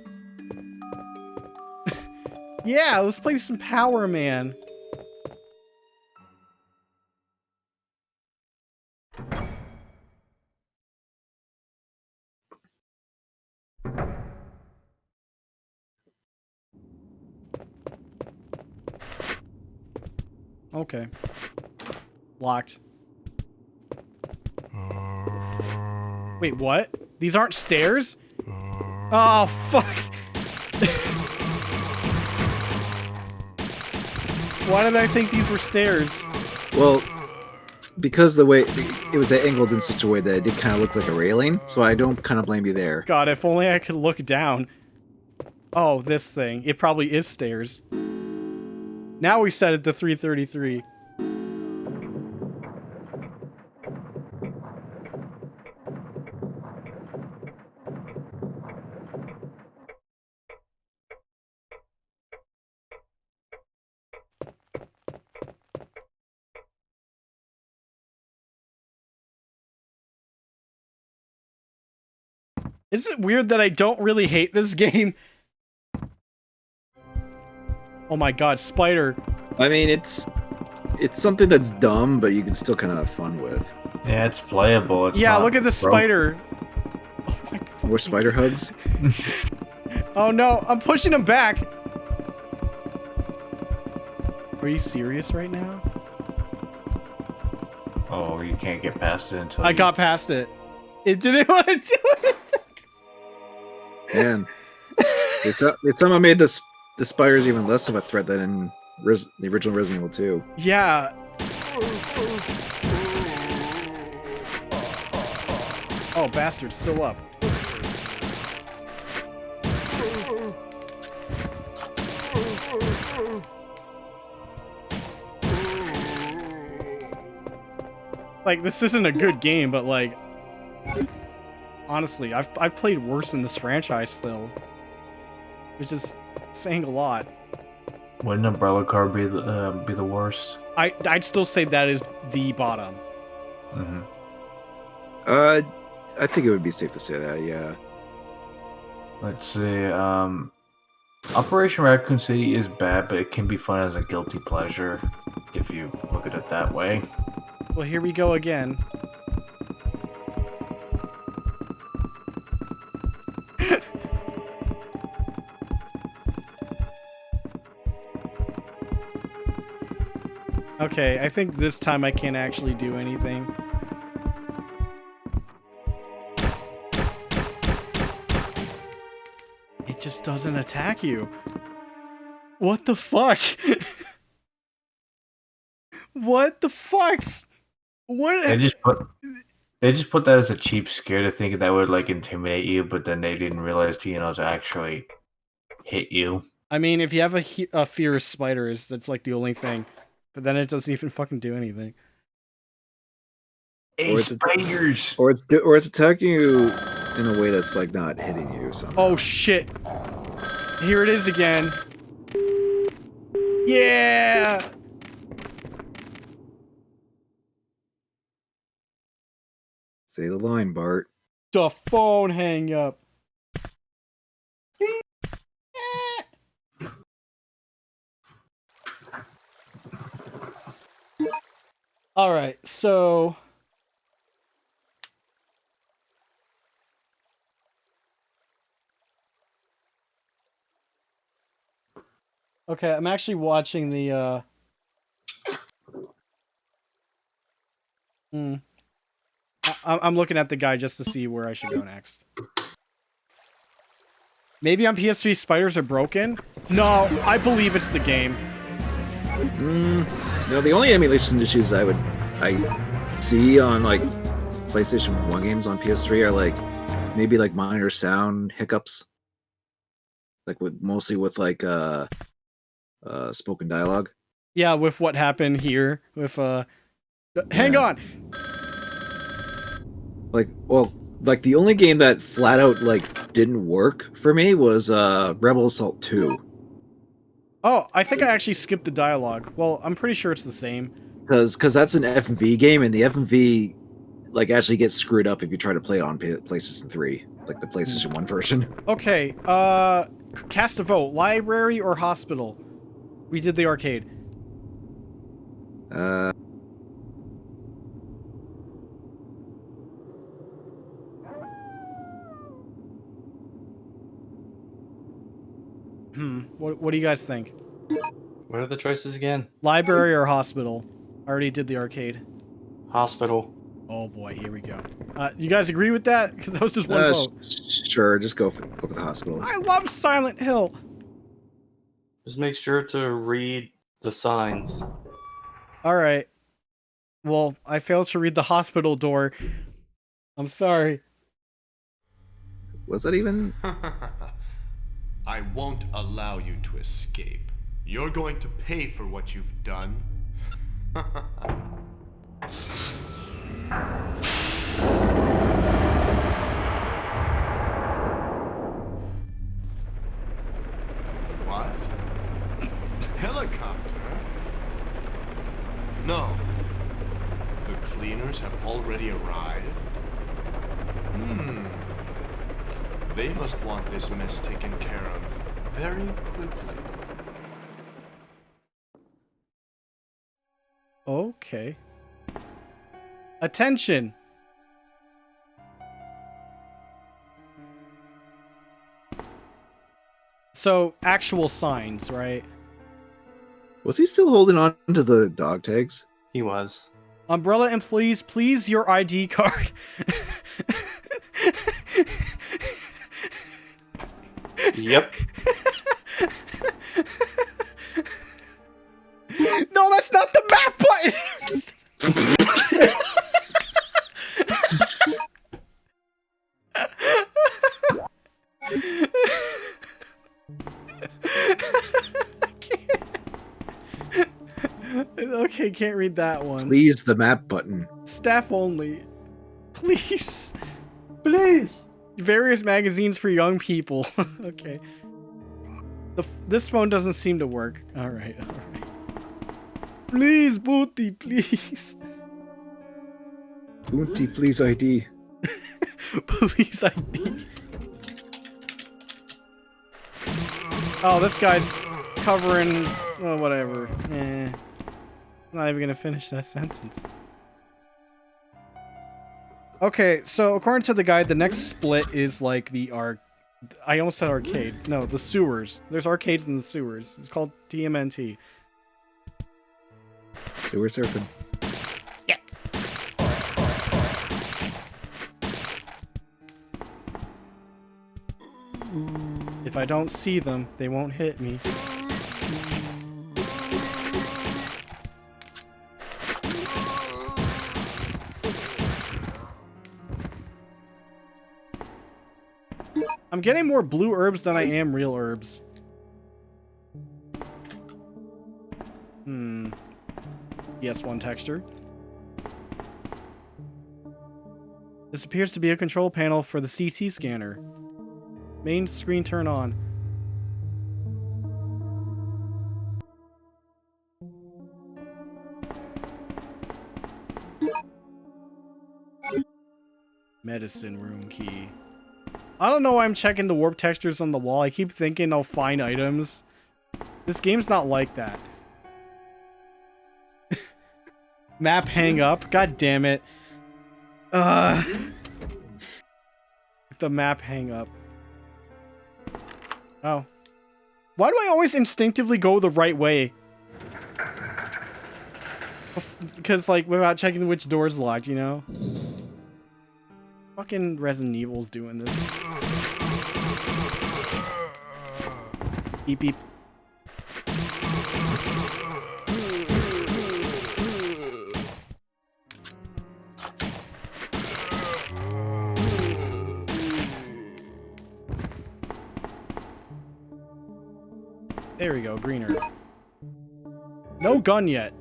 Yeah, let's play some Power Man. Okay. Locked. Wait, what? These aren't stairs? Oh, fuck. Why did I think these were stairs? Well, because the way it was angled in such a way that it did kind of look like a railing, so I don't kind of blame you there. God, if only I could look down. Oh, this thing. It probably is stairs. Now we set it to 333. Is it weird that I don't really hate this game? Oh my god, spider. I mean, it's something that's dumb, but you can still kind of have fun with. Yeah, it's playable. It's yeah, not look at the spider. Oh my god. More spider hugs? Oh no, I'm pushing him back. Are you serious right now? Oh, you can't get past it until I got past it. It didn't want to do it. Man, it's somehow made the spires even less of a threat than in the original Resident Evil 2. Yeah. Oh, bastard's still up. Like, this isn't a good game, but like, honestly, I've played worse in this franchise still, which is saying a lot. Wouldn't Umbrella Card be the worst? I'd still say that is the bottom. Mm-hmm. I think it would be safe to say that, yeah. Let's see. Operation Raccoon City is bad, but it can be fun as a guilty pleasure if you look at it that way. Well, here we go again. Okay, I think this time I can't actually do anything. It just doesn't attack you. What the fuck? What the fuck? What? They just put that as a cheap scare to think that would like intimidate you, but then they didn't realize Tino's actually hit you. I mean, if you have a fear of spiders, that's like the only thing. But then it doesn't even fucking do anything. Hey, spiders! Or it's attacking you in a way that's like not hitting you. Somehow. Oh shit! Here it is again. Yeah! Say the line, Bart. The phone hang up. All right, so okay, I'm actually watching the I'm looking at the guy just to see where I should go next. Maybe on PS3 spiders are broken? No, I believe it's the game. No, the only emulation issues I see on like PlayStation 1 games on PS3 are like maybe like minor sound hiccups, like mostly with like spoken dialogue. Yeah, with what happened here with hang on. Like the only game that flat out like didn't work for me was Rebel Assault 2. Oh, I think I actually skipped the dialogue. Well, I'm pretty sure it's the same. Because that's an FMV game, and the FMV like actually gets screwed up if you try to play it on PlayStation 3, like the PlayStation 1 version. Okay, cast a vote. Library or hospital? We did the arcade. What do you guys think? What are the choices again? Library or hospital? I already did the arcade. Hospital. Oh boy, here we go. You guys agree with that? Because that was just one vote. Sure, just go for the hospital. I love Silent Hill. Just make sure to read the signs. All right. Well, I failed to read the hospital door. I'm sorry. Was that even? I won't allow you to escape. You're going to pay for what you've done. What? Helicopter? No. The cleaners have already arrived? They must want this mess taken care of very quickly. Okay. Attention! So, actual signs, right? Was he still holding on to the dog tags? He was. Umbrella employees, please your ID card. Yep. No, that's not the map button! Okay, can't read that one. Please, the map button. Staff only. Please. Please. Various magazines for young people. Okay. This phone doesn't seem to work. Alright, alright. Please, Booty, please. Booty, please ID. Please ID. Oh, this guy's covering... Oh, whatever. Eh. I'm not even gonna finish that sentence. Okay, so according to the guide, the next split is like the I almost said arcade. No, the sewers. There's arcades in the sewers. It's called TMNT. Sewer surfing. Yeah. If I don't see them, they won't hit me. I'm getting more blue herbs than I am real herbs. PS1 texture. This appears to be a control panel for the CT scanner. Main screen turn on. Medicine room key. I don't know why I'm checking the warp textures on the wall. I keep thinking I'll find items. This game's not like that. Map hang up. God damn it. The map hang up. Oh. Why do I always instinctively go the right way? Because, like, without checking which door's locked, you know? Fucking Resident Evil's doing this. Beep beep. There we go, greener. No gun yet.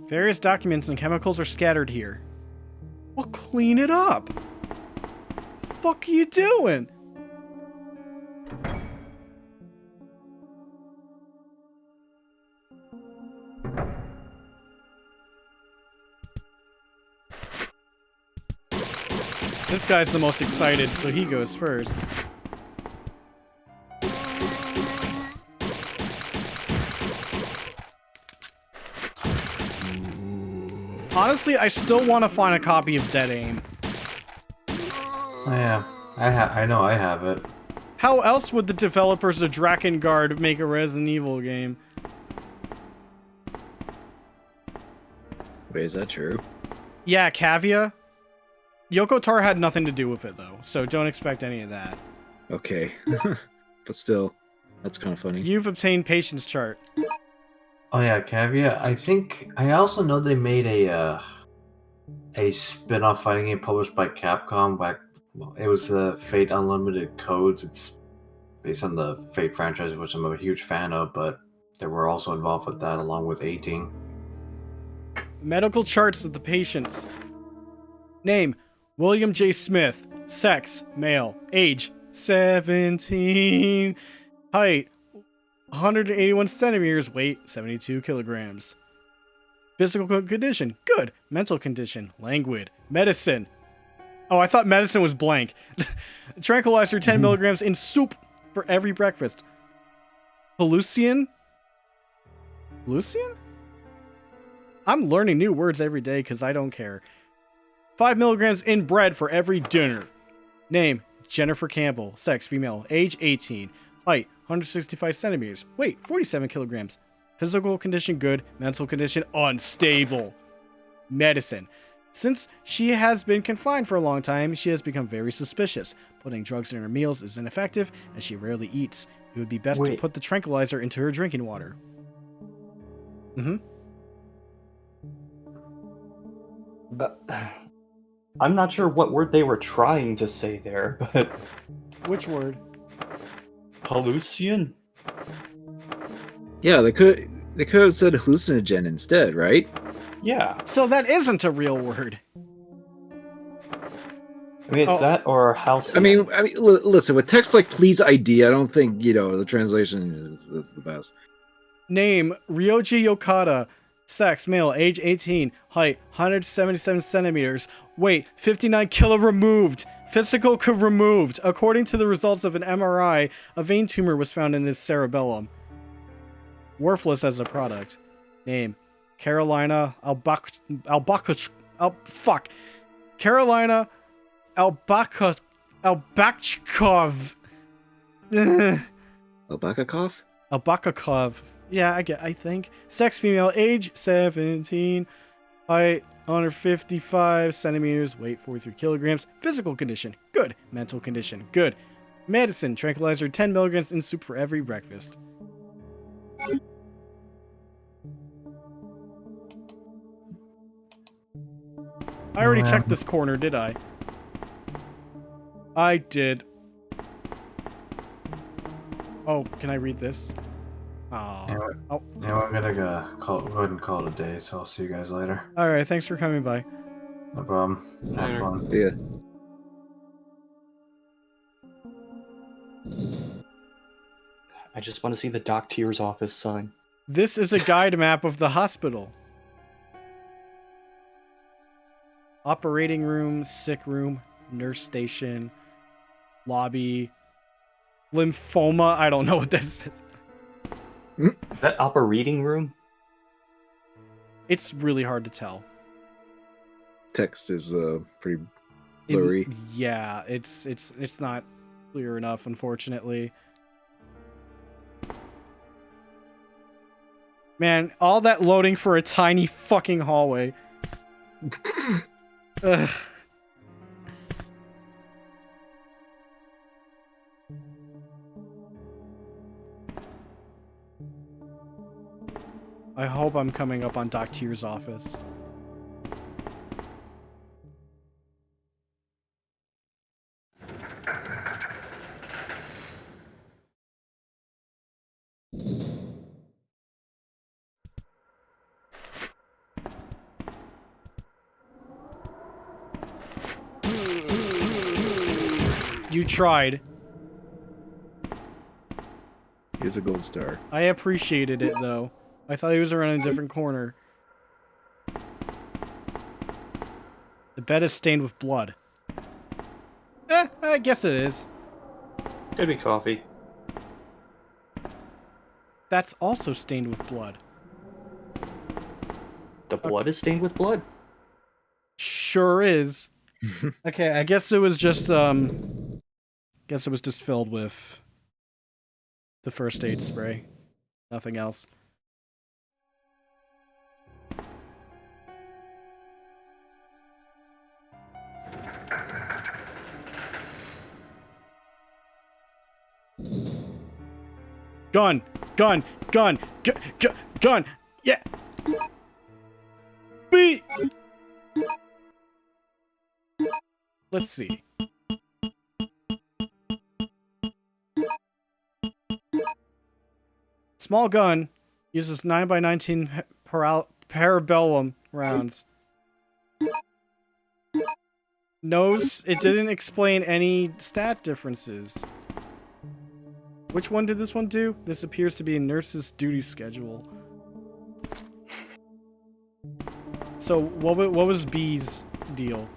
Various documents and chemicals are scattered here. Well, clean it up. The fuck are you doing? This guy's the most excited, so he goes first. Honestly, I still want to find a copy of Dead Aim. Oh, yeah, I know I have it. How else would the developers of Drakengard make a Resident Evil game? Wait, is that true? Yeah, Cavia. Yoko Taro had nothing to do with it, though, so don't expect any of that. Okay. But still, that's kind of funny. You've obtained Patience Chart. Oh yeah, Cavia. I think I also know they made a spin-off fighting game published by Capcom back. Well, it was Fate Unlimited Codes. It's based on the Fate franchise, which I'm a huge fan of, but they were also involved with that along with 18. Medical charts of the patients. Name: William J. Smith. Sex: male. Age: 17. Height: 181 centimeters. Weight: 72 kilograms. Physical condition: good. Mental condition: languid. Medicine. Oh, I thought medicine was blank. Tranquilizer 10 milligrams in soup for every breakfast. Hallucian? Lucian? I'm learning new words every day because I don't care. 5 milligrams in bread for every dinner. Name: Jennifer Campbell. Sex: female. Age: 18. Height: 165 centimeters. Weight, 47 kilograms. Physical condition good. Mental condition unstable. Medicine. Since she has been confined for a long time, she has become very suspicious. Putting drugs in her meals is ineffective, as she rarely eats. It would be best to put the tranquilizer into her drinking water. I'm not sure what word they were trying to say there, but... Which word? Hallucian? Yeah, they could have said hallucinogen instead, right? Yeah. So that isn't a real word. I mean, it's that or halcyon. I mean, listen, with text like "please ID," I don't think the translation is the best. Name: Ryoji Yokata. Sex: male, age 18, height 177 centimeters, weight 59 kilo removed. Physical removed. According to the results of an MRI, a vein tumor was found in his cerebellum. Worthless as a product. Name: Carolina Carolina Albakchkov. Albakakov? Yeah, I think. Sex: female, age 17, height 155 centimeters, weight 43 kilograms. Physical condition good. Mental condition good. Medicine: tranquilizer 10 milligrams in soup for every breakfast. I already checked this corner, did I? I did. Oh, can I read this? Anyway, I'm gonna go ahead and call it a day, so I'll see you guys later. Alright, thanks for coming by. No problem. Have fun. See ya. I just want to see the doctor's office sign. This is a guide map of the hospital. Operating room, sick room, nurse station, lobby, lymphoma. I don't know what that says. Is that operating room? It's really hard to tell. Text is pretty blurry. Yeah, it's not clear enough, unfortunately. Man, all that loading for a tiny fucking hallway. Ugh. I hope I'm coming up on Doc Tier's office. You tried. Here's a gold star. I appreciated it, though. I thought he was around a different corner. The bed is stained with blood. I guess it is. Could be coffee. That's also stained with blood. The blood is stained with blood? Sure is. Okay, I guess it was just, filled with the first aid spray. Nothing else. Gun! Gun! Gun! Gun! Yeah! B! Let's see. Small gun uses 9x19 parabellum rounds. Nose, it didn't explain any stat differences. Which one did this one do? This appears to be a nurse's duty schedule. So, what was B's deal?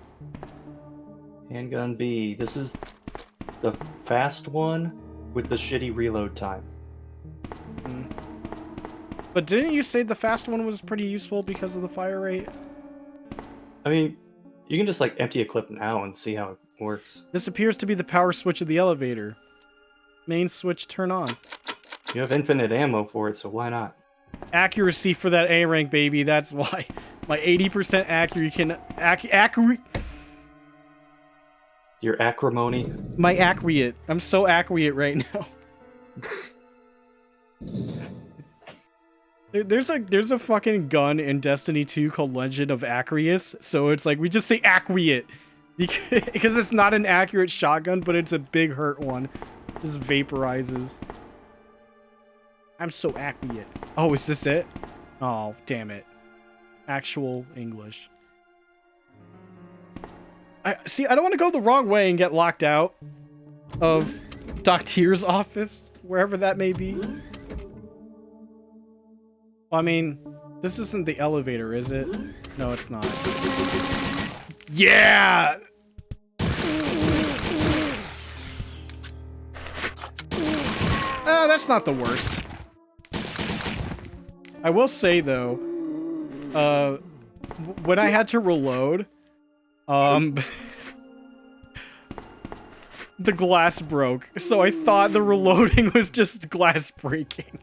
Handgun B. This is the fast one with the shitty reload time. But didn't you say the fast one was pretty useful because of the fire rate? I mean, you can just like empty a clip now and see how it works. This appears to be the power switch of the elevator. Main switch turn on. You have infinite ammo for it, so why not? Accuracy for that A rank, baby. That's why. My 80% accuracy can... accurate... Your acrimony. My accurate. I'm so accurate right now. There's a fucking gun in Destiny 2 called Legend of Acreus, so it's like we just say accurate because it's not an accurate shotgun, but it's a big hurt one. Just vaporizes. I'm so accurate. Oh, is this it? Oh, damn it. Actual English. I don't want to go the wrong way and get locked out of Doctier's office, wherever that may be. Well, I mean, this isn't the elevator, is it? No, it's not. Yeah! That's not the worst. I will say, though, when I had to reload, the glass broke, so I thought the reloading was just glass breaking.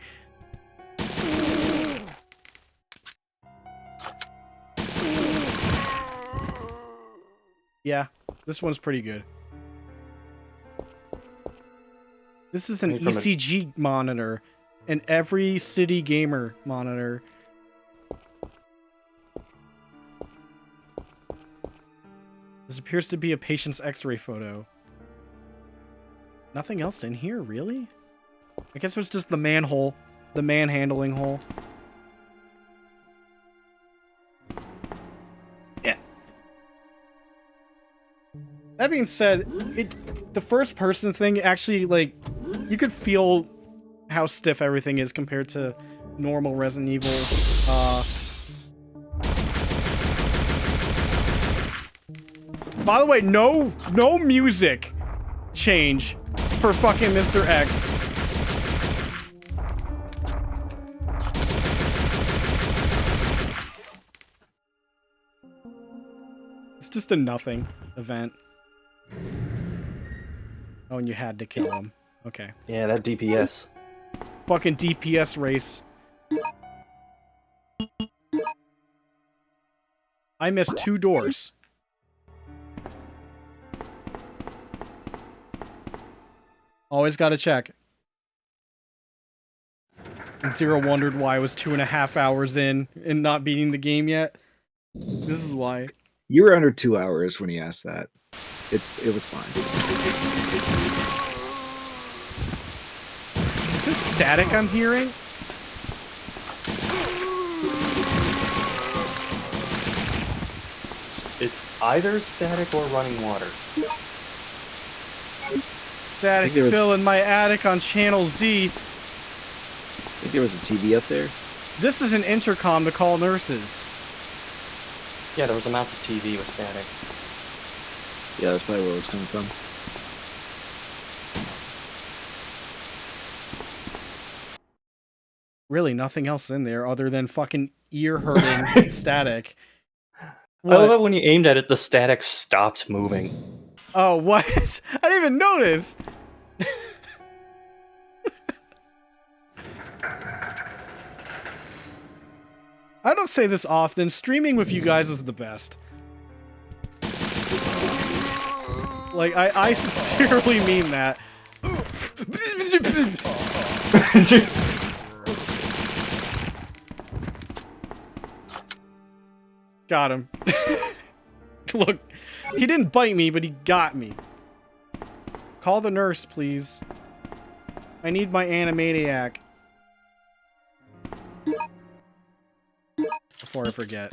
Yeah, this one's pretty good. This is an ECG monitor, and every city gamer monitor. This appears to be a patient's x-ray photo. Nothing else in here, really? I guess it was just the manhole. The manhandling hole. Yeah. That being said, the first person thing actually, like, you could feel how stiff everything is compared to normal Resident Evil. By the way, no music change for fucking Mr. X. It's just a nothing event. Oh, and you had to kill him. Okay. Yeah, that DPS. Fucking DPS race. I missed 2 doors. Always gotta check. And Zero wondered why I was 2.5 hours in and not beating the game yet. This is why. You were under 2 hours when he asked that. It was fine. Is this static I'm hearing? It's either static or running water. Static fill in my attic on Channel Z. I think there was a TV up there. This is an intercom to call nurses. Yeah, there was a mounted TV with static. Yeah, that's probably where it was coming from. Really, nothing else in there other than fucking ear-hurting static. What? I love it when you aimed at it, the static stopped moving. Oh, what? I didn't even notice! I don't say this often, streaming with you guys is the best. Like, I sincerely mean that. Got him. Look, he didn't bite me, but he got me. Call the nurse, please. I need my Animaniac. Before I forget.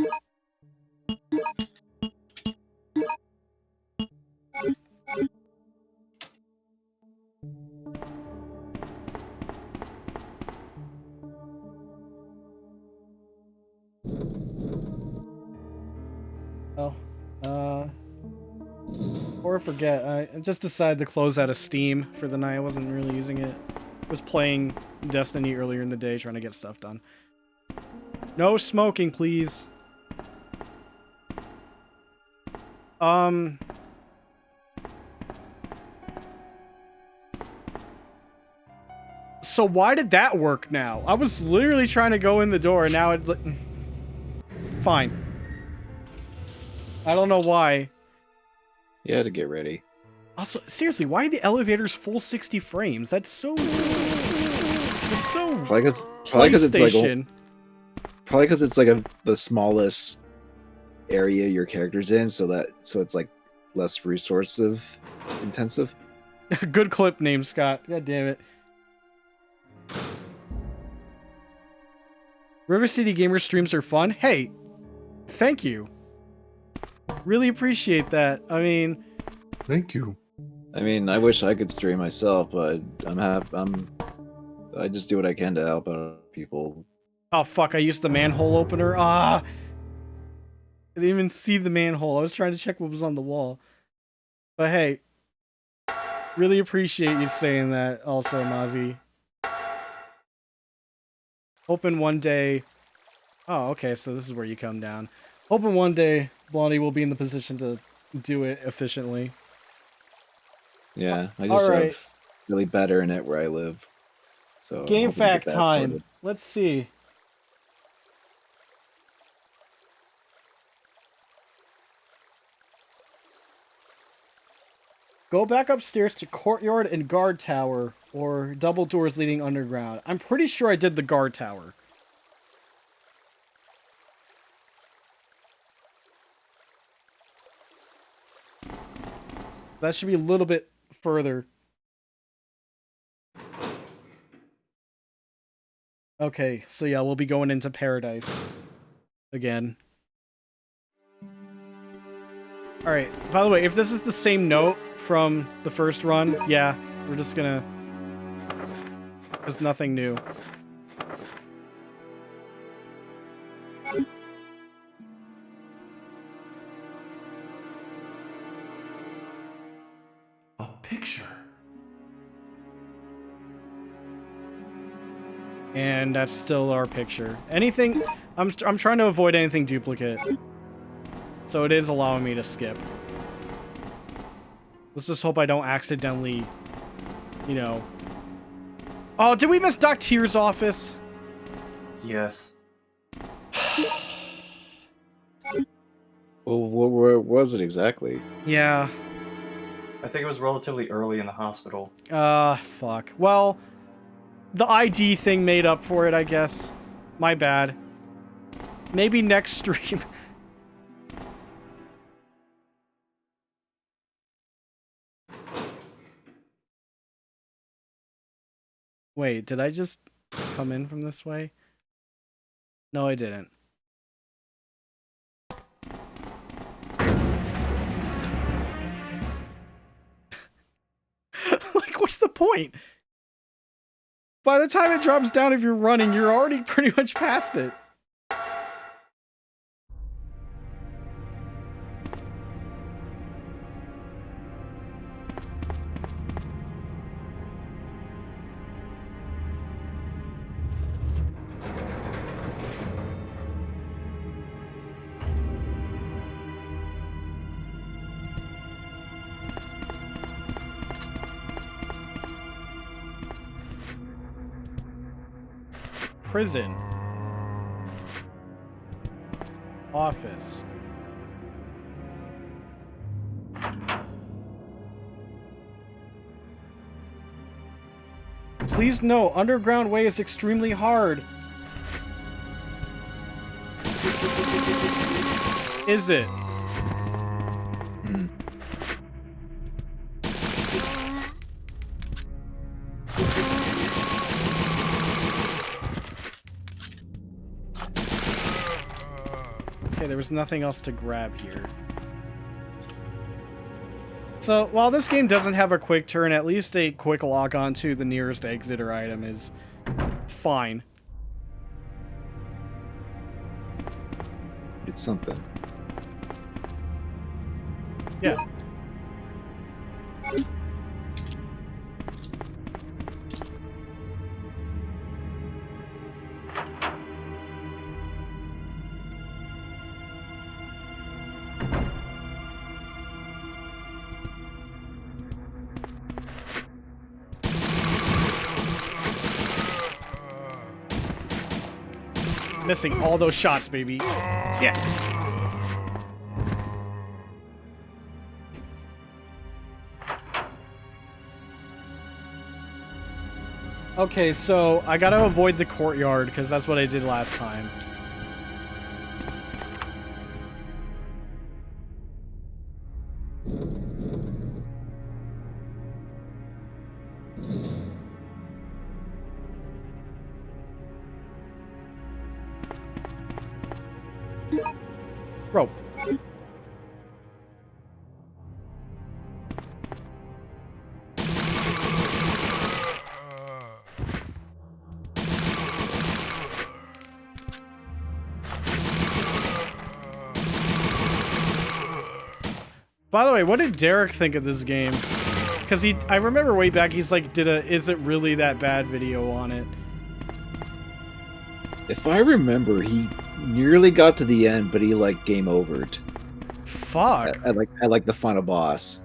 Or forget, I just decided to close out of Steam for the night. I wasn't really using it. I was playing Destiny earlier in the day, trying to get stuff done. No smoking, please. So why did that work now? I was literally trying to go in the door and now it... Fine. I don't know why. You had to get ready. Also, seriously, why are the elevators full 60 frames? That's so... It's so... Probably because it's like... PlayStation. Probably because it's like the smallest area your character's in, so it's like less intensive. Good clip name, Scott. God damn it. River City Gamer streams are fun. Hey, thank you. Really appreciate that. I mean, thank you. I mean, I wish I could stream myself, but I just do what I can to help out people. oh fuck, I used the manhole opener. I didn't even see the manhole. I was trying to check what was on the wall. But hey, really appreciate you saying that also, Mozzie. Hoping one day... Oh, okay, so this is where you come down. Hoping one day Blondie will be in the position to do it efficiently. Yeah, I just have really bad internet where I live. So Game fact time. Let's see. Go back upstairs to courtyard and guard tower, or double doors leading underground. I'm pretty sure I did the guard tower. That should be a little bit further. Okay, so yeah, we'll be going into paradise again. Alright, by the way, if this is the same note from the first run, yeah, we're just gonna... There's nothing new. A picture. And that's still our picture. Anything... I'm trying to avoid anything duplicate. So it is allowing me to skip. Let's just hope I don't accidentally, you know... Oh, did we miss Doc Tier's office? Yes. Well, where was it exactly? Yeah. I think it was relatively early in the hospital. Fuck. Well, the ID thing made up for it, I guess. My bad. Maybe next stream. Wait, did I just come in from this way? No, I didn't. Like, what's the point? By the time it drops down, if you're running, you're already pretty much past it. Prison. Office. Please know, underground way is extremely hard. Is it? Okay, there was nothing else to grab here. So, while this game doesn't have a quick turn, at least a quick lock on to the nearest exit or item is fine. It's something. Yeah. missing all those shots, baby. Yeah. Okay, so I gotta avoid the courtyard because that's what I did last time. Bro. By the way, what did Derek think of this game? Because I remember way back he's like, did a "is it really that bad" video on it. If I remember, he nearly got to the end, but he like game overed. Fuck. I like the final boss.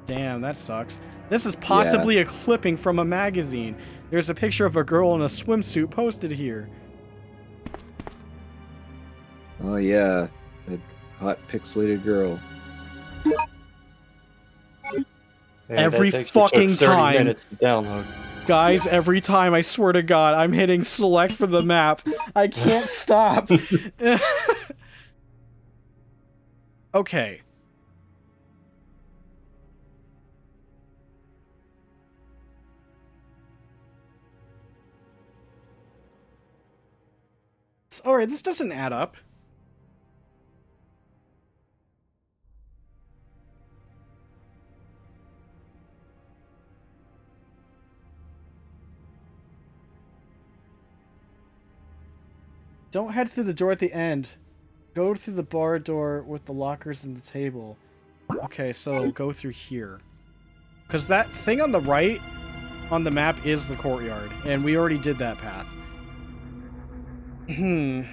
Damn, that sucks. This is possibly a clipping from a magazine. There's a picture of a girl in a swimsuit posted here. Oh yeah, that hot pixelated girl. Every fucking time. Minutes to download. Guys, every time, I swear to God, I'm hitting select for the map. I can't stop. Okay. Alright, this doesn't add up. Don't head through the door at the end. Go through the bar door with the lockers and the table. Okay, so go through here. Because that thing on the right on the map is the courtyard, and we already did that path. In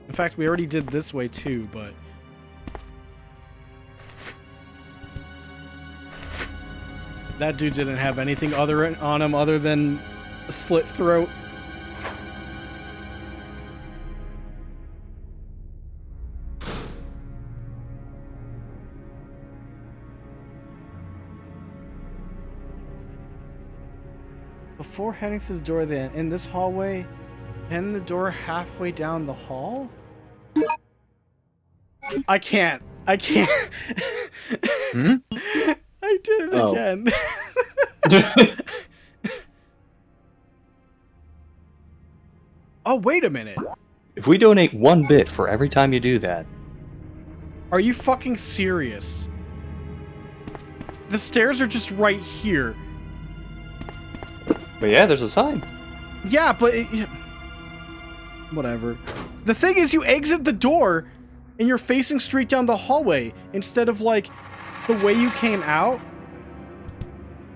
fact, we already did this way too, but... that dude didn't have anything on him other than a slit throat. Before heading to the door then, in this hallway, end the door halfway down the hall? I can't. I did it again. Oh, wait a minute. If we donate 1 bit for every time you do that... Are you fucking serious? The stairs are just right here. But yeah, there's a sign. Yeah, but... whatever. The thing is, you exit the door, and you're facing straight down the hallway, instead of, like, the way you came out.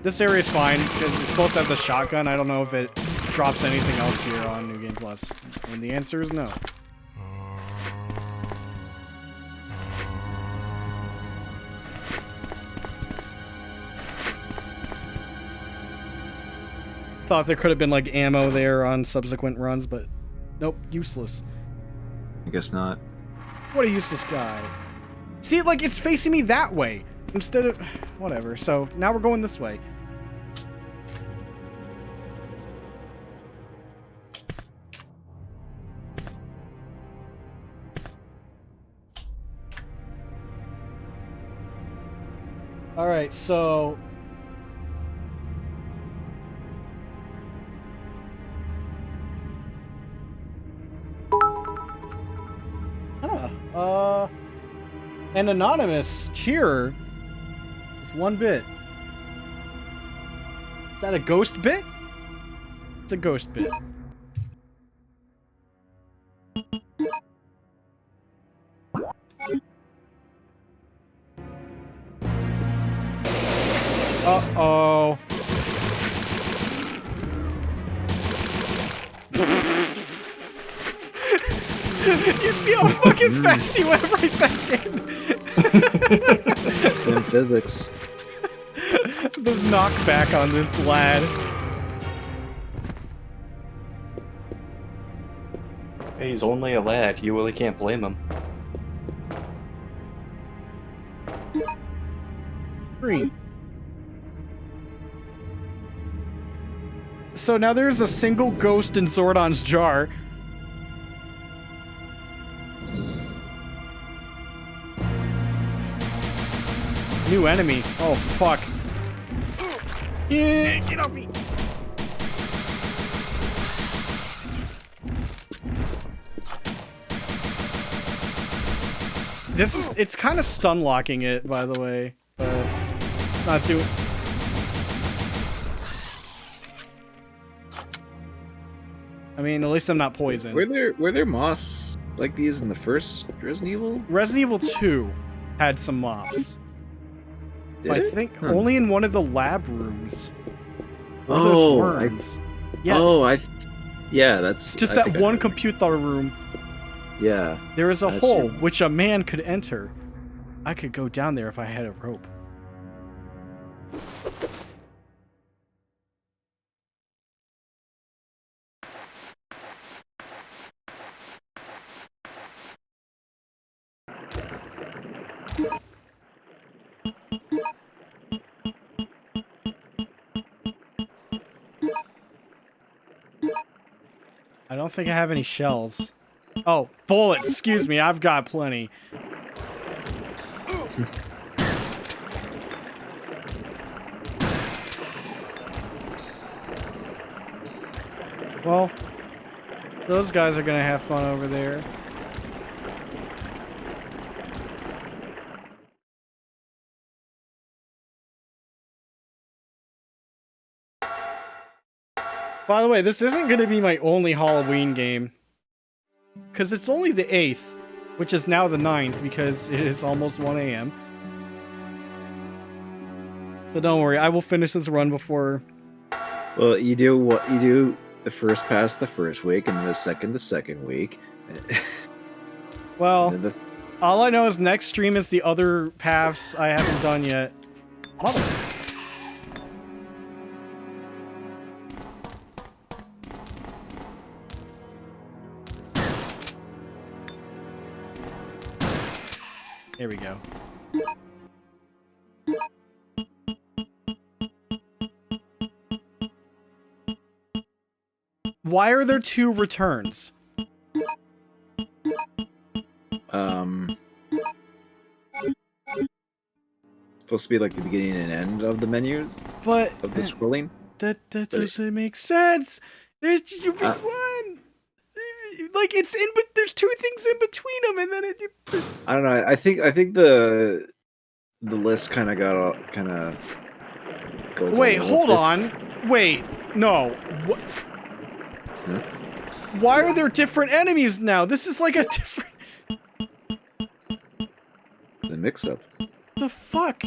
This area is fine, because it's supposed to have the shotgun. I don't know if it drops anything else here on New Game Plus. And the answer is no. Thought there could have been, like, ammo there on subsequent runs, but nope, useless. I guess not. What a useless guy. See, like, it's facing me that way instead of... whatever. So, now we're going this way. Alright, so... an anonymous cheerer with 1 bit. Is that a ghost bit? It's a ghost bit. Uh-oh. You see how fucking fast he went right back in? In physics. The knockback on this lad. Hey, he's only a lad. You really can't blame him. Green. So now there's a single ghost in Zordon's jar. New enemy. Oh, fuck. Yeah, get off me. It's kind of stun locking it, by the way, but it's not doing. I mean, at least I'm not poisoned. Were there moths like these in the first Resident Evil? Resident Evil 2 had some moths. Did I it? think Huh. only in one of the lab rooms. Where Oh, those worms. Yeah. Oh, yeah, that's It's just I that think I one know. computer room. Yeah. There is a That's hole true. which a man could enter. I could go down there if I had a rope. I don't think I have any shells. Oh, bullets. Excuse me. I've got plenty. Well, those guys are gonna have fun over there. By the way, this isn't gonna be my only Halloween game. Because it's only the 8th, which is now the 9th because it is almost 1 a.m. But don't worry, I will finish this run before... Well, you do what you do the first pass the first week, and then the second week. Well, And then all I know is next stream is the other paths I haven't done yet. Mother... Here we go. Why are there 2 returns? Supposed to be like the beginning and end of the menus, but of the scrolling. That doesn't make sense. You pick one. Like it's in, but there's 2 things in between them, and then it. I don't know. I think the list kind of goes. Wait, all over hold the- on. Wait, no. What? Huh? Why are there different enemies now? This is like a different. The mix-up. The fuck?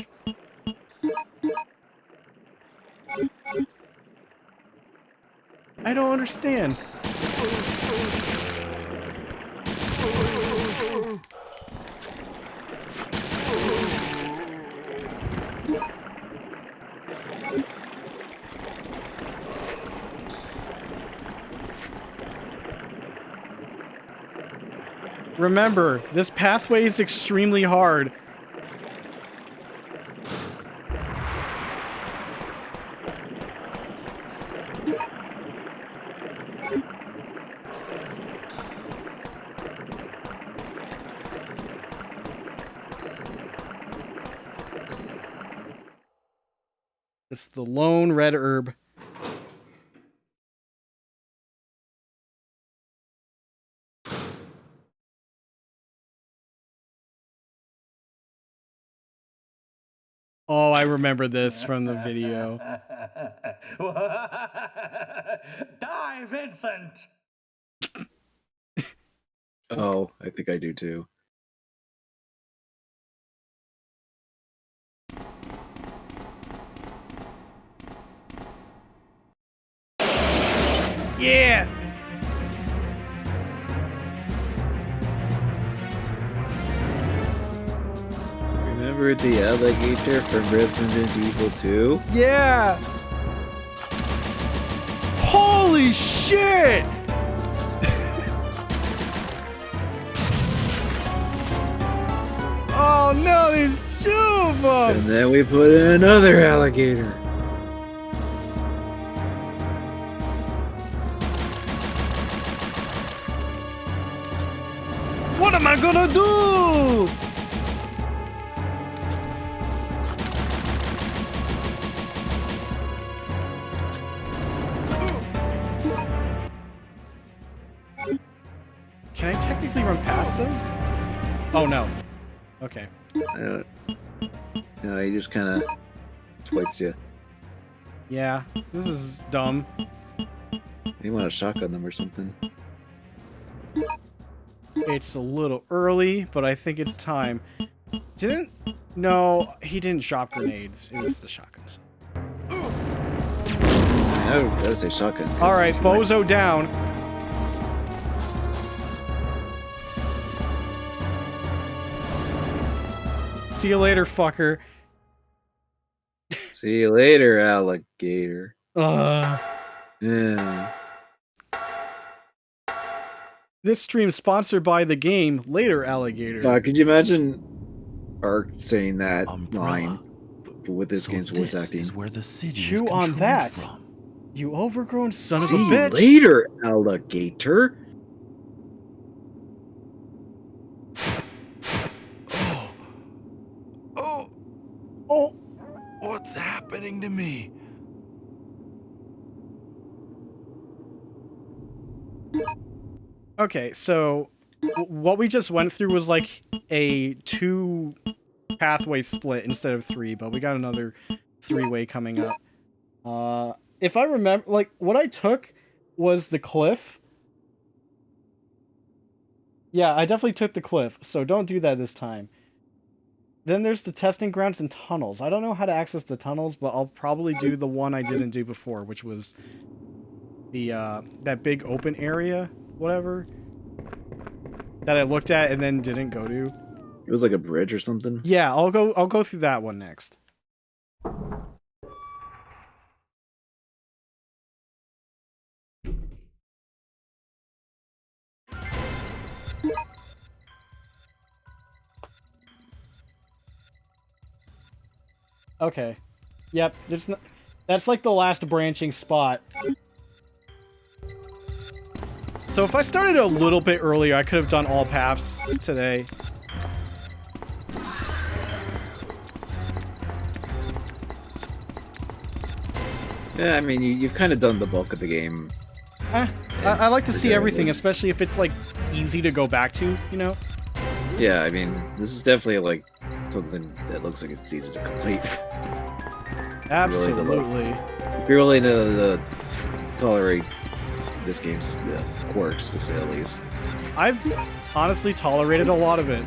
I don't understand. Remember, this pathway is extremely hard. It's the lone red herb. Oh, I remember this from the video. Die, Vincent! Oh, I think I do too. Yeah! remember the alligator from Resident Evil 2? Yeah! Holy shit! Oh no, there's 2 of them! And then we put in another alligator. What am I gonna do? Can I technically run past him? Oh no. Okay. No, he just kind of swipes you. Yeah, this is dumb. You want to shotgun them or something? It's a little early, but I think it's time. No, he didn't drop grenades. It was the shotguns. I would say shotgun. Alright, Bozo down. See you later, fucker. See you later, alligator. Yeah. This stream sponsored by the game Later Alligator. Could you imagine Ark saying that line with this game's voice acting? Is where the city Chew is on that. from. You overgrown son of a See you bitch. later, alligator. Oh, what's happening to me? Okay, so what we just went through was like a 2 pathway split instead of 3, but we got another 3-way coming up. If I remember, like, what I took was the cliff. Yeah, I definitely took the cliff, so don't do that this time. Then there's the testing grounds and tunnels. I don't know how to access the tunnels, but I'll probably do the one I didn't do before, which was the that big open area, whatever, that I looked at and then didn't go to. It was like a bridge or something. Yeah, I'll go through that one next. Okay. Yep, that's like the last branching spot. So if I started a little bit earlier, I could have done all paths today. Yeah, I mean, you've kind of done the bulk of the game. I like to see everything, especially if it's like easy to go back to, you know? Yeah, I mean, this is definitely like something that looks like it's easy to complete. Absolutely. If you're willing to tolerate this game's quirks, to say the least. I've honestly tolerated a lot of it.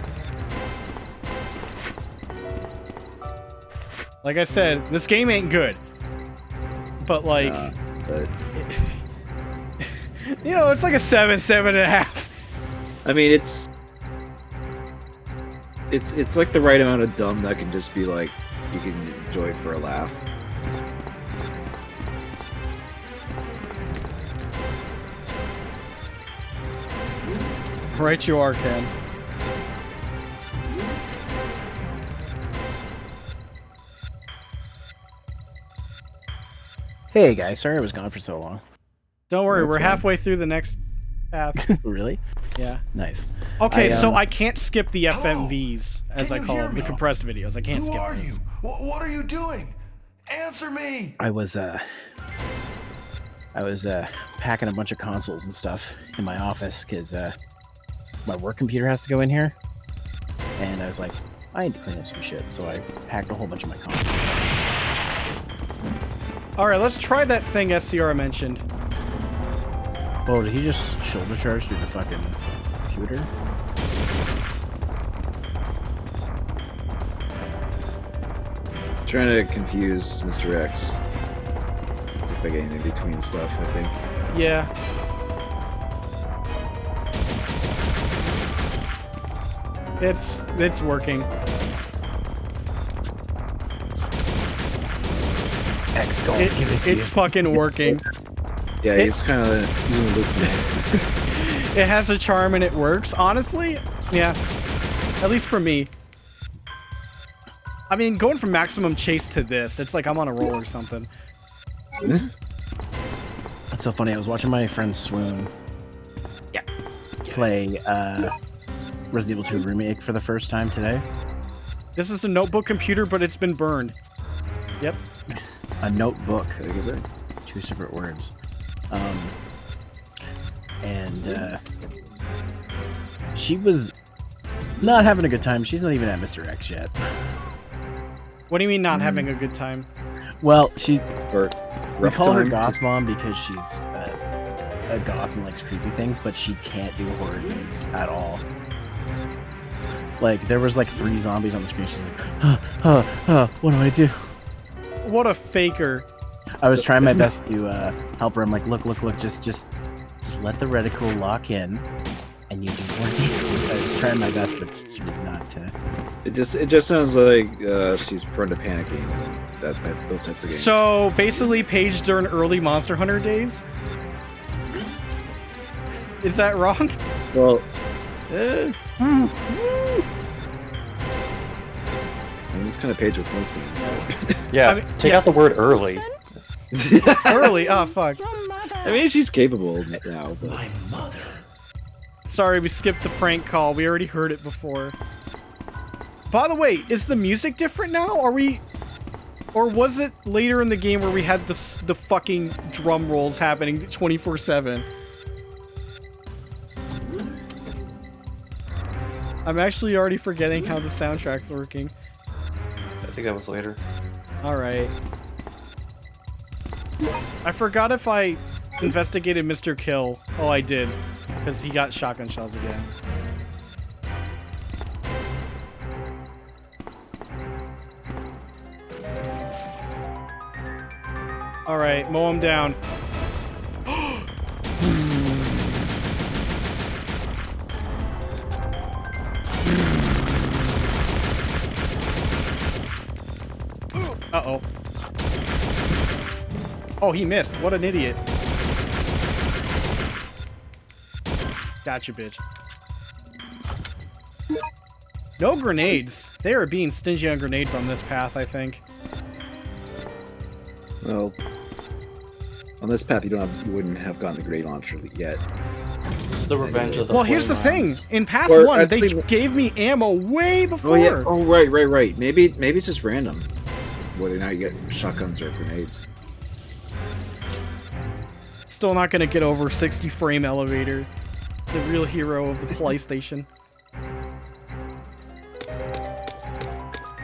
Like I said, this game ain't good. But like... you know, it's like a 7, 7.5. I mean, it's like the right amount of dumb that can just be like, you can enjoy for a laugh. Right you are, Ken. Hey guys, sorry I was gone for so long. Don't worry, That's we're fine. halfway through the next path. Really? Yeah. Nice. Okay, so I can't skip the FMVs, as I call them, the compressed videos. I can't Who skip are those. you? What are you doing? Answer me! I was packing a bunch of consoles and stuff in my office because my work computer has to go in here, and I was like, I need to clean up some shit, so I packed a whole bunch of my consoles. Alright, let's try that thing SCR mentioned. Oh, did he just shoulder charge through the fucking computer? Trying to confuse Mr. X by getting in between stuff, I think. Yeah. It's working. X gonna give it to It's you. fucking working. Yeah, he's kind of using the loop now. It has a charm and it works. Honestly, yeah. At least for me. I mean, going from maximum chase to this, it's like I'm on a roll or something. That's so funny. I was watching my friend Swoon play Resident Evil 2 Remake for the first time today. This is a notebook computer, but it's been burned. Yep. A notebook. Two separate words. And she was not having a good time. She's not even at Mr. X yet. What do you mean not having a good time? Well, we rough call her time, Goth just- Mom because she's a goth and likes creepy things, but she can't do horror games at all. Like, there was like 3 zombies on the screen. She's like, what do I do? What a faker. I was trying my best to help her. I'm like, look, just let the reticle lock in, and you do more damage. I was trying my best, but she was not. It just sounds like she's prone to panicking. Those types of games. So basically, Paige during early Monster Hunter days. Is that wrong? Well, Hmm. I mean, it's kind of Page with most games. Yeah, I mean, take out the word early. Early? Oh, fuck. I mean, she's capable now. But... My mother. Sorry, we skipped the prank call. We already heard it before. By the way, is the music different now? Or was it later in the game where we had the fucking drum rolls happening 24/7? I'm actually already forgetting how the soundtrack's working. I think that was later. Alright. I forgot if I investigated Mr. Kill. Oh, I did. Because he got shotgun shells again. Alright, mow him down. Uh-oh. Oh, he missed. What an idiot. Gotcha, bitch. No grenades. They are being stingy on grenades on this path, I think. Well, on this path, you wouldn't have gotten the grenade launcher yet. It's the revenge of the. Well, here's the flame thing. In path Or 1, they actually- gave me ammo way before. Oh yeah. Oh right. Maybe it's just random whether or not you get shotguns or grenades. Still not gonna get over 60 frame elevator. The real hero of the PlayStation.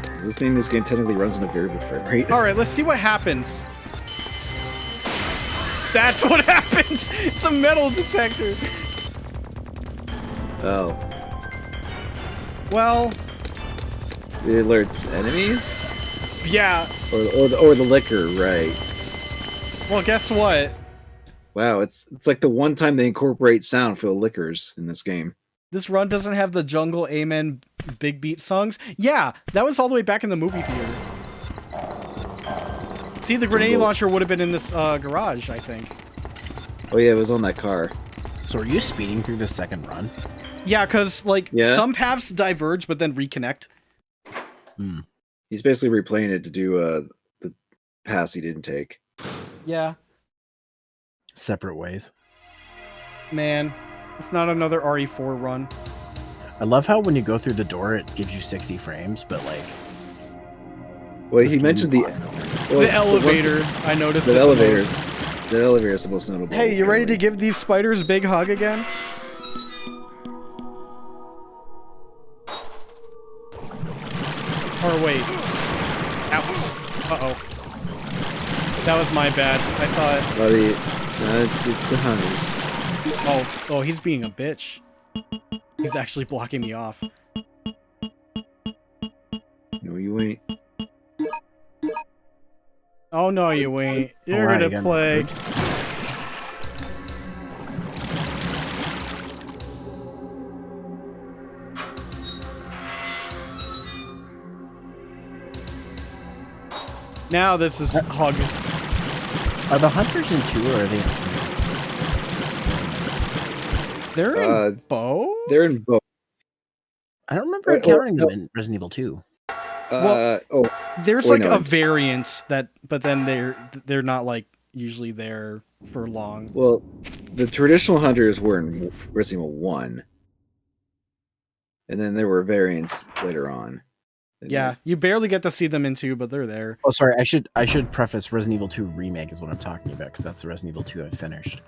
Does this mean this game technically runs in a variable frame rate? Alright, let's see what happens. That's what happens! It's a metal detector! Oh. Well... It alerts enemies? Yeah. Or the liquor, right. Well, guess what? Wow, it's like the one time they incorporate sound for the liquors in this game. This run doesn't have the Jungle Amen Big Beat songs. Yeah, that was all the way back in the movie theater. See, the grenade launcher would have been in this garage, I think. Oh yeah, it was on that car. So are you speeding through the second run? Yeah, because, like, Yeah. some paths diverge, but then reconnect. Hmm. He's basically replaying it to do the pass he didn't take. Yeah. Separate ways. Man, it's not another RE4 run. I love how when you go through the door, it gives you 60 frames, but like... Well, he mentioned the The elevator, I noticed. The it elevator. most. The elevator is the most notable. Hey, you ready to give these spiders a big hug again? Or wait. Ow. Uh-oh. That was my bad. I thought... Well, it's the hunters. Oh, he's being a bitch. He's actually blocking me off. No, you ain't. Oh, no, you ain't. You're Alright, gonna again. play... Now this is hug. Are the hunters in 2 or are they in 3? They're in both? They're in both. I don't remember encountering them in Resident Evil 2. There's like a variant that, but then they're not like usually there for long. Well, the traditional hunters were in Resident Evil 1. And then there were variants later on. Yeah, you barely get to see them in 2, but they're there. Oh, sorry. I should preface Resident Evil 2 remake is what I'm talking about because that's the Resident Evil 2 I've finished.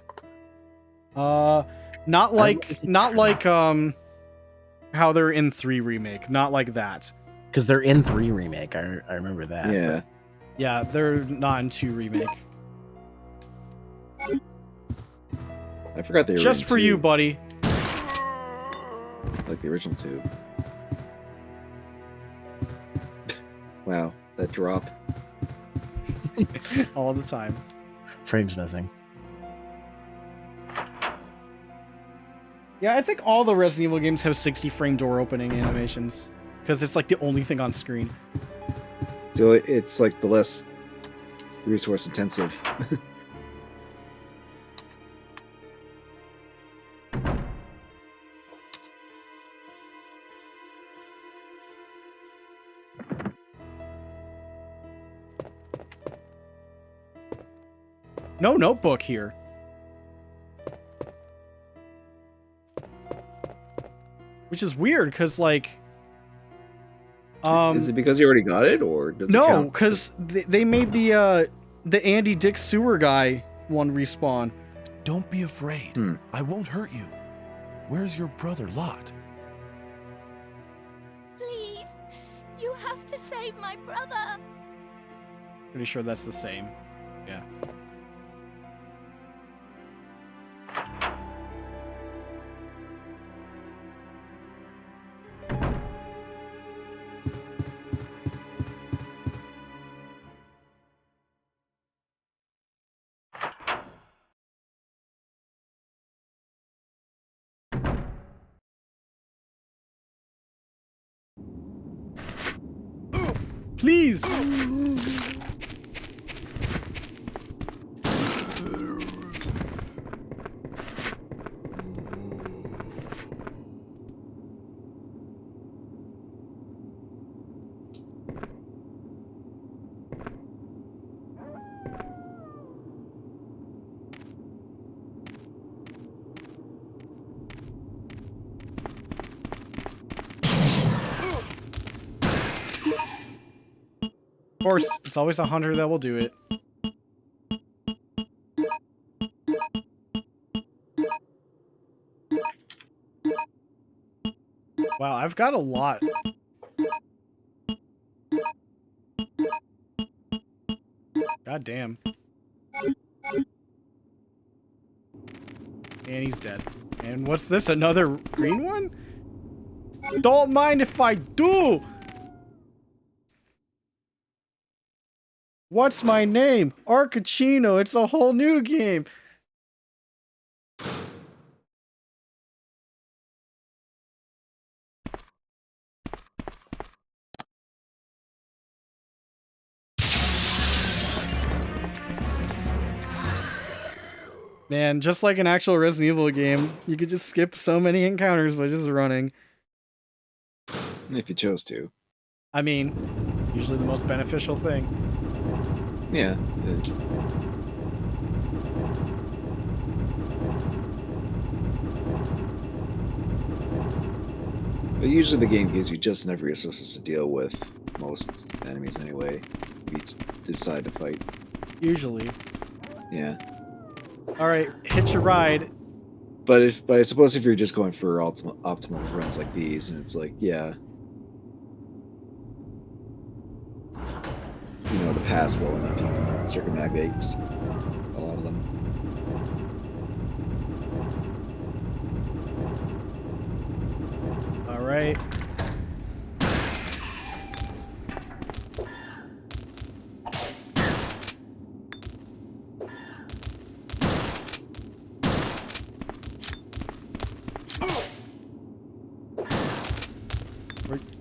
Not like how they're in 3 remake. Not like that. Because they're in 3 remake. I remember that. Yeah. Yeah, they're not in 2 remake. I forgot they were just in for 2. you, buddy. Like the original 2. Wow, that drop. All the time. Frames missing. Yeah, I think all the Resident Evil games have 60 frame door opening animations. Because it's like the only thing on screen. So it's like the less resource intensive. No notebook here. Which is weird, because, like... is it because you already got it, or does it no, count? because they made the Andy Dick Sewer guy one respawn. Don't be afraid. I won't hurt you. Where's your brother Lot? Please, you have to save my brother. Pretty sure that's the same. Yeah. Please! Of course, it's always a hunter that will do it. Wow, I've got a lot. God damn. And he's dead. And what's this? Another green one? Don't mind if I do! What's my name? Arcachino. It's a whole new game. Man, just like an actual Resident Evil game, you could just skip so many encounters by just running. If you chose to. I mean, usually the most beneficial thing. Yeah. But usually the game gives you just enough resources to deal with most enemies anyway. If you decide to fight. Usually. Yeah. Alright, hitch a ride. But I suppose if you're just going for optimal runs like these, and it's like, yeah. You know the pass well enough, you can circumnavigate a lot of them. Alright.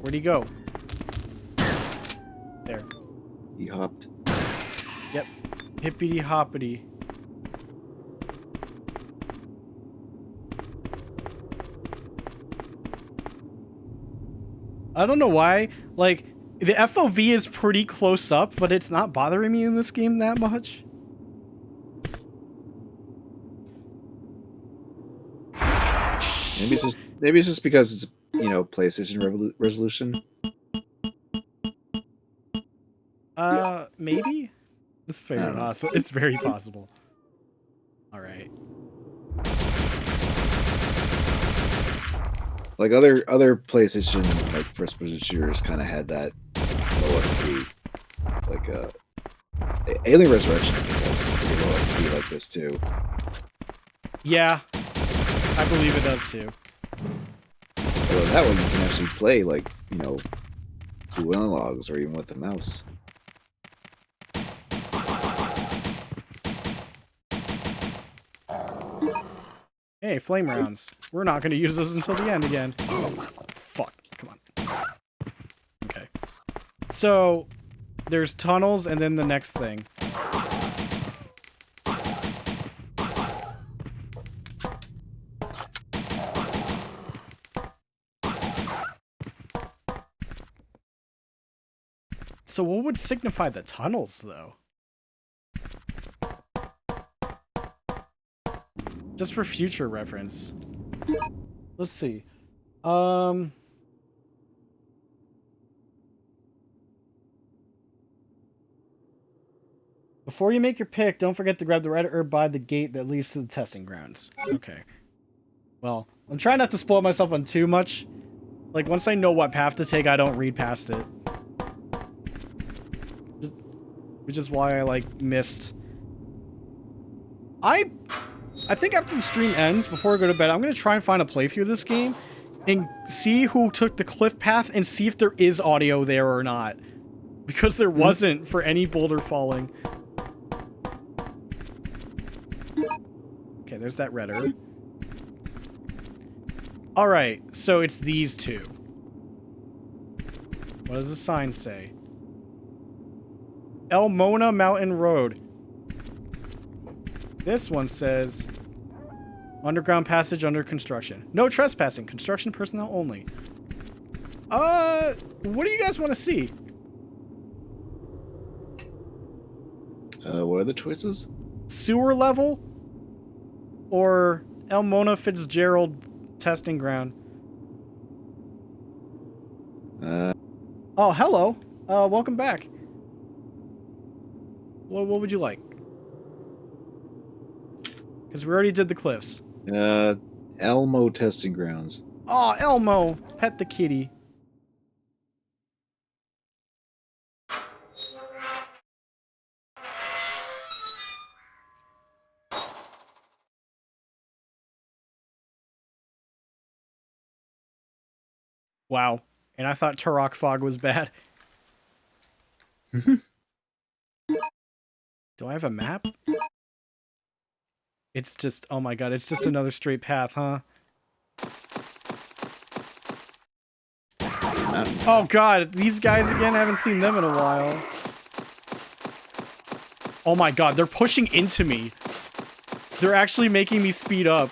Where'd he go? There. He hopped. Yep. Hippity hoppity. I don't know why. Like, the FOV is pretty close up, but it's not bothering me in this game that much. Maybe it's just because it's, you know, PlayStation resolution. Maybe? It's very possible. It's very possible. Alright. Like other PlayStation like first person shooters kind of had that low FP. Like Alien Resurrection I think has pretty low FP like this too. Yeah. I believe it does too. Although that one you can actually play like, you know, through analogs or even with the mouse. Hey, flame rounds. We're not going to use those until the end again. Fuck. Come on. Okay. So, there's tunnels and then the next thing. So what would signify the tunnels, though? Just for future reference. Let's see. Before you make your pick, don't forget to grab the red herb by the gate that leads to the testing grounds. Okay. Well, I'm trying not to spoil myself on too much. Like, once I know what path to take, I don't read past it. Which is why I, like, missed... I think after the stream ends, before I go to bed, I'm going to try and find a playthrough of this game and see who took the cliff path and see if there is audio there or not. Because there wasn't for any boulder falling. Okay, there's that red herb. Alright, so it's these two. What does the sign say? El Mona Mountain Road. This one says, underground passage under construction. No trespassing. Construction personnel only. What do you guys want to see? What are the choices? Sewer level or El Mona Fitzgerald testing ground? Oh, hello. Welcome back. What would you like? Because we already did the cliffs. Elmo testing grounds. Oh, Elmo! Pet the kitty. Wow. And I thought Turok Fog was bad. Do I have a map? It's just, oh my god, it's just another straight path, huh? Oh god, these guys again? I haven't seen them in a while. Oh my god, they're pushing into me. They're actually making me speed up.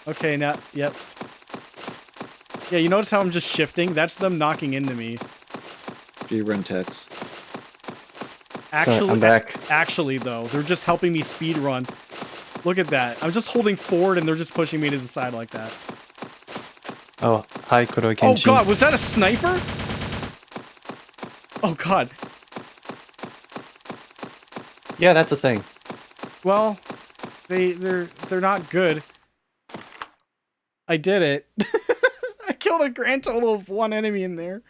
Okay, now, yep. Yeah, you notice how I'm just shifting? That's them knocking into me. Speedrun text. Actually, so I'm back. Actually, though, they're just helping me speed run. Look at that. I'm just holding forward and they're just pushing me to the side like that. Oh, hi, Kuroi Oh Kenshin. god, was that a sniper? Oh god. Yeah, that's a thing. Well, they're not good. I did it. I killed a grand total of 1 enemy in there.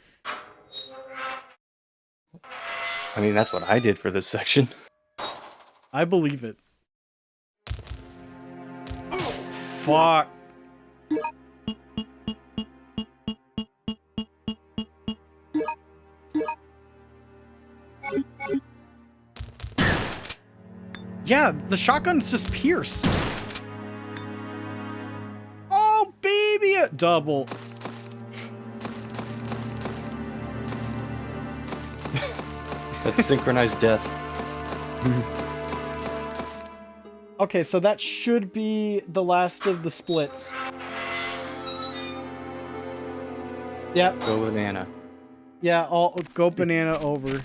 I mean, that's what I did for this section. I believe it. Fuck. Yeah, the shotguns just pierce. Oh, baby! A double. That's synchronized death. Okay, so that should be the last of the splits. Yep. Go banana. Yeah, I'll go banana over.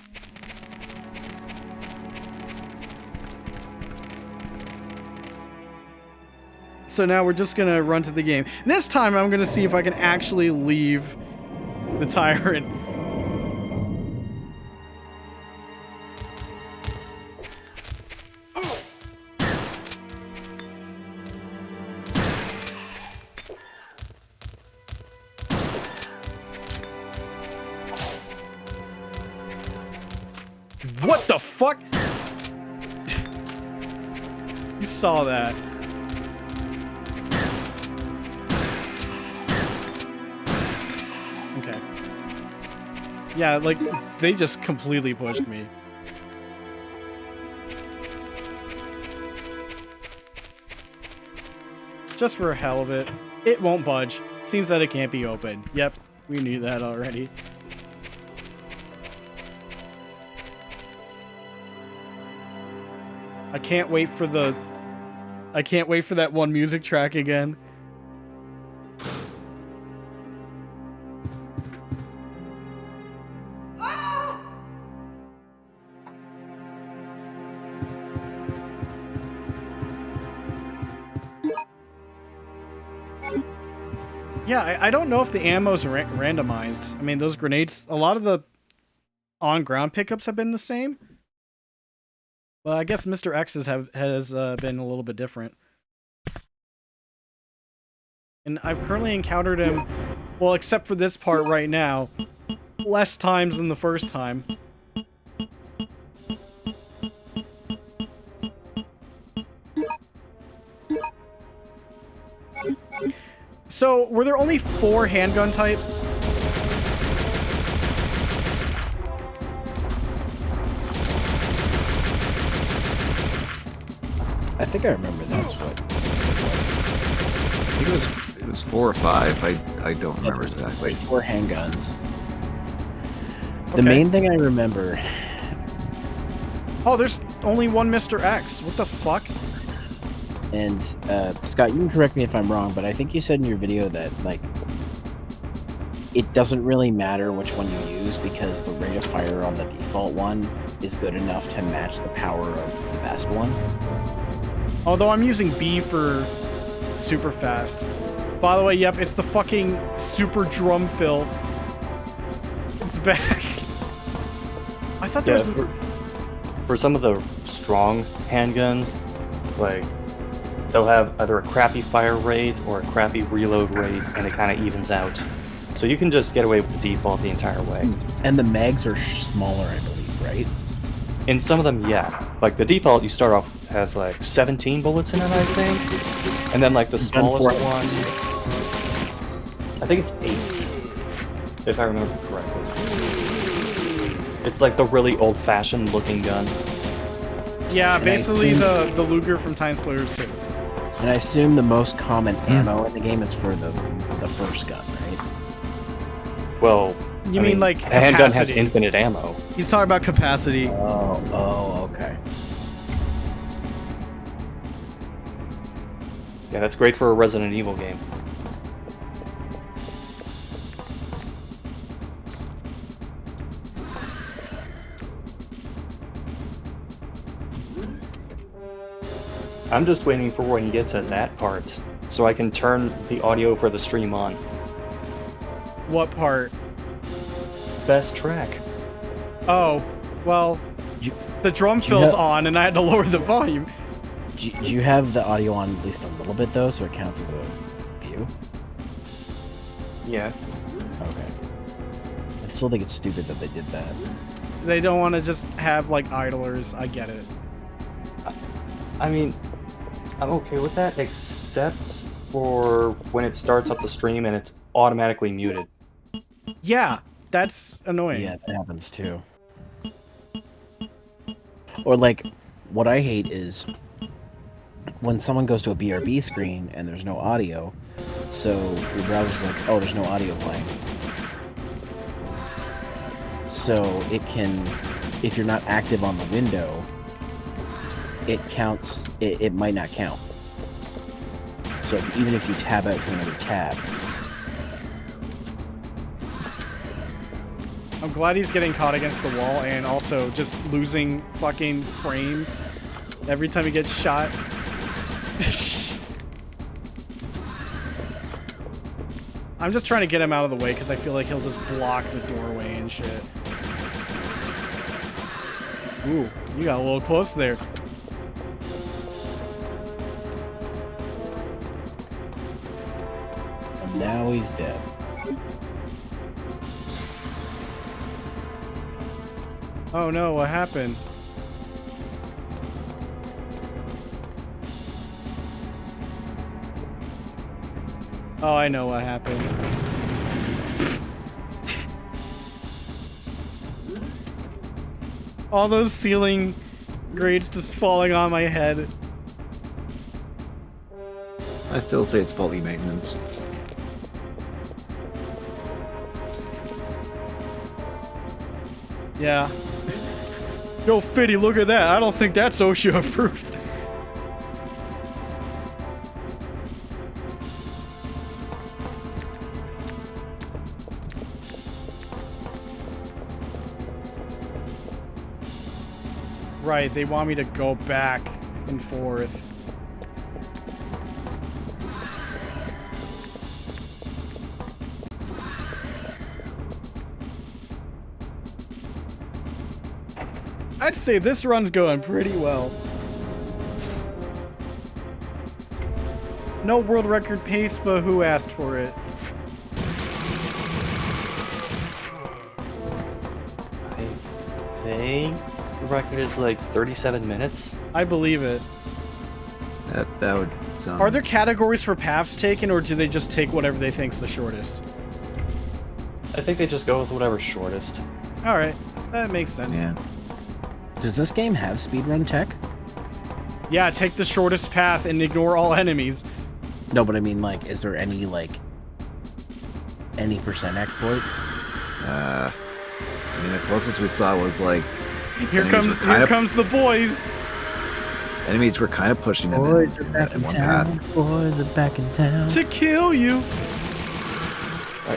So now we're just gonna run to the game. This time I'm gonna see if I can actually leave the tyrant. What the fuck? You saw that. Okay. Yeah, like, they just completely pushed me. Just for hell of it. It won't budge. Seems that it can't be opened. Yep, we knew that already. I can't wait for that one music track again. Yeah, I don't know if the ammo's randomized. I mean, those grenades, a lot of the on-ground pickups have been the same. Well, I guess Mr. X has been a little bit different. And I've currently encountered him, well, except for this part right now, less times than the first time. So, were there only 4 handgun types? I think I remember that's what it was. I think it was 4 or 5. I don't remember exactly. 4 handguns. The Okay. main thing I remember. Oh, there's only one Mr. X. What the fuck? And Scott, you can correct me if I'm wrong, but I think you said in your video that like it doesn't really matter which one you use because the rate of fire on the default one is good enough to match the power of the best one. Although I'm using B for super fast. By the way, yep, it's the fucking super drum fill. It's back. I thought there was... For some of the strong handguns, like, they'll have either a crappy fire rate or a crappy reload rate, and it kind of evens out. So you can just get away with the default the entire way. And the mags are smaller, I believe, right? In some of them, yeah. Like, the default, you start off has, like, 17 bullets in it, I think. And then, like, the smallest one... I think it's 8, if I remember correctly. It's like the really old-fashioned looking gun. Yeah, basically the Luger from Time Splitters 2. And I assume the most common ammo in the game is for the first gun, right? Well, You mean like a handgun has capacity. infinite ammo. He's talking about capacity. Oh, okay. Yeah, that's great for a Resident Evil game. I'm just waiting for when you get to that part, so I can turn the audio for the stream on. What part? Best track. Oh, well, the drum fill's on and I had to lower the volume. Do you have the audio on at least a little bit though, so it counts as a view? Yeah. Okay. I still think it's stupid that they did that. They don't want to just have like idlers. I get it. I mean, I'm okay with that, except for when it starts up the stream and it's automatically muted. Yeah, that's annoying. Yeah, that happens too. Or like, what I hate is when someone goes to a BRB screen and there's no audio, so your browser's like, oh, there's no audio playing. So it can if you're not active on the window, it counts. It might not count. So even if you tab out to another tab. I'm glad he's getting caught against the wall and also just losing fucking frame every time he gets shot. I'm just trying to get him out of the way because I feel like he'll just block the doorway and shit. Ooh, you got a little close there. And now he's dead. Oh no, what happened? Oh, I know what happened. All those ceiling grates just falling on my head. I still say it's faulty maintenance. Yeah. Yo, Fitty, look at that. I don't think that's OSHA approved. Right, they want me to go back and forth. I'd say this run's going pretty well. No world record pace, but who asked for it? I think the record is like 37 minutes. I believe it. That would sound... Are there categories for paths taken, or do they just take whatever they think's the shortest? I think they just go with whatever's shortest. Alright, that makes sense. Yeah. Does this game have speedrun tech? Yeah, take the shortest path and ignore all enemies. No, but I mean, like, is there any, like, any % exploits? I mean, the closest we saw was, like... Here comes the boys! Enemies were kind of pushing them Boys are in back in one town. path. Boys are back in town. To kill you!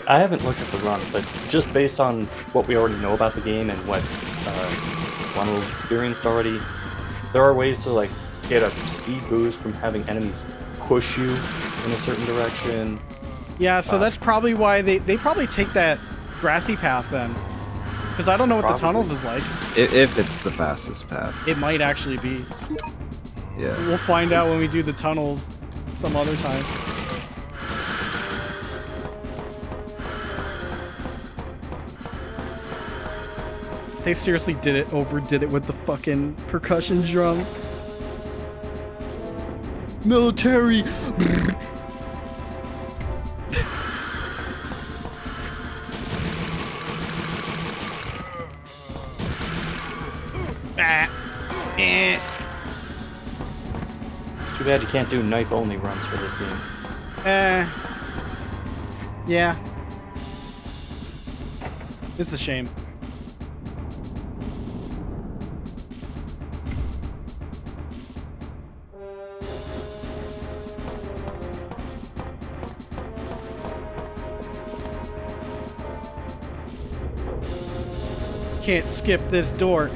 I haven't looked at the run, but just based on what we already know about the game and what Ronald's experienced already, there are ways to like get a speed boost from having enemies push you in a certain direction. Yeah, so that's probably why they probably take that grassy path then. Because I don't know what the tunnels is like. If it's the fastest path. It might actually be. Yeah. We'll find out when we do the tunnels some other time. They seriously overdid it with the fucking percussion drum. Military! It's too bad you can't do knife-only runs for this game. Yeah. It's a shame. Can't skip this door.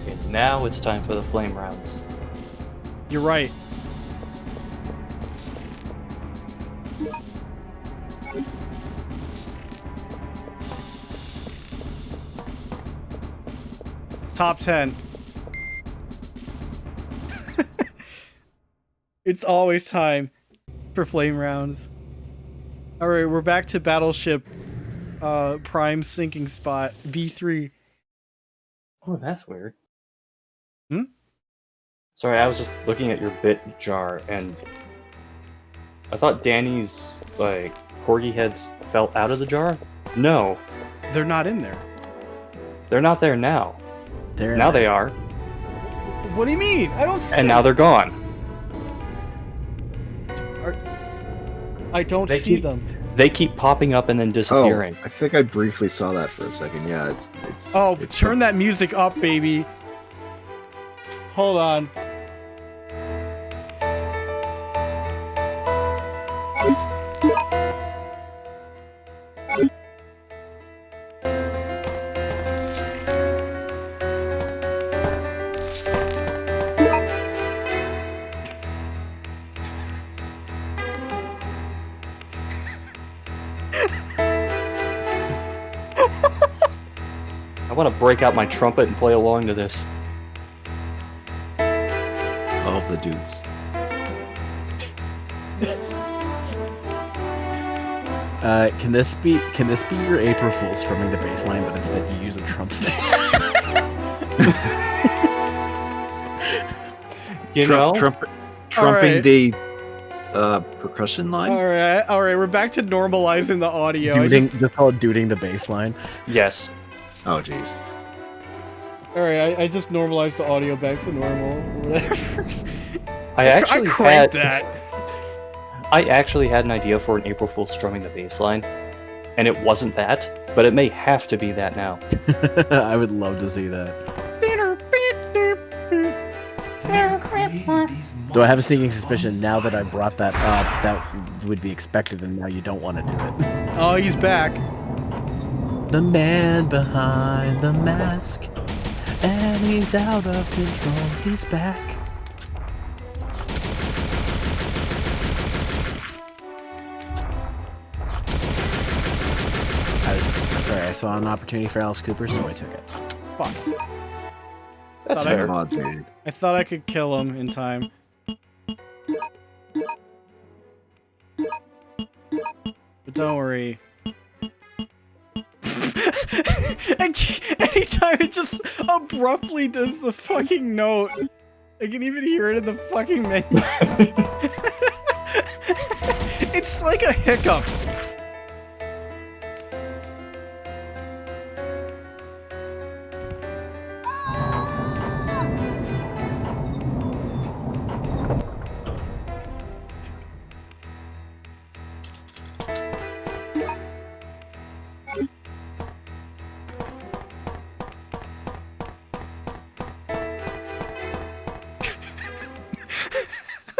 Okay, now it's time for the flame rounds. You're right. Top 10. It's always time for flame rounds. Alright, we're back to Battleship Prime sinking spot, B3. Oh, that's weird. Hmm? Sorry, I was just looking at your bit jar, and I thought Danny's, like, corgi heads fell out of the jar? No. They're not in there. They're not there now. Now they are. What do you mean? I don't see And them. now they're gone. I don't They see keep- them. They keep popping up and then disappearing. I think I briefly saw that for a second. Yeah, it's. Oh, it's turn that music up, baby. Hold on. I want to break out my trumpet and play along to this. all of the dudes. Can this be your April Fool strumming the bass line, but instead you use a trumpet? Trumping right. the percussion line. All right, we're back to normalizing the audio. Just call it duding the bass line. Yes. Oh jeez. All right, I just normalized the audio back to normal. Or whatever. I cranked that. I actually had an idea for an April Fool strumming the bass line, and it wasn't that, but it may have to be that now. I would love to see that. So I have a sneaking suspicion now that I brought that up, that would be expected, and now you don't want to do it. Oh, he's back. The man behind the mask, and he's out of control. He's back. I saw an opportunity for Alice Cooper, so I took it. Fuck. That's Thought fair. I thought I could kill him in time. But don't worry. Anytime it just abruptly does the fucking note, I can even hear it in the fucking menu. It's like a hiccup.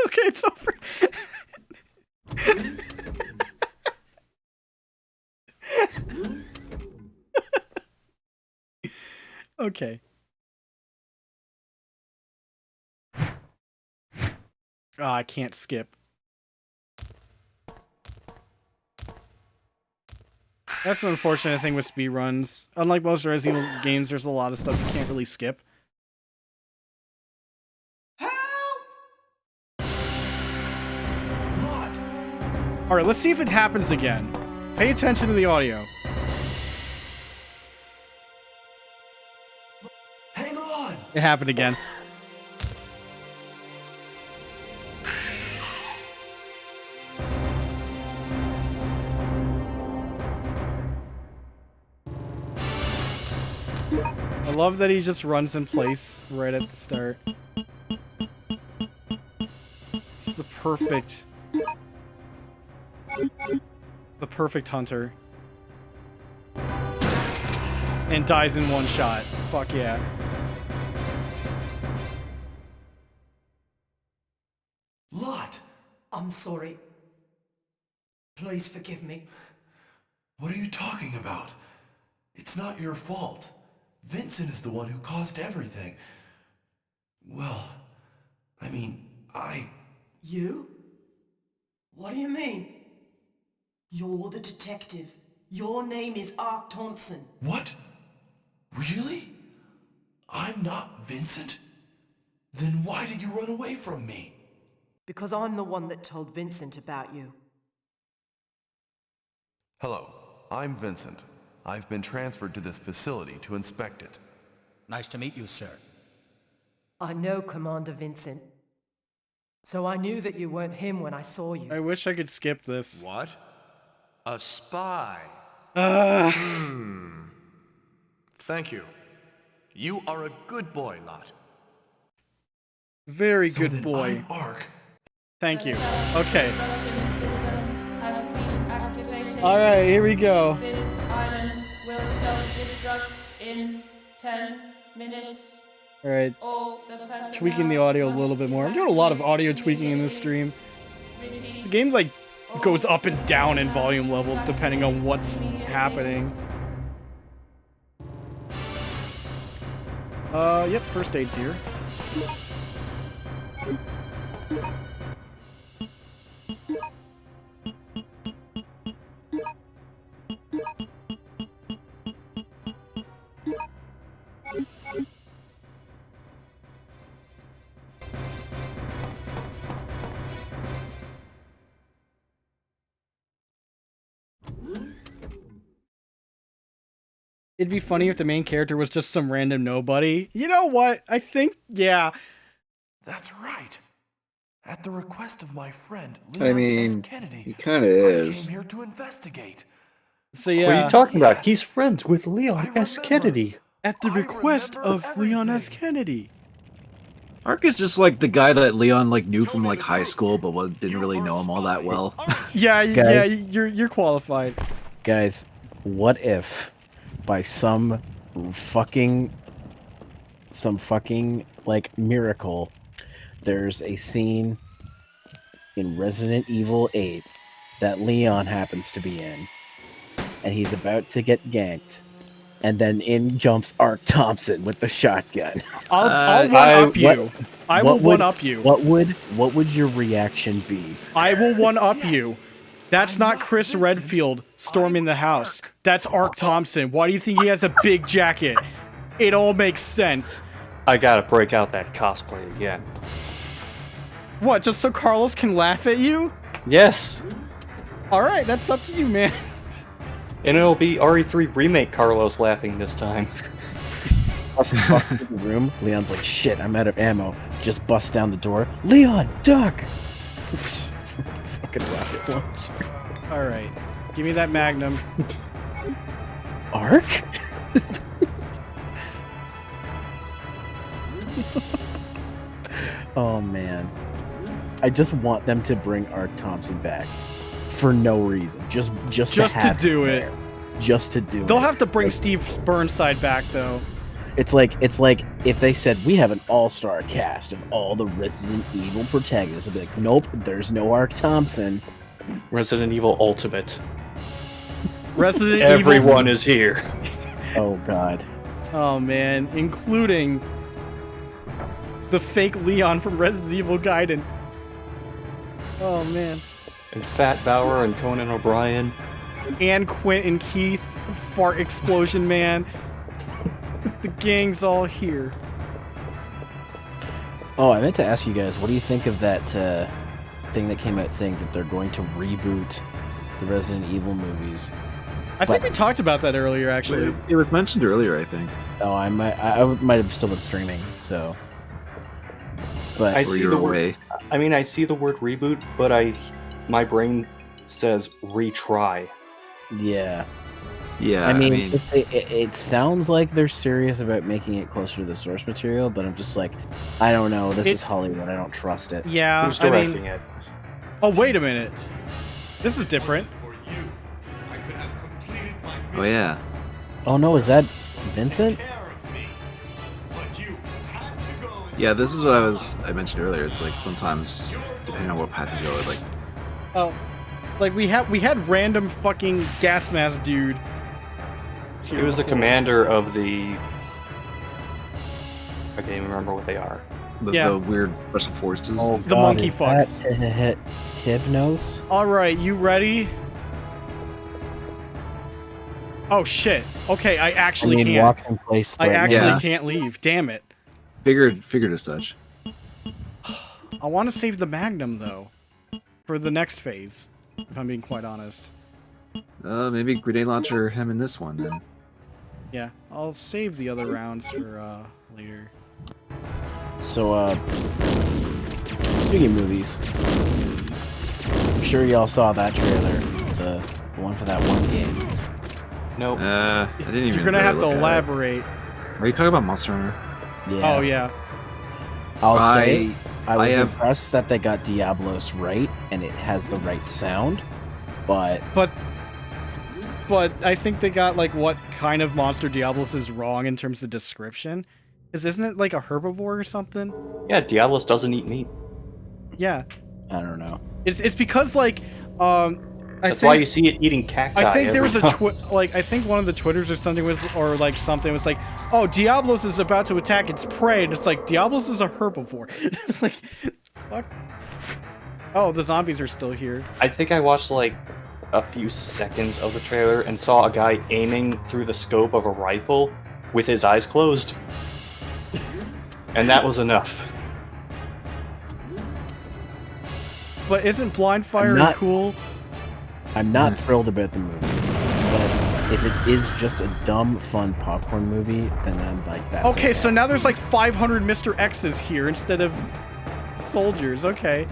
Okay, it's over. Okay. I can't skip. That's an unfortunate thing with speedruns. Unlike most Resident Evil games, there's a lot of stuff you can't really skip. Alright, let's see if it happens again. Pay attention to the audio. Hang on! It happened again. I love that he just runs in place right at the start. It's the perfect hunter. And dies in one shot. Fuck yeah. Lot! I'm sorry. Please forgive me. What are you talking about? It's not your fault. Vincent is the one who caused everything. Well, I mean, You? What do you mean? You're the detective. Your name is Ark Thompson. What? Really? I'm not Vincent? Then why did you run away from me? Because I'm the one that told Vincent about you. Hello, I'm Vincent. I've been transferred to this facility to inspect it. Nice to meet you, sir. I know Commander Vincent. So I knew that you weren't him when I saw you. I wish I could skip this. What? A spy? Thank you. You are a good boy, Lot. Very good boy. I'm Ark. Thank you. Okay. has been activated. Alright, here we go. This island will self-destruct in 10 minutes. Alright. All the personnel Tweaking the audio a little bit more. I'm doing a lot of audio tweaking in this stream. The game like goes up and down in volume levels depending on what's happening. Yep, first aid's here. It'd be funny if the main character was just some random nobody. You know what? I think, yeah. That's right. At the request of my friend, I Leon S. mean, Kennedy, he kind of I is. came here to investigate. So yeah. What are you talking about? He's friends with Leon S. Kennedy. At the request of Leon S. Kennedy. Ark is just like the guy that Leon like knew from like high school, but didn't really know him all that well. Yeah, Guys. yeah, you're qualified. Guys, what if by some fucking like miracle there's a scene in Resident Evil 8 that Leon happens to be in, and he's about to get ganked, and then in jumps Ark Thompson with the shotgun. I'll one-up you. I will one-up you. What would your reaction be? I will one-up you. That's not Chris Redfield storming the house. That's Ark Thompson. Why do you think he has a big jacket? It all makes sense. I gotta break out that cosplay again. What, just so Carlos can laugh at you? Yes. Alright, that's up to you, man. And it'll be RE3 Remake Carlos laughing this time. Us walk into the room, Leon's like, shit, I'm out of ammo. Just bust down the door. Leon, duck! Fucking rocket launcher. Alright, give me that Magnum. Ark? Oh man. I just want them to bring Ark Thompson back. For no reason. Just to do it. there. Just to do it. They'll have to bring Steve Burnside back, though. It's like if they said we have an all-star cast of all the Resident Evil protagonists, I'd be like, nope, there's no Ark Thompson. Resident Evil Ultimate. Resident Everyone Evil. is here. Oh god. Oh man, including the fake Leon from Resident Evil Gaiden. Oh man. And Fat Bauer and Conan O'Brien. And Quint and Keith, Fart Explosion Man. The gang's all here. Oh, I meant to ask you guys, what do you think of that thing that came out saying that they're going to reboot the Resident Evil movies? I think we talked about that earlier, actually. It was mentioned earlier, I think. Oh, I might have still been streaming, so. But I see the word. I mean, I see the word reboot, but my brain says retry. Yeah. Yeah. I mean, it sounds like they're serious about making it closer to the source material, but I'm just like, I don't know. This is Hollywood. I don't trust it. Yeah. Who's directing it? Oh, wait a minute. This is different. Oh yeah. Oh no, is that Vincent? Yeah, this is what I mentioned earlier. It's like sometimes, depending on what path you go, like. Oh, like we had random fucking gas mask dude. He was the commander of the. I can't even remember what they are. The weird special forces. Oh, The monkey fucks. Hypnos? Alright, you ready? Oh shit. Okay, I actually can't. Walk in place I actually Yeah. can't leave. Damn it. Figured as such. I want to save the Magnum though. For the next phase. If I'm being quite honest. Maybe grenade launcher him in this one then. Yeah, I'll save the other rounds for later. So, speaking of movies, I'm sure y'all saw that trailer, the one for that one game. Nope. I didn't even. You're gonna have to look at it. elaborate. Are you talking about Monster Hunter? Yeah. Oh yeah. I'll say I was have- impressed that they got Diablos right and it has the right sound, but I think they got like what kind of monster Diablos is wrong in terms of description. Isn't it like a herbivore or something? Yeah, Diablos doesn't eat meat. Yeah. I don't know. It's because like That's why you see it eating cacti. I think there was a everywhere. like I think one of the Twitters or something was was like, oh, Diablos is about to attack its prey, and it's like Diablos is a herbivore. Like, fuck. Oh, the zombies are still here. I think I watched like a few seconds of the trailer and saw a guy aiming through the scope of a rifle with his eyes closed. And that was enough. But isn't blind fire cool? I'm not thrilled about the movie, but if it is just a dumb, fun popcorn movie, then I'm like that. Okay, so now there's like 500 Mr. X's here instead of soldiers. Okay.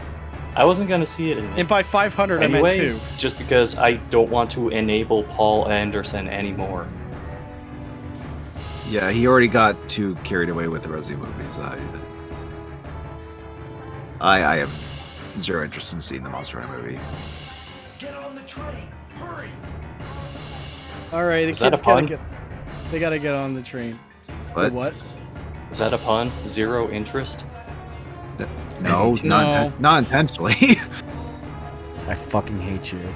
I wasn't gonna see it. And by 500, anyway, I meant 2. Just because I don't want to enable Paul Anderson anymore. Yeah, he already got too carried away with the Resident movies. I have zero interest in seeing the Monster Hunter movie. Get on the train! Hurry! All right, the Is that kids a pun? they gotta get on the train. What? The what? Is that a pun? Zero interest? No, not intentionally. I fucking hate you.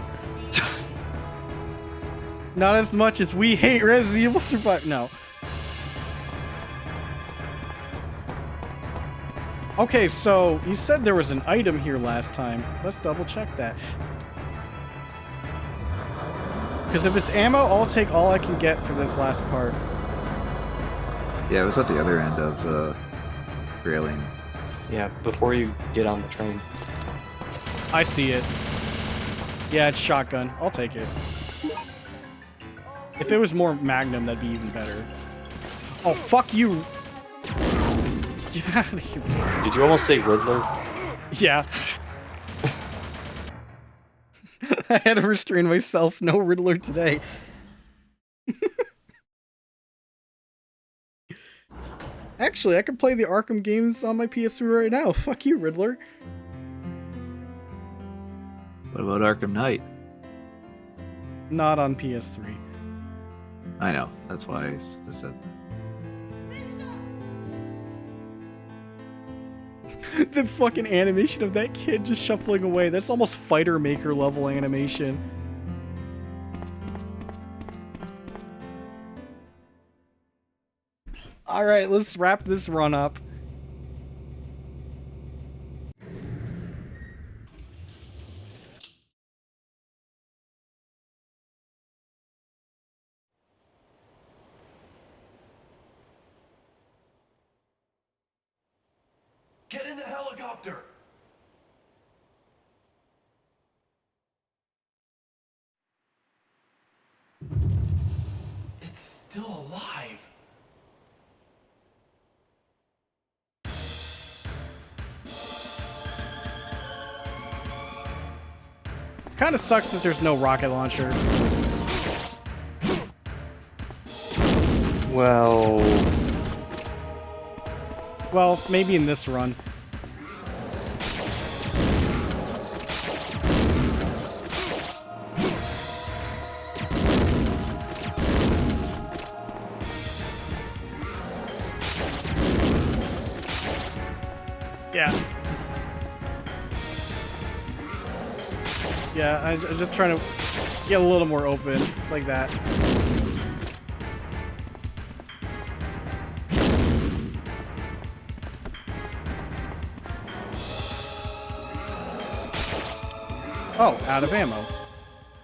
Not as much as we hate Resident Evil Survivor. No. Okay, so you said there was an item here last time. Let's double check that. Because if it's ammo, I'll take all I can get for this last part. Yeah, it was at the other end of the railing. Yeah, before you get on the train. I see it. Yeah, it's shotgun. I'll take it. If it was more Magnum, that'd be even better. Oh, fuck you! Get out of here. Did you almost say Riddler? Yeah. I had to restrain myself. No Riddler today. Actually, I can play the Arkham games on my PS3 right now. Fuck you, Riddler. What about Arkham Knight? Not on PS3. I know. That's why I said. The fucking animation of that kid just shuffling away. That's almost Fighter Maker level animation. Alright, let's wrap this run up. Get in the helicopter! It's still alive. Kinda sucks that there's no rocket launcher. Well, maybe in this run. Yeah. Yeah, I'm just trying to get a little more open, like that. Oh, out of ammo.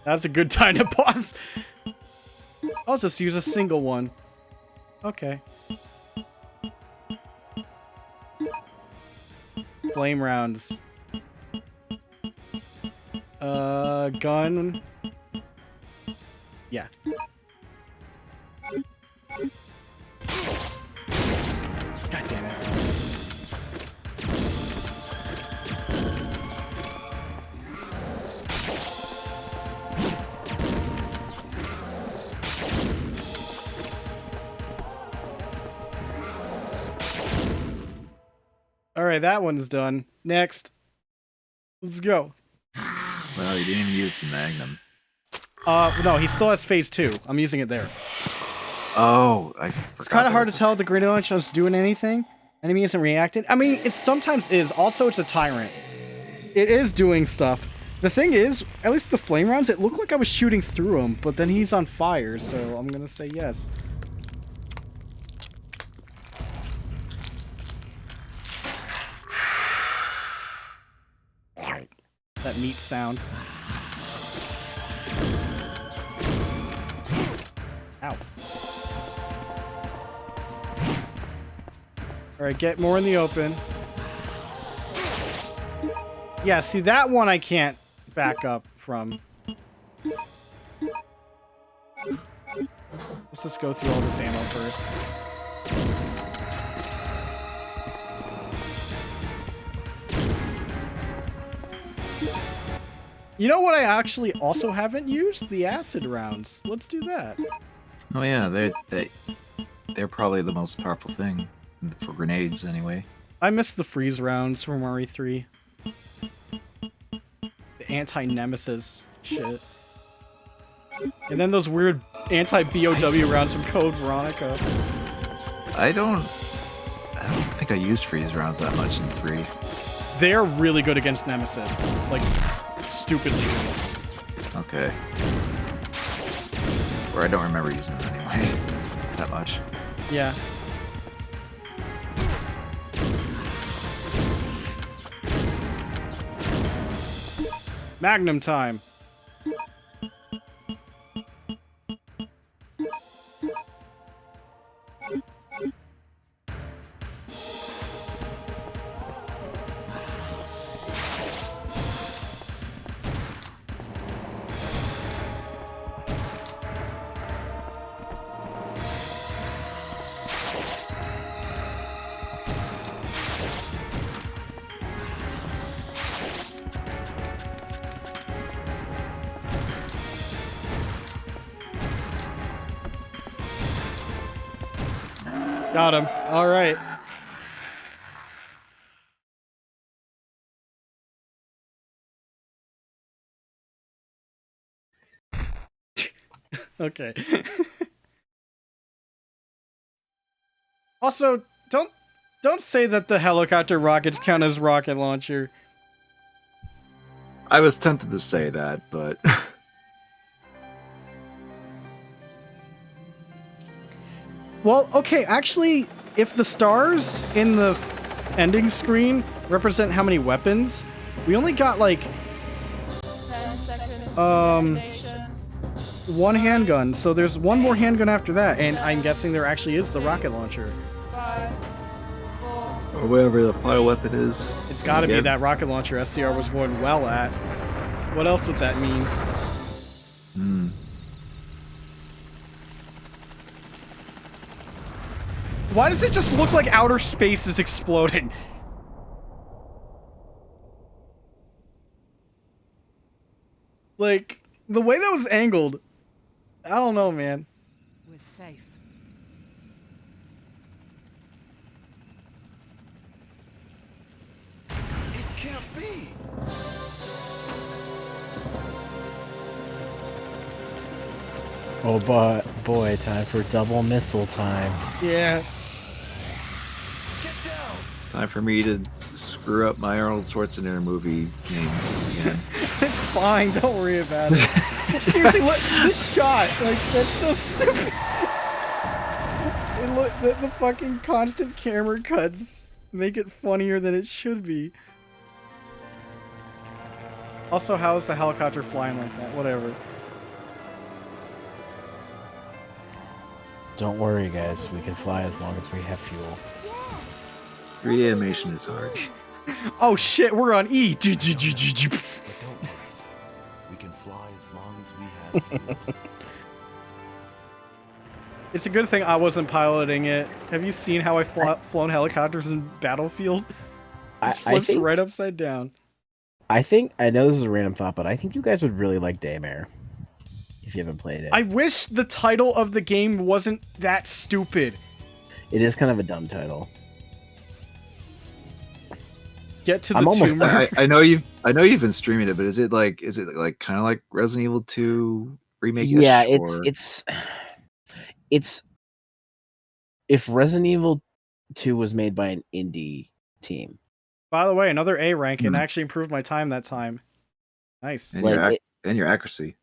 That's a good time to pause. I'll just use a single one. Okay. Flame rounds. Gun. Yeah. God damn it. Alright, that one's done. Next. Let's go. Well, you didn't even use the Magnum. No, he still has phase 2. I'm using it there. Oh, It's kind of hard to tell if the grenade launcher is doing anything. Enemy isn't reacting. I mean, it sometimes is. Also, it's a tyrant. It is doing stuff. The thing is, at least the flame rounds, it looked like I was shooting through him, but then he's on fire, so I'm gonna say yes. That meat sound. Ow. Alright, get more in the open. Yeah, see, that one I can't back up from. Let's just go through all this ammo first. You know what I actually also haven't used? The acid rounds. Let's do that. Oh yeah, they're probably the most powerful thing for grenades anyway. I missed the freeze rounds from RE3. The anti-nemesis shit. And then those weird anti-BOW rounds from Code Veronica. I don't think I used freeze rounds that much in 3. They're really good against Nemesis. Like, stupidly good. Okay. Or I don't remember using them anyway. That much. Yeah. Magnum time. Got him. All right. Okay. Also, don't say that the helicopter rockets count as rocket launcher. I was tempted to say that, but Well, okay, actually, if the stars in the ending screen represent how many weapons, we only got like 10 seconds. one handgun. So there's one more handgun after that, and I'm guessing there actually is the rocket launcher. 5, 4, or whatever the final weapon is. It's got to be that rocket launcher SCR was going well at. What else would that mean? Hmm. Why does it just look like outer space is exploding? Like, the way that was angled, I don't know, man. We're safe. It can't be. Oh, but boy, time for double missile time. Yeah. Time for me to screw up my Arnold Schwarzenegger movie names again. It's fine, don't worry about it. Seriously, look, this shot, like, that's so stupid. The fucking constant camera cuts make it funnier than it should be. Also, how is the helicopter flying like that? Whatever. Don't worry, guys. We can fly as long as we have fuel. 3D animation is hard. Oh shit, we're on E. But don't worry. We can fly as long as we have fuel. It's a good thing I wasn't piloting it. Have you seen how I've flown helicopters in Battlefield? It flips right upside down. I think, I know this is a random thought, but I think you guys would really like Daymare. If you haven't played it. I wish the title of the game wasn't that stupid. It is kind of a dumb title. Get to the tumor. I know you've been streaming it, but is it like kind of like Resident Evil 2 remake? Yeah, or... it's if Resident Evil 2 was made by an indie team. By the way, another A rank and actually improved my time that time. Nice. And, and your accuracy.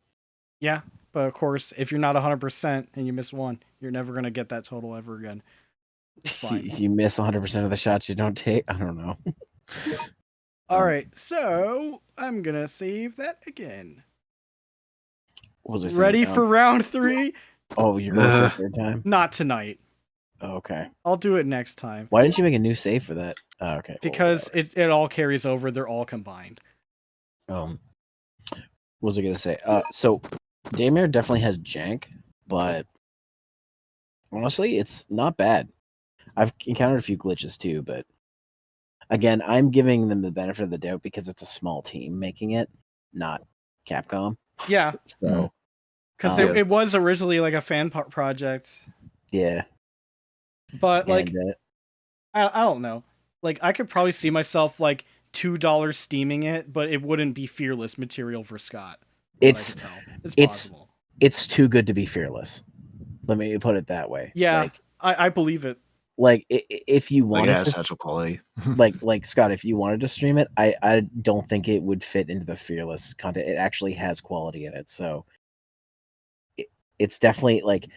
Yeah, but of course, if you're not 100% and you miss one, you're never going to get that total ever again. It's fine. You miss 100% of the shots you don't take. I don't know. All right, so I'm going to save that again. What was I saying? Ready for round 3? Oh, you're going for the third time? Not tonight. Oh, okay. I'll do it next time. Why didn't you make a new save for that? Oh, okay. Because it all carries over. They're all combined. What was I going to say? So, Daymare definitely has jank, but honestly, it's not bad. I've encountered a few glitches too, but again, I'm giving them the benefit of the doubt because it's a small team making it, not Capcom. Yeah. So, because it was originally like a fan project. Yeah. But like, I don't know. Like, I could probably see myself like $2 steaming it, but it wouldn't be Fearless material for Scott. It's possible. It's too good to be Fearless. Let me put it that way. Yeah, like, I believe it. Like, if you wanted it has sexual quality. like Scott, if you wanted to stream it, I don't think it would fit into the Fearless content. It actually has quality in it, so it's definitely like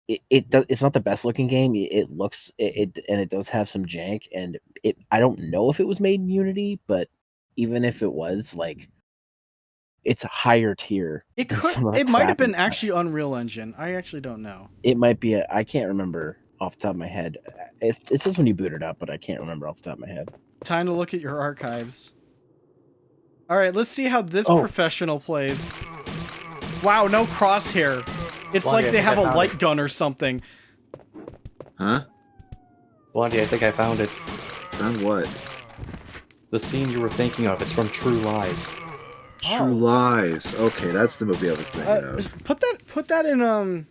it's not the best looking game. It looks and it does have some jank, and I don't know if it was made in Unity, but even if it was, like, it's a higher tier. It might have been actually Unreal Engine. I actually don't know. It might be I can't remember off the top of my head. It says when you boot it up, but I can't remember off the top of my head. Time to look at your archives. All right, let's see how this professional plays. Wow, no crosshair. It's Blondie, like they have a light it. gun or something. Huh? Blondie, I think I found it. Found what? The scene you were thinking of. It's from True Lies. True Lies. Okay, that's the movie I was thinking of. Put that in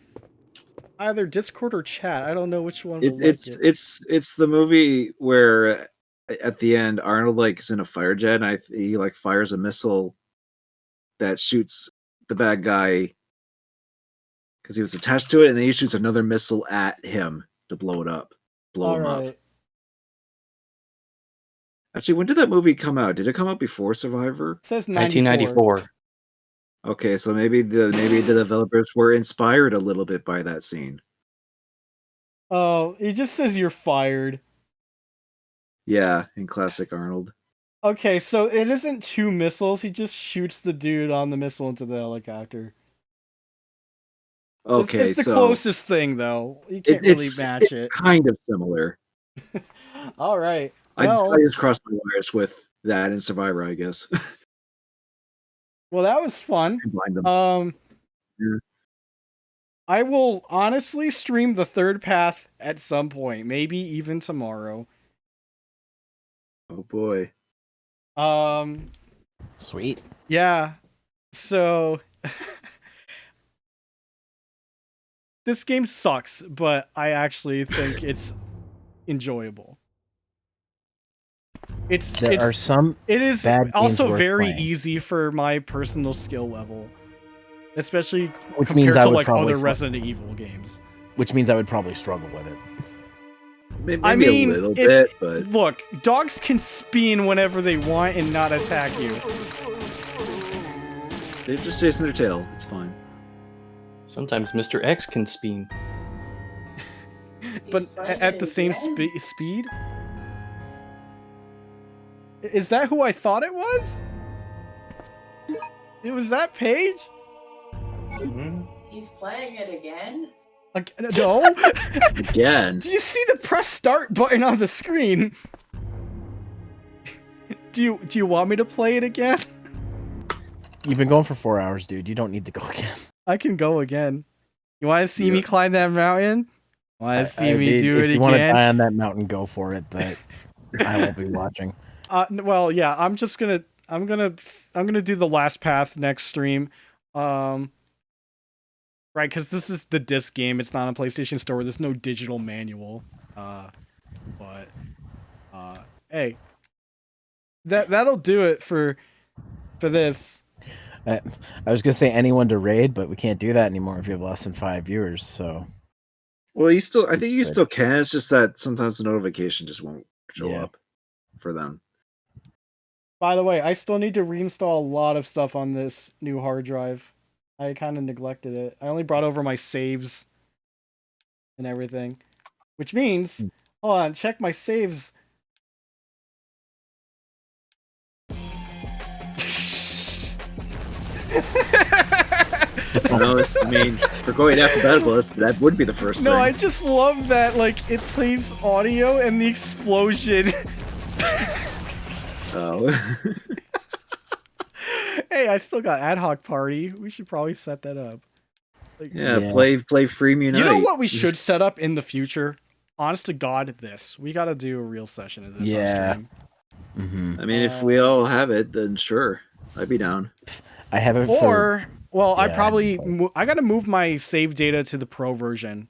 either Discord or chat. I don't know which one. It's the movie where at the end Arnold like is in a fire jet and he like fires a missile that shoots the bad guy because he was attached to it, and then he shoots another missile at him to blow it up, him up. Actually, when did that movie come out? Did it come out before Survivor? It says 1994. Okay, so maybe the developers were inspired a little bit by that scene. Oh, it just says you're fired. Yeah, in classic Arnold. Okay, so it isn't 2 missiles. He just shoots the dude on the missile into the helicopter. Okay, it's the closest thing, though. You can't really match it. Kind of similar. All right. Well, I just crossed my wires with that in Survivor, I guess. Well, that was fun. Yeah. I will honestly stream the third path at some point, maybe even tomorrow. Oh boy. Sweet. Yeah. So this game sucks, but I actually think it's enjoyable. It is also very easy for my personal skill level, especially compared to like other Resident Evil games. Which means I would probably struggle with it. Maybe a little bit, but look, dogs can spin whenever they want and not attack you. They're just chasing their tail. It's fine. Sometimes Mr. X can spin. But at the same speed? Is that who I thought it was? It was that Paige? He's playing it again? Like, no? Again? Do you see the press start button on the screen? Do you want me to play it again? You've been going for 4 hours, dude. You don't need to go again. I can go again. You want to see me climb that mountain? Want to see me do it again? If you want to die on that mountain, go for it. But I won't be watching. Well, yeah. I'm gonna do the last path next stream. Right, because this is the disc game. It's not on PlayStation Store. There's no digital manual. But hey, that'll do it for this. I was gonna say anyone to raid, but we can't do that anymore if you have less than 5 viewers. So Well, I think you still can. It's just that sometimes the notification just won't show up for them. By the way, I still need to reinstall a lot of stuff on this new hard drive. I kind of neglected it. I only brought over my saves and everything, which means, hold on, check my saves. No, I mean, for going alphabetical, that would be the first No, thing. I just love that, like, it plays audio and the explosion. Oh. Hey, I still got Ad Hoc Party. We should probably set that up. Like, Yeah, play Freemium Unite. You know what we should set up in the future? Honest to God, this. We gotta do a real session of this on stream. Mm-hmm. I mean, if we all have it, then sure, I'd be down. I have it. Or, well, I Yeah, probably I gotta move my save data to the pro version.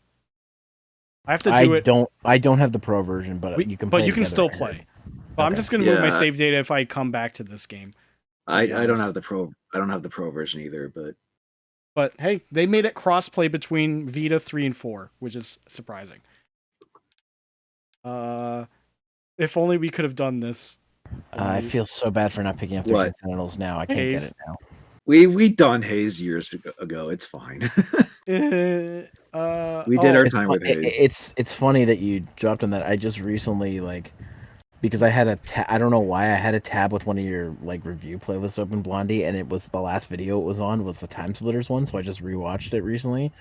I have to do it. I don't have the pro version, but you can. But play you can together, still I heard. play. But I'm just gonna move my Yeah. save data if I come back to this game. I be don't honest. have the pro. I don't have the pro version either, but But hey, they made it crossplay between Vita 3 and 4, which is surprising. If only we could have done this. I feel so bad for not picking up 13 What? Sentinels now. I can't get it now. we done Haze years ago. It's fine. We did our time with Haze. It's funny that you dropped on that. I just recently because I had I don't know why I had a tab with one of your review playlists open, Blondie, and it was the last video it was on was the Time Splitters one, so I just rewatched it recently.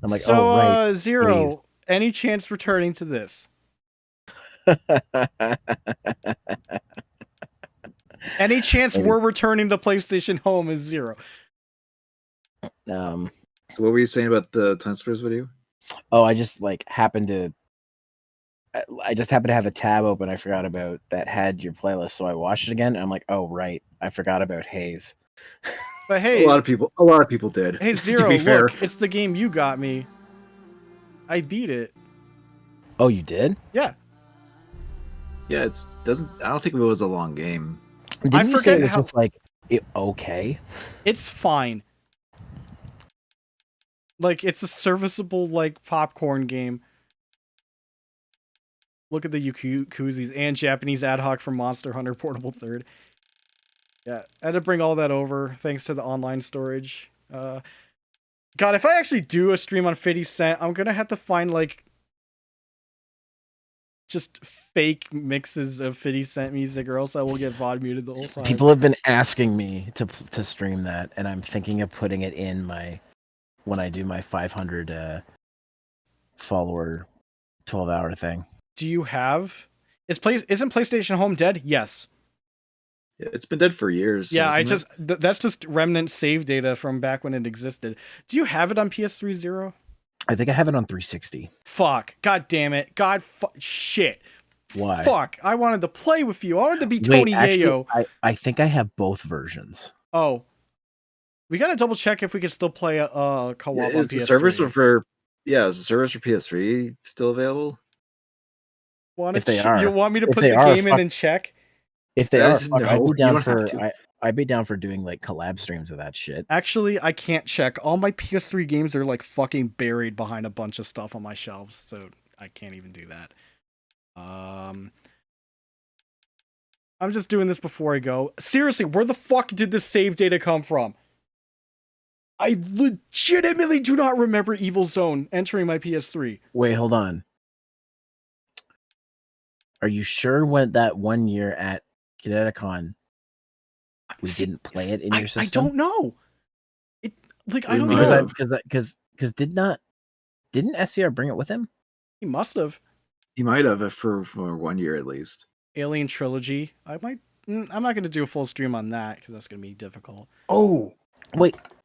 I'm like, so, oh right, Zero, please. any chance returning to this? Any chance Maybe. we're returning to PlayStation Home is zero. So what were you saying about the Time Splitters video? Oh, I just happened to have a tab open I forgot about that had your playlist, so I watched it again and I'm like, oh right, I forgot about Haze. But hey, A lot of people did. Hey, to Zero, be fair. look, it's the game you got me. I beat it. Oh, you did? Yeah. Yeah, I don't think it was a long game. Didn't you say forget it was how- just okay? It's fine. It's a serviceable, popcorn game. Look at the Yakuzis and Japanese ad hoc from Monster Hunter Portable 3rd. Yeah, I had to bring all that over thanks to the online storage. God, if I actually do a stream on 50 Cent, I'm gonna have to find, just fake mixes of 50 Cent music, or else I will get VOD muted the whole time. People have been asking me to stream that, and I'm thinking of putting it in when I do my 500 follower 12-hour thing. Do you have? Isn't PlayStation Home dead? Yes. Yeah, it's been dead for years. Yeah, hasn't it? that's just remnant save data from back when it existed. Do you have it on PS3 Zero? I think I have it on 360. Fuck. God damn it. Shit. Why? Fuck. I wanted to play with you. I wanted to be Tony Yayo. I think I have both versions. Oh. We gotta double check if we can still play co-op on Is PS3. the service for PS3 still available? If they are. You want me to If put they the are, game in fuck- and check? If they are, fuck, No, I'd be you down don't have for to. I'd be down for doing collab streams of that shit. Actually, I can't check. All my PS3 games are fucking buried behind a bunch of stuff on my shelves, so I can't even do that. I'm just doing this before I go. Seriously, where the fuck did this save data come from? I legitimately do not remember Evil Zone entering my PS3. Wait, hold on. Are you sure when that 1 year at Kineticon we didn't play it in your system? I don't know. I don't know. Because didn't SCR bring it with him? He must have. He might have for 1 year at least. Alien Trilogy. I'm not going to do a full stream on that because that's going to be difficult. Oh,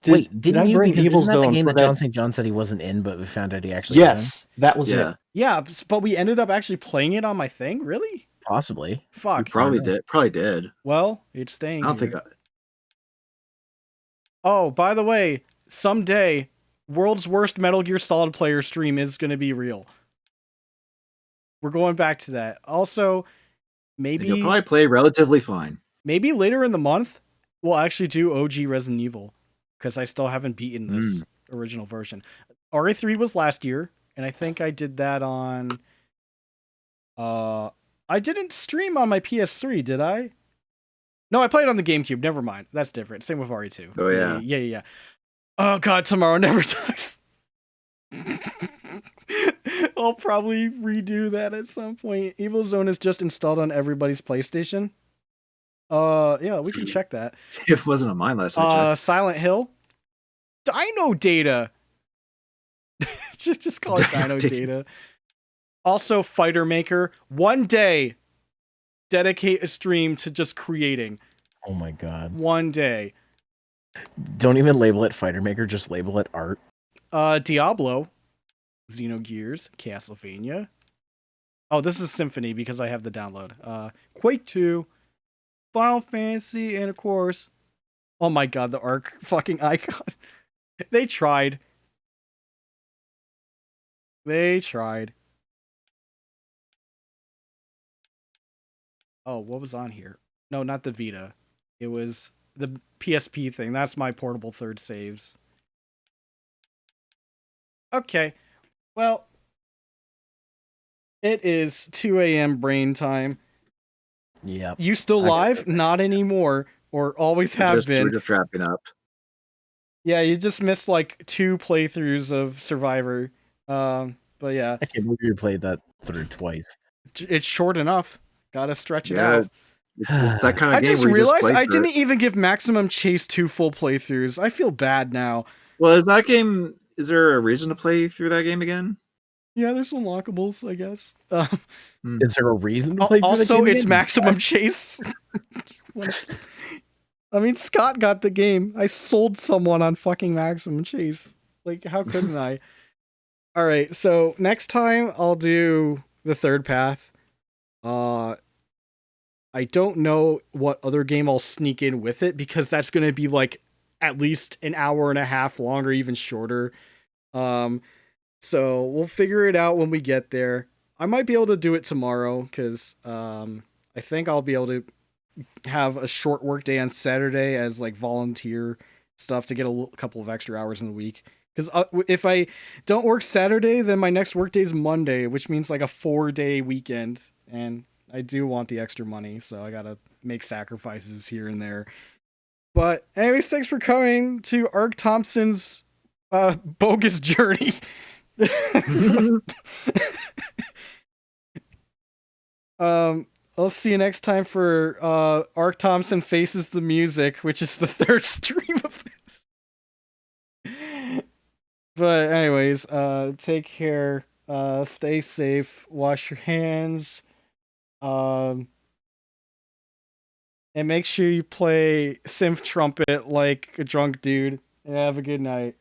Didn't I you? bring Because Evil isn't that the Zone game for that that? John St. John said he wasn't in, but we found out he actually was Yes, that was Yeah. it. Yeah, but we ended up actually playing it on my thing? Really? in? Possibly. Fuck. You probably did. Well, it's I staying don't here. think. Oh, by the way, someday, World's Worst Metal Gear Solid player stream is going to be real. We're going back to that. Also, maybe You'll probably play relatively fine. maybe later in the month, we'll actually do OG Resident Evil. because I still haven't beaten this original version. RE3 was last year, and I think I did that on. I didn't stream on my PS3, did I? No, I played on the GameCube. Never mind. That's different. Same with RE2. Oh, yeah. Yeah. Oh, God, Tomorrow Never Dies. I'll probably redo that at some point. Evil Zone is just installed on everybody's PlayStation. Yeah, we can check that. It wasn't on mine last night. Silent Hill. Dino Data. just call it Dino Data. Also, Fighter Maker. One day, dedicate a stream to just creating. Oh my god. One day. Don't even label it Fighter Maker, just label it art. Diablo. Xenogears. Castlevania. Oh, this is Symphony because I have the download. Quake 2. Final Fantasy, and of course... Oh my god, the Ark fucking icon. They tried. Oh, what was on here? No, not the Vita. It was the PSP thing. That's my portable third saves. Okay. Well, it is 2 a.m. brain time. Yeah. You still live? Not anymore. Or always have been. We're just wrapping up. Yeah, you just missed like 2 playthroughs of Survivor. But yeah. I can't believe you played that through twice. It's short enough. Gotta stretch it out. It's that kind of I game just where you realized play I through didn't even give Maximum Chase 2 full playthroughs. I feel bad now. Well, is that game... Is there a reason to play through that game again? Yeah, there's unlockables, I guess. Is there a reason to play through Also, the game it's again? Maximum Chase. I mean, Scott got the game. I sold someone on fucking Maximum Chase. Like, how couldn't I? All right, so next time I'll do the third path. I don't know what other game I'll sneak in with it because that's going to be like at least an hour and a half long or even shorter. So we'll figure it out when we get there. I might be able to do it tomorrow because I think I'll be able to have a short work day on Saturday as like volunteer stuff to get a couple of extra hours in the week. Because if I don't work Saturday, then my next work day is Monday, which means like a 4-day weekend. And I do want the extra money, so I gotta make sacrifices here and there. But anyways, thanks for coming to Ark Thompson's bogus journey. I'll see you next time for Ark Thompson Faces the Music, which is the third stream of this. But anyways, take care, stay safe, wash your hands, and make sure you play synth trumpet like a drunk dude, and have a good night.